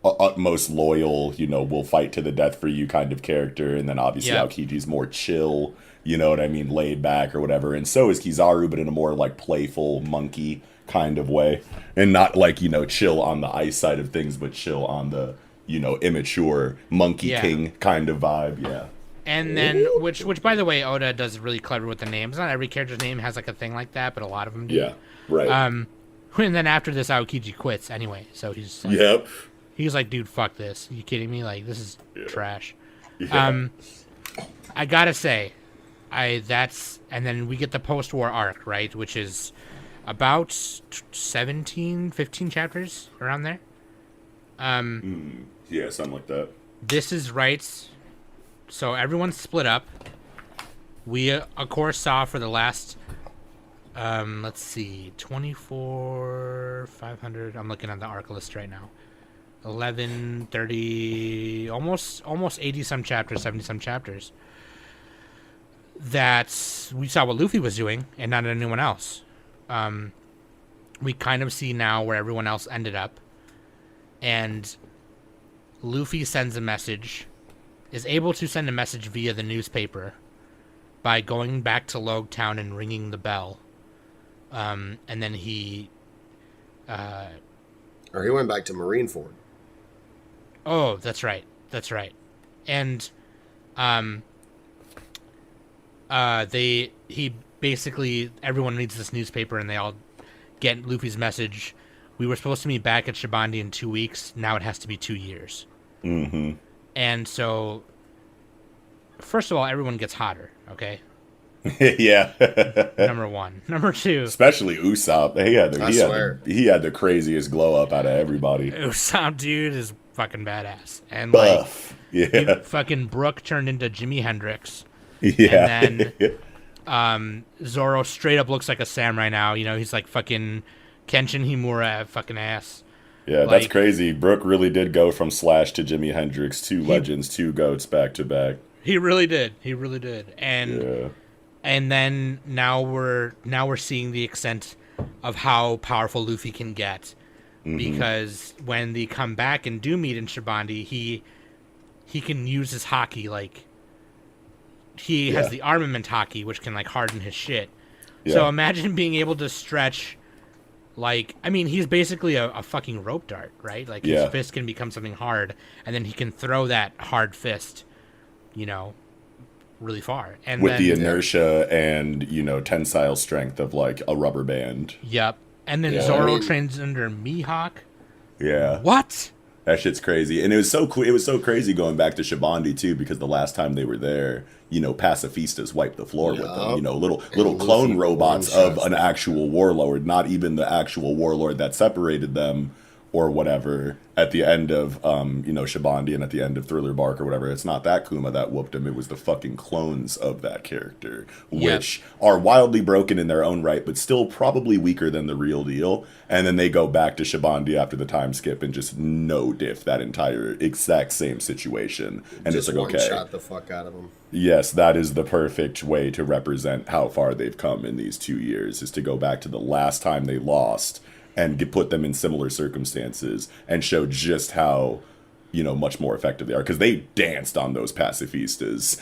utmost loyal, you know, will fight to the death for you kind of character. And then obviously Aokiji's more chill, you know what I mean, laid back or whatever. And so is Kizaru, but in a more like playful monkey kind of way, and not like, you know, chill on the ice side of things, but chill on the, you know, immature monkey king kind of vibe. Yeah. And then, which by the way, Oda does really clever with the names. Not every character's name has like a thing like that, but a lot of them do. Yeah, right. And then after this, Aokiji quits anyway. So he's like, he's like, dude, fuck this. Are you kidding me? Like, this is trash. Yeah. I gotta say, and then we get the post-war arc, right? Which is about 17, 15 chapters around there. Yeah, something like that. This is right. So everyone's split up. We, of course, saw for the last, let's see, 24, 500. I'm looking at the arc list right now. 11, 30, almost 80-some chapters, 70-some chapters. That we saw what Luffy was doing and not anyone else. We kind of see now where everyone else ended up. And Luffy sends a message, is able to send a message via the newspaper by going back to Logtown and ringing the bell. And then he... or he went back to Marineford. Oh, that's right. And he basically, everyone reads this newspaper and they all get Luffy's message. We were supposed to meet back at Shibandi in 2 weeks. Now it has to be 2 years. Mm-hmm. And so, first of all, everyone gets hotter, okay? Yeah. Number one. Number two. Especially Usopp. He had the craziest glow up out of everybody. Usopp, dude, is fucking badass. And buff. Fucking Brook turned into Jimi Hendrix. Yeah. And then Zoro straight up looks like a samurai now. You know, he's like fucking Kenshin Himura fucking ass. Yeah, that's crazy. Brook really did go from Slash to Jimi Hendrix, two legends, two goats back to back. He really did. And and then now we're seeing the extent of how powerful Luffy can get. Mm-hmm. Because when they come back and do meet in Shibandi, he can use his haki, like he has the armament haki, which can like harden his shit. Yeah. So imagine being able to stretch, like, I mean, he's basically a fucking rope dart, right? Like his fist can become something hard, and then he can throw that hard fist, you know, really far. And with the inertia and, you know, tensile strength of like a rubber band. Yep. And then Zoro trains under Mihawk. Yeah. What? That shit's crazy. And it was so cool. It was so crazy going back to Shibandi too, because the last time they were there, you know, pacifistas wiped the floor with them. You know, little clone robots of an actual warlord, not even the actual warlord that separated them or whatever at the end of Shabandi and at the end of Thriller Bark or whatever. It's not that Kuma that whooped him. It was the fucking clones of that character, which are wildly broken in their own right, but still probably weaker than the real deal. And then they go back to Shabandi after the time skip and just no diff that entire exact same situation. And just it's like, okay, shot the fuck out of him. Yes, that is the perfect way to represent how far they've come in these 2 years, is to go back to the last time they lost and put them in similar circumstances and show just how, much more effective they are. Because they danced on those pacifistas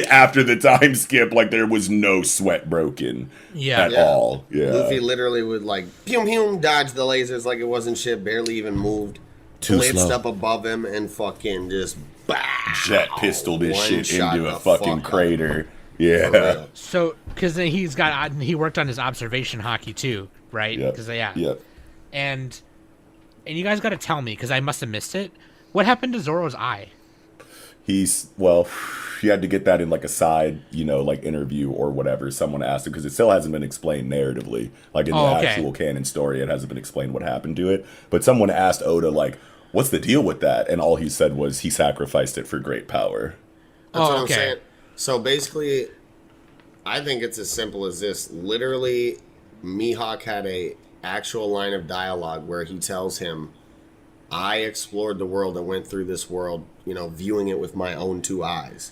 after the time skip like there was no sweat broken at all. Yeah. Luffy literally would dodge the lasers like it wasn't shit, barely even moved. Too blitzed slow. up above him and fucking just jet pistol this shit shot into a the fucking fuck crater. For Yeah. real. So, because he worked on his observation hockey too, right? Yep. Because Yep. and you guys got to tell me, because I must have missed it. What happened to Zoro's eye? He had to get that in like a side, interview or whatever. Someone asked him, because it still hasn't been explained narratively. Like in the actual canon story, it hasn't been explained what happened to it. But someone asked Oda, like, what's the deal with that? And all he said was he sacrificed it for great power. That's what I'm saying. So basically, I think it's as simple as this. Literally, Mihawk had a actual line of dialogue where he tells him, I explored the world and went through this world, viewing it with my own 2 eyes.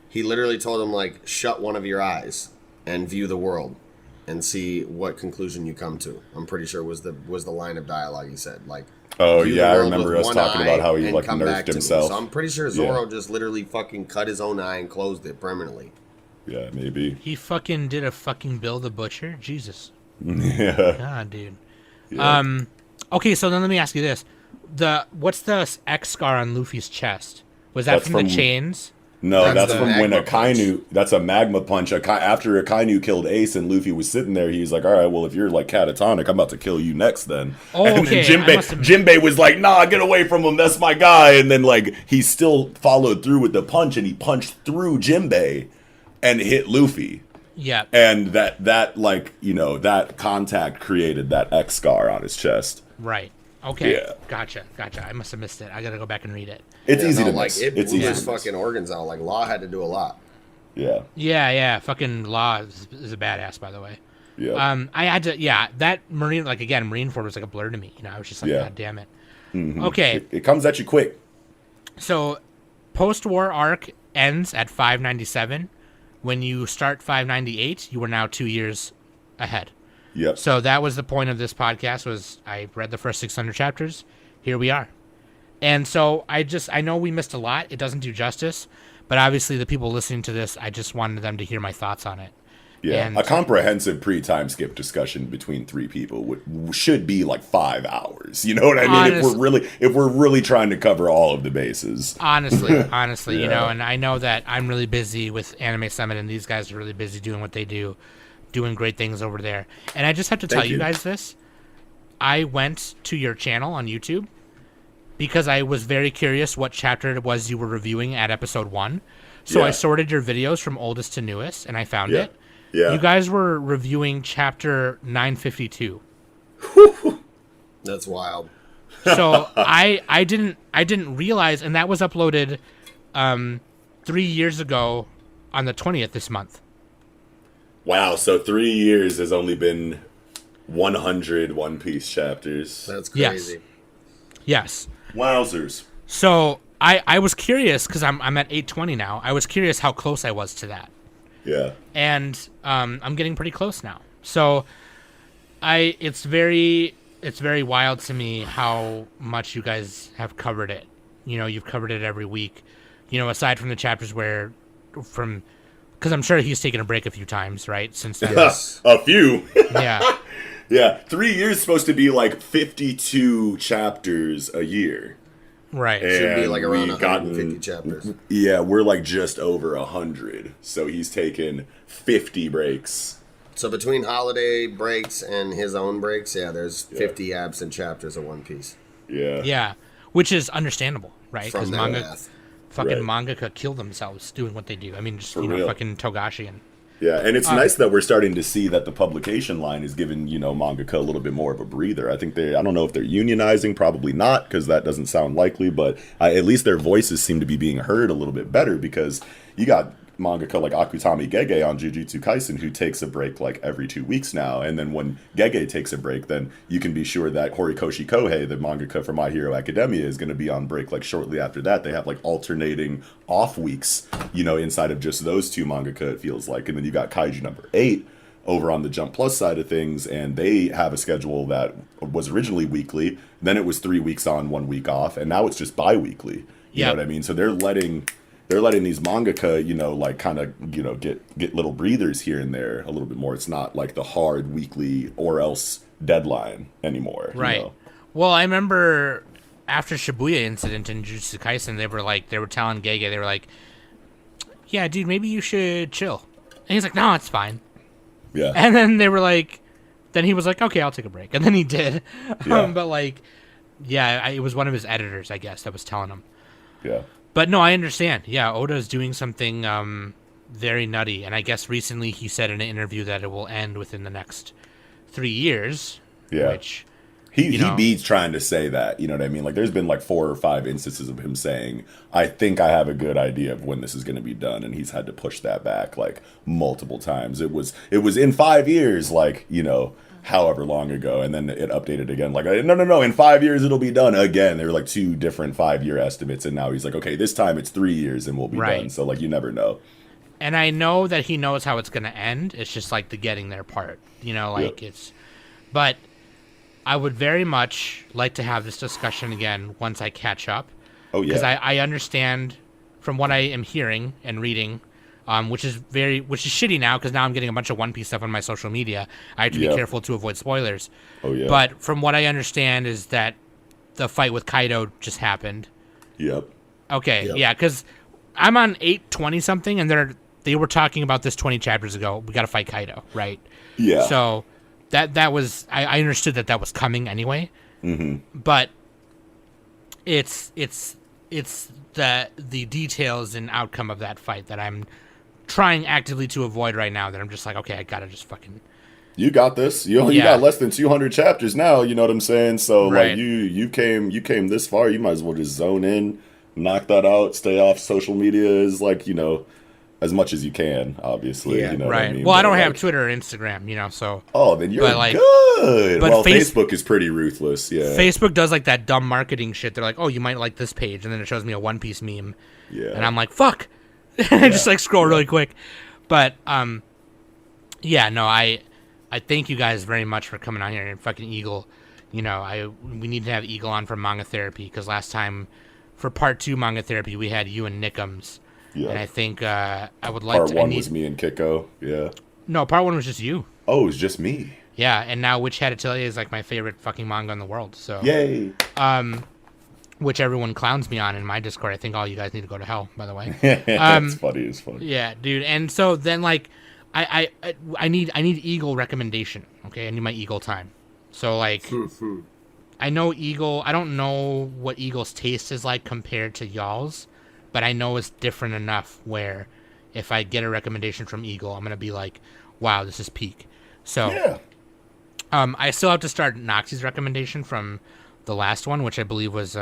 He literally told him, like, shut one of your eyes and view the world and see what conclusion you come to. I'm pretty sure was the line of dialogue he said. Like, oh view yeah, the I world remember with us one talking eye about how he and like come back nerfed to me. himself. So I'm pretty sure Zoro just literally fucking cut his own eye and closed it permanently. Yeah, maybe. He fucking did a fucking Bill the Butcher? Jesus. Yeah. God, dude. Yeah. Okay, so then let me ask you this. What's the X scar on Luffy's chest? Was that That's from the from- chains? No, That's that's the from when magma punch. Akainu. That's a magma punch. After Akainu killed Ace and Luffy was sitting there, he's like, "All right, well, if you're like catatonic, I'm about to kill you next." Then, Oh, and okay, then I must have- Jinbei was like, "Nah, get away from him. That's my guy." And then like he still followed through with the punch, and he punched through Jinbei and hit Luffy. Yeah. And that contact created that X scar on his chest. Right. Okay. Yeah. Gotcha. I must have missed it. I gotta go back and read it. It's easy to like miss. it It's blew easy his to miss. fucking organs out. Like Law had to do a lot. Yeah. Yeah. Fucking Law is a badass, by the way. Yeah. I had to. Yeah. That Marineford was like a blur to me. I was just like, Yeah. God damn it. Mhm. Okay. It comes at you quick. So, post-war arc ends at 597. When you start 598, you are now 2 years ahead. Yep. So that was the point of this podcast. Was I read the first 600 chapters? Here we are. And so I know we missed a lot. It doesn't do justice, but obviously the people listening to this, I just wanted them to hear my thoughts on it. Yeah, And- a comprehensive pre-time skip discussion between 3 people should be like 5 hours. You know what I mean? If we're really trying to cover all of the bases. Honestly, Yeah. and I know that I'm really busy with Anime Summit, and these guys are really busy doing what they do, doing great things over there. And I just have to tell you guys this. I went to your channel on YouTube because I was very curious what chapter it was you were reviewing at episode 1. So I sorted your videos from oldest to newest, and I found it. Yeah. You guys were reviewing chapter 952. That's wild. So I didn't realize, and that was uploaded 3 years ago on the 20th this month. Wow, so 3 years has only been 100 One Piece chapters. That's Yes. crazy. Yes. Wowzers. So I was curious because I'm at 820 now. I was curious how close I was to that, Yeah. and I'm getting pretty close now. So it's very wild to me how much you guys have covered it. You've covered it every week. Aside from the chapters because I'm sure he's taken a break a few times, right? Since then. A few. Yeah. Yeah, 3 years is supposed to be like 52 chapters a year. Right. Should be like And around we've 150 chapters. Yeah, we're like just over 100. So he's taken 50 breaks. So between holiday breaks and his own breaks, there's 50 absent chapters of One Piece. Yeah. Yeah. Which is understandable, right? From that math. Fucking Right. mangaka kill themselves doing what they do. I mean, just For real. fucking Togashi and Yeah, and it's nice that we're starting to see that the publication line is giving, mangaka a little bit more of a breather. I don't know if they're unionizing, probably not, because that doesn't sound likely, but at least their voices seem to be being heard a little bit better, because you got mangaka like Akutami Gege on Jujutsu Kaisen who takes a break like every 2 weeks now, and then when Gege takes a break, then you can be sure that Horikoshi Kohei, the mangaka for My Hero Academia, is going to be on break like shortly after that. They have like alternating off weeks, inside of just those two mangaka, it feels like. And then you got Kaiju number 8 over on the Jump Plus side of things, and they have a schedule that was originally weekly, then it was 3 weeks on, 1 week off, and now it's just bi-weekly. You know what I mean? So they're letting these mangaka, like kind of, get little breathers here and there a little bit more. It's not like the hard weekly or else deadline anymore. Right. Well, I remember after Shibuya incident in Jujutsu Kaisen, they were telling Gege, they were like, yeah, dude, maybe you should chill. And he's like, no, it's fine. Yeah. And then they were like, then he was like, okay, I'll take a break. And then he did. Yeah. But like, yeah, it was one of his editors, I guess, that was telling him. Yeah. But no, I understand. Yeah, Oda's doing something very nutty. And I guess recently he said in an interview that it will end within the next 3 years. Yeah. Which, he be trying to say that, you know what I mean? Like, there's been like 4 or 5 instances of him saying, I think I have a good idea of when this is going to be done. And he's had to push that back like multiple times. It was in 5 years, like, however long ago, and then it updated again like, no, in 5 years it'll be done again. There were like 2 different 5-year estimates, and now he's like, okay, this time it's 3 years and we'll be done. So like, you never know. And I know that he knows how it's going to end. It's just like the getting there part, it's, but I would very much like to have this discussion again once I catch up. Oh yeah, because I understand from what I am hearing and reading, which is shitty now, because now I'm getting a bunch of One Piece stuff on my social media. I have to be careful to avoid spoilers. Oh yeah. But from what I understand is that the fight with Kaido just happened. Yep. Okay. Yep. Yeah, because I'm on 820 something, and they were talking about this 20 chapters ago. We got to fight Kaido, right? Yeah. So that was I understood that was coming anyway. Mm-hmm. But it's the details and outcome of that fight that I'm trying actively to avoid right now, that I'm just like, okay, I gotta just fucking... You got this. You got less than 200 chapters now, you know what I'm saying? So, right. like, you came this far, you might as well just zone in, knock that out, stay off social media as, like, as much as you can, obviously. Yeah. You know right. what I mean? Well, I don't like, have Twitter or Instagram, so... Oh, then you're like, good! But well, Facebook is pretty ruthless, yeah. Facebook does, like, that dumb marketing shit. They're like, oh, you might like this page, and then it shows me a One Piece meme. Yeah. And I'm like, fuck! I just, like, scroll really quick. But, yeah, no, I thank you guys very much for coming on here, and fucking Eagle. We need to have Eagle on for Manga Therapy, because last time, for part 2 Manga Therapy, we had you and Nickums. Yeah. And I think I would like part 1 was me and Kiko, yeah. No, part 1 was just you. Oh, it was just me. Yeah, and now Witch Hat Atelier is like my favorite fucking manga in the world. So yay. Which everyone clowns me on in my Discord. I think all you guys need to go to hell, by the way. It's funny. It's funny. Yeah, dude. And so then, like, I need Eagle recommendation. Okay, I need my Eagle time. So like, I know Eagle. I don't know what Eagle's taste is like compared to y'all's, but I know it's different enough where if I get a recommendation from Eagle, I'm gonna be like, wow, this is peak. So yeah. I still have to start Noxie's recommendation from the last one, which I believe was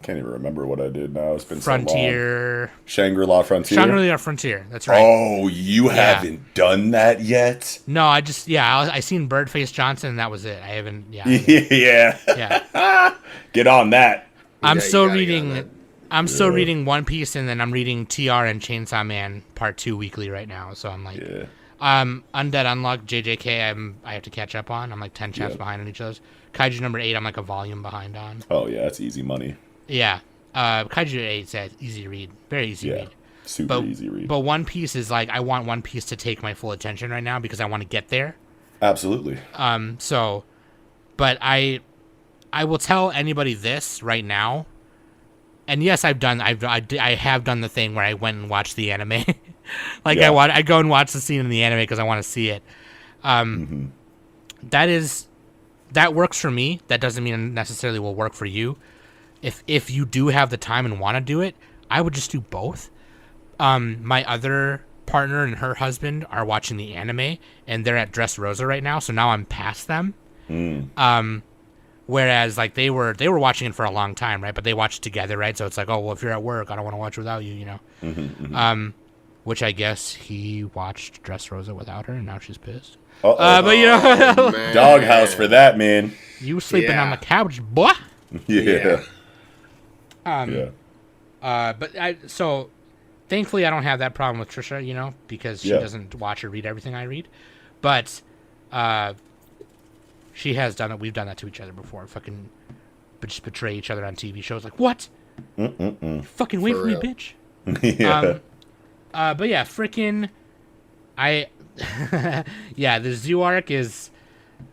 can't even remember what I did now. It's been Frontier. So long. Shangri-La Frontier. Shangri-La Frontier. That's right. Oh, you haven't done that yet? No, I seen Birdface Johnson, and that was it. I haven't. Yeah. Yeah. Get on that. I'm still reading One Piece, and then I'm reading TR and Chainsaw Man Part 2 weekly right now. So I'm like, Undead Unluck, JJK, I have to catch up on. I'm like 10 chapters behind on each of those. Kaiju number 8, I'm like a volume behind on. Oh yeah, that's easy money. Yeah. Kaiju 8 is easy to read. Very easy to read. Super easy read. But One Piece is like, I want One Piece to take my full attention right now because I want to get there. Absolutely. But I will tell anybody this right now. And yes, I have done the thing where I went and watched the anime. I go and watch the scene in the anime because I want to see it. That works for me. That doesn't mean it necessarily will work for you. If you do have the time and want to do it, I would just do both. my other partner and her husband are watching the anime, and they're at Dressrosa right now, so now I'm past them. Whereas like they were watching it for a long time, right? But they watched together, right? So it's like, oh well, if you're at work, I don't want to watch without you, you know. Which I guess he watched Dressrosa without her, and now she's pissed. But you know, doghouse for that, man. You sleeping on the couch, boy. Yeah. So thankfully I don't have that problem with Trisha, you know, because she doesn't watch or read everything I read. But she has done it. We've done that to each other before. Fucking just betray each other on TV shows. Like, what? Fucking wait for me, bitch. But yeah, freaking the zoo arc is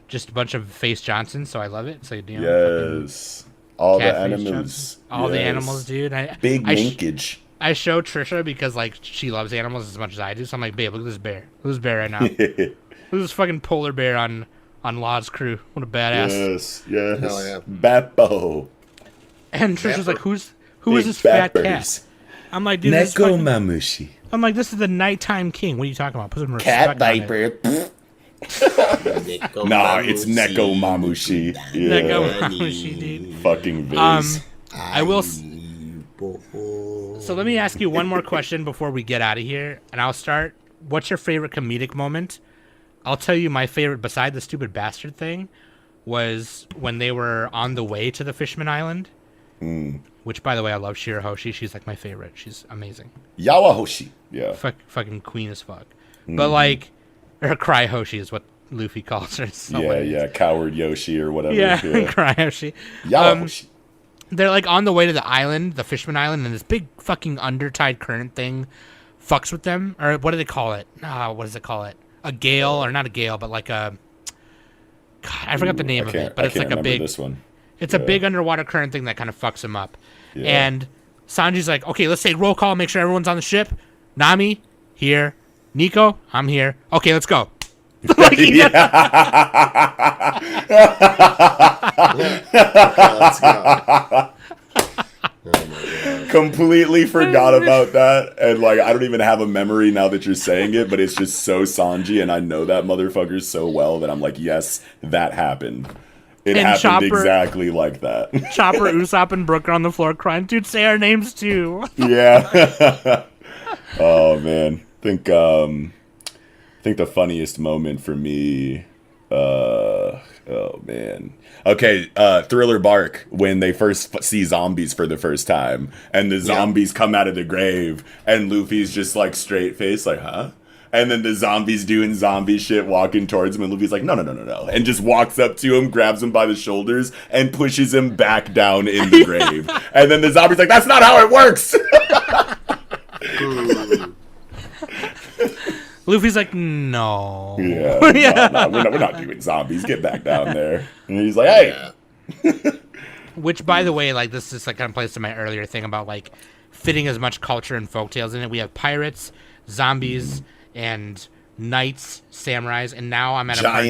just a bunch of Face Johnsons, so I love it. So, you know, yes. All the animals. Johnson. All the animals, dude. Big linkage. I show Trisha because, like, she loves animals as much as I do. So I'm like, babe, look at this bear. Look at this bear right now. Look at this fucking polar bear on Law's crew. What a badass. Yes. Hell yeah. Bappo. And Trisha's like, who is this fat cat? I'm like, dude, this Neko Mamushi. I'm like, this is the nighttime king. What are you talking about? Put some Cat respect on it. viper. Nah, it's Neko Mamushi. Yeah. Neko Mamushi, dude. Fucking Viz. I will. So let me ask you one more question before we get out of here, and I'll start. What's your favorite comedic moment? I'll tell you my favorite, beside the stupid bastard thing, was when they were on the way to the Fishman Island. Which, by the way, I love Shirahoshi. She's like my favorite. She's amazing. Yawahoshi. Yeah. Fucking queen as fuck. But like, her Cry Hoshi is what Luffy calls her. So yeah. Coward Yoshi or whatever. Yeah. Cry Hoshi. Yawahoshi. They're like on the way to the island, the Fishman Island, and this big fucking undertide current thing fucks with them. Or what do they call it? What does it call it? A gale, or not a gale, but like a... God, I forgot the name of it. But it's like a big... This one. It's a big underwater current thing that kind of fucks them up. Yeah. And Sanji's like, okay, let's take roll call, make sure everyone's on the ship. Nami, here. Nico, I'm here. Okay, let's go. Like, Let's go. Completely forgot about that, and like I don't even have a memory now that you're saying it, but it's just so Sanji, and I know that motherfucker so well that I'm like, yes, that happened. It happened Chopper, exactly like that. Chopper, Usopp, and Brook are on the floor crying. Dude, say our names too. Yeah. Oh man, I think the funniest moment for me. Oh man. Okay, Thriller Bark, when they first see zombies for the first time, and the zombies come out of the grave, and Luffy's just like straight face, like, huh? And then the zombies doing zombie shit, walking towards him, and Luffy's like, no, and just walks up to him, grabs him by the shoulders, and pushes him back down in the grave. And then the zombie's like, that's not how it works! Luffy's like, no. Yeah, no, we're not doing zombies. Get back down there. And he's like, hey. Which, by the way, like this is like kind of plays to my earlier thing about like fitting as much culture and folktales in it. We have pirates, zombies, and knights, samurais, and now I'm at a part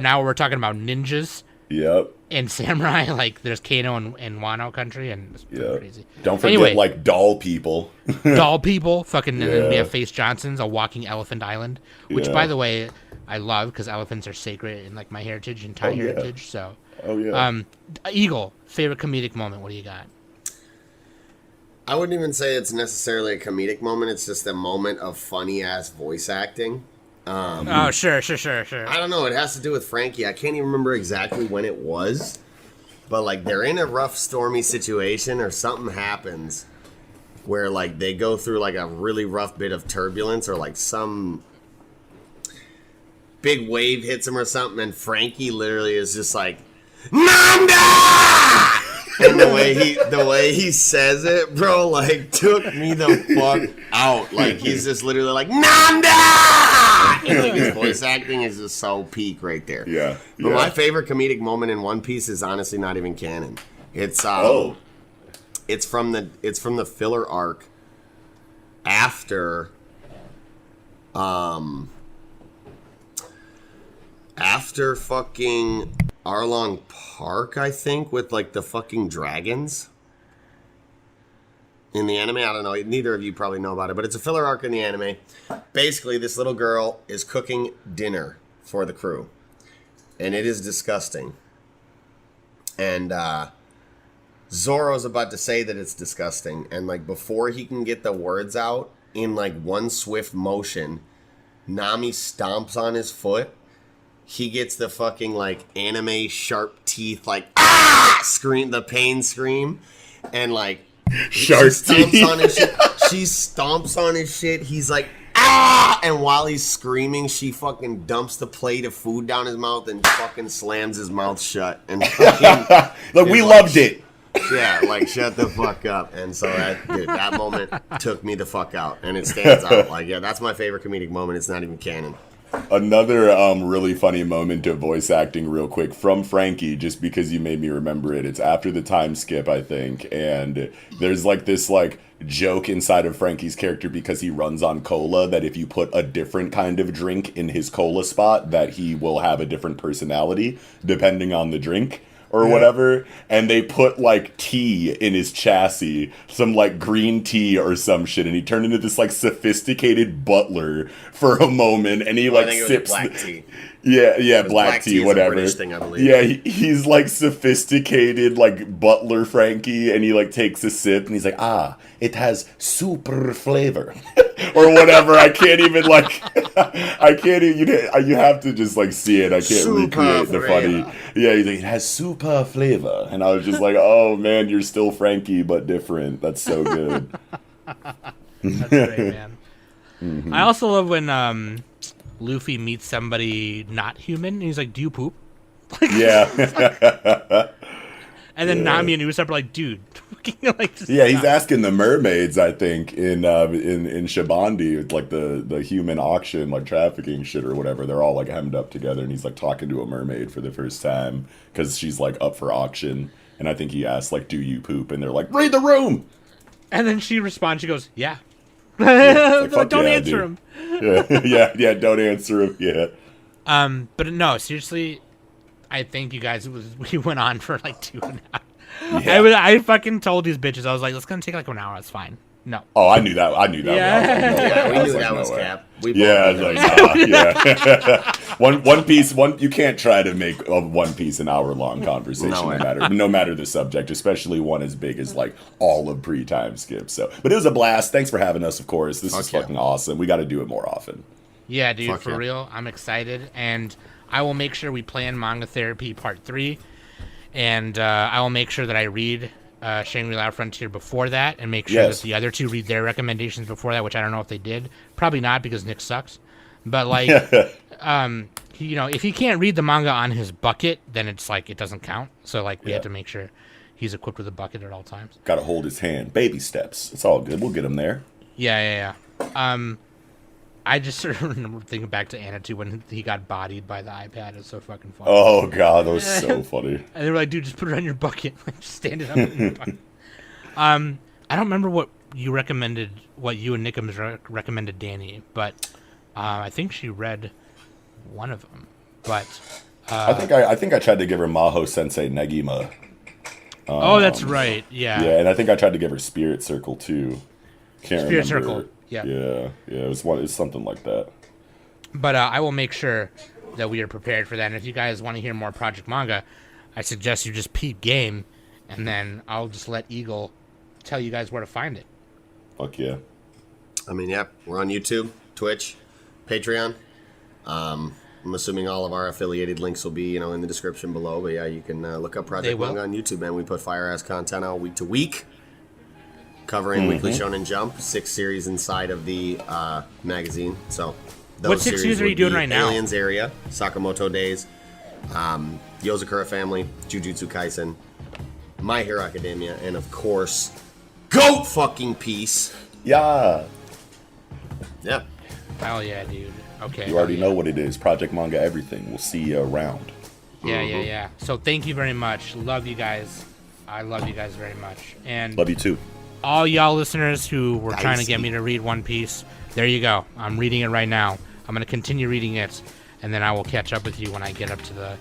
now where we're talking about ninjas. Yep. And samurai, like there's Kano and Wano country, and it's crazy. Don't forget like doll people. Doll people, fucking. And then we have Face Johnsons, a walking elephant island, which by the way I love because elephants are sacred in like my heritage and Thai heritage. So, Eagle, favorite comedic moment. What do you got? I wouldn't even say it's necessarily a comedic moment. It's just a moment of funny ass voice acting. Sure. I don't know. It has to do with Frankie. I can't even remember exactly when it was. But, like, they're in a rough, stormy situation or something happens where, like, they go through, like, a really rough bit of turbulence or, like, some big wave hits him or something. And Frankie literally is just like, Nanda! And the way he says it, bro, like, took me the fuck out. Like, he's just literally like, Nanda! And, like, his voice acting is just so peak right there. Yeah. But my favorite comedic moment in One Piece is honestly not even canon. It's from the filler arc after fucking Arlong Park, I think, with like the fucking dragons in the anime. I don't know. Neither of you probably know about it, but it's a filler arc in the anime. Basically, this little girl is cooking dinner for the crew, and it is disgusting. And Zoro's about to say that it's disgusting, and like before he can get the words out, in like one swift motion, Nami stomps on his foot. He gets the fucking like anime sharp teeth, like scream, the pain scream, and like sharp teeth. On his shit. She stomps on his shit. He's like ah, and while he's screaming, she fucking dumps the plate of food down his mouth and fucking slams his mouth shut. And fucking, look, we loved it. Yeah, like shut the fuck up. And so that moment took me the fuck out, and it stands out. Like, yeah, that's my favorite comedic moment. It's not even canon. Another really funny moment of voice acting real quick from Frankie, just because you made me remember it. It's after the time skip, I think, and there's like this like joke inside of Frankie's character because he runs on cola, that if you put a different kind of drink in his cola spot, that he will have a different personality depending on the drink. Or whatever, and they put like tea in his chassis, some like green tea or some shit, and he turned into this like sophisticated butler for a moment, and he like sips black tea. Yeah, black tea, whatever. British thing, I believe. Yeah, he's like sophisticated like butler Frankie, and he like takes a sip, and he's like, it has super flavor, or whatever. I can't even like, you have to just like see it. I can't super recreate the flavor. funny. Yeah, he's like, it has super flavor, and I was just like, oh man, you're still Frankie but different. That's so good. That's great, man. Mm-hmm. I also love when Luffy meets somebody not human, and he's like, "Do you poop?" Yeah. And then Nami and Usopp are like, "Dude." Like, he's asking the mermaids, I think, in Shabandi, it's like the human auction, like trafficking shit or whatever. They're all like hemmed up together, and he's like talking to a mermaid for the first time because she's like up for auction. And I think he asks like, "Do you poop?" And they're like, "Read the room." And then she responds. She goes, "Yeah." Like, don't answer him. Yeah, don't answer him. Yeah. But no, seriously, I think you guys we went on for like 2.5 hours. Yeah. I fucking told these bitches, I was like, it's gonna take like 1 hour. It's fine. No. Oh, I knew that. Yeah. We knew that was cap. One Piece. You can't try to make a One Piece an hour-long conversation, no matter the subject, especially one as big as like all of pre-time skip. So, but it was a blast. Thanks for having us. Of course, this is fucking awesome. We got to do it more often. Yeah, dude, for real. I'm excited, and I will make sure we plan Manga Therapy Part 3, and I will make sure that I read Shangri-La Frontier before that, and make sure that the other two read their recommendations before that, which I don't know if they did. Probably not, because Nick sucks. But like, if he can't read the manga on his bucket, then it's like it doesn't count. So like, we have to make sure he's equipped with a bucket at all times. Got to hold his hand, baby steps. It's all good. We'll get him there. Yeah. I just sort of remember thinking back to Anna too, when he got bodied by the iPad. It's so fucking funny. Oh god, that was so funny. And they were like, "Dude, just put it on your bucket. Like, just stand it up in your bucket." I don't remember what you recommended, what you and Nickums recommended Danny, but I think she read one of them. But I think I tried to give her Maho Sensei Negima. Oh, that's right. Yeah. Yeah, and I think I tried to give her Spirit Circle too. Can't remember. Spirit Circle. Yeah. It was something like that. But I will make sure that we are prepared for that. And if you guys want to hear more Project Manga, I suggest you just peep game, and then I'll just let Eagle tell you guys where to find it. Fuck yeah. I mean, we're on YouTube, Twitch, Patreon. I'm assuming all of our affiliated links will be, in the description below. But yeah, you can look up Project Manga on YouTube, man. We put fire-ass content out week to week, covering Weekly Shonen Jump, 6 series inside of the magazine. So, what 6 series are you doing right now? Aliens Area, Sakamoto Days, Yozakura Family, Jujutsu Kaisen, My Hero Academia, and of course, Goat fucking Piece. Yeah. Yeah. Hell yeah, dude. Okay. You already know what it is. Project Manga everything. We'll see you around. Yeah. So thank you very much. Love you guys. I love you guys very much. And love you too. All y'all listeners who were trying to get me to read One Piece, there you go. I'm reading it right now. I'm going to continue reading it, and then I will catch up with you when I get up to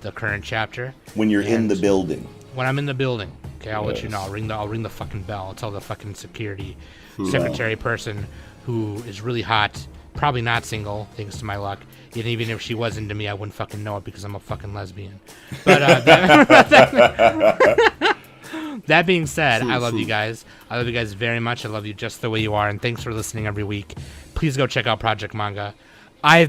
the current chapter. When you're in the building. when I'm in the building, okay, I'll let you know. I'll ring the fucking bell. I'll tell the fucking security secretary person who is really hot, probably not single, thanks to my luck. And even if she was into me, I wouldn't fucking know it because I'm a fucking lesbian. But that being said, I love you guys. I love you guys very much. I love you just the way you are, and thanks for listening every week. Please go check out Project Manga. I've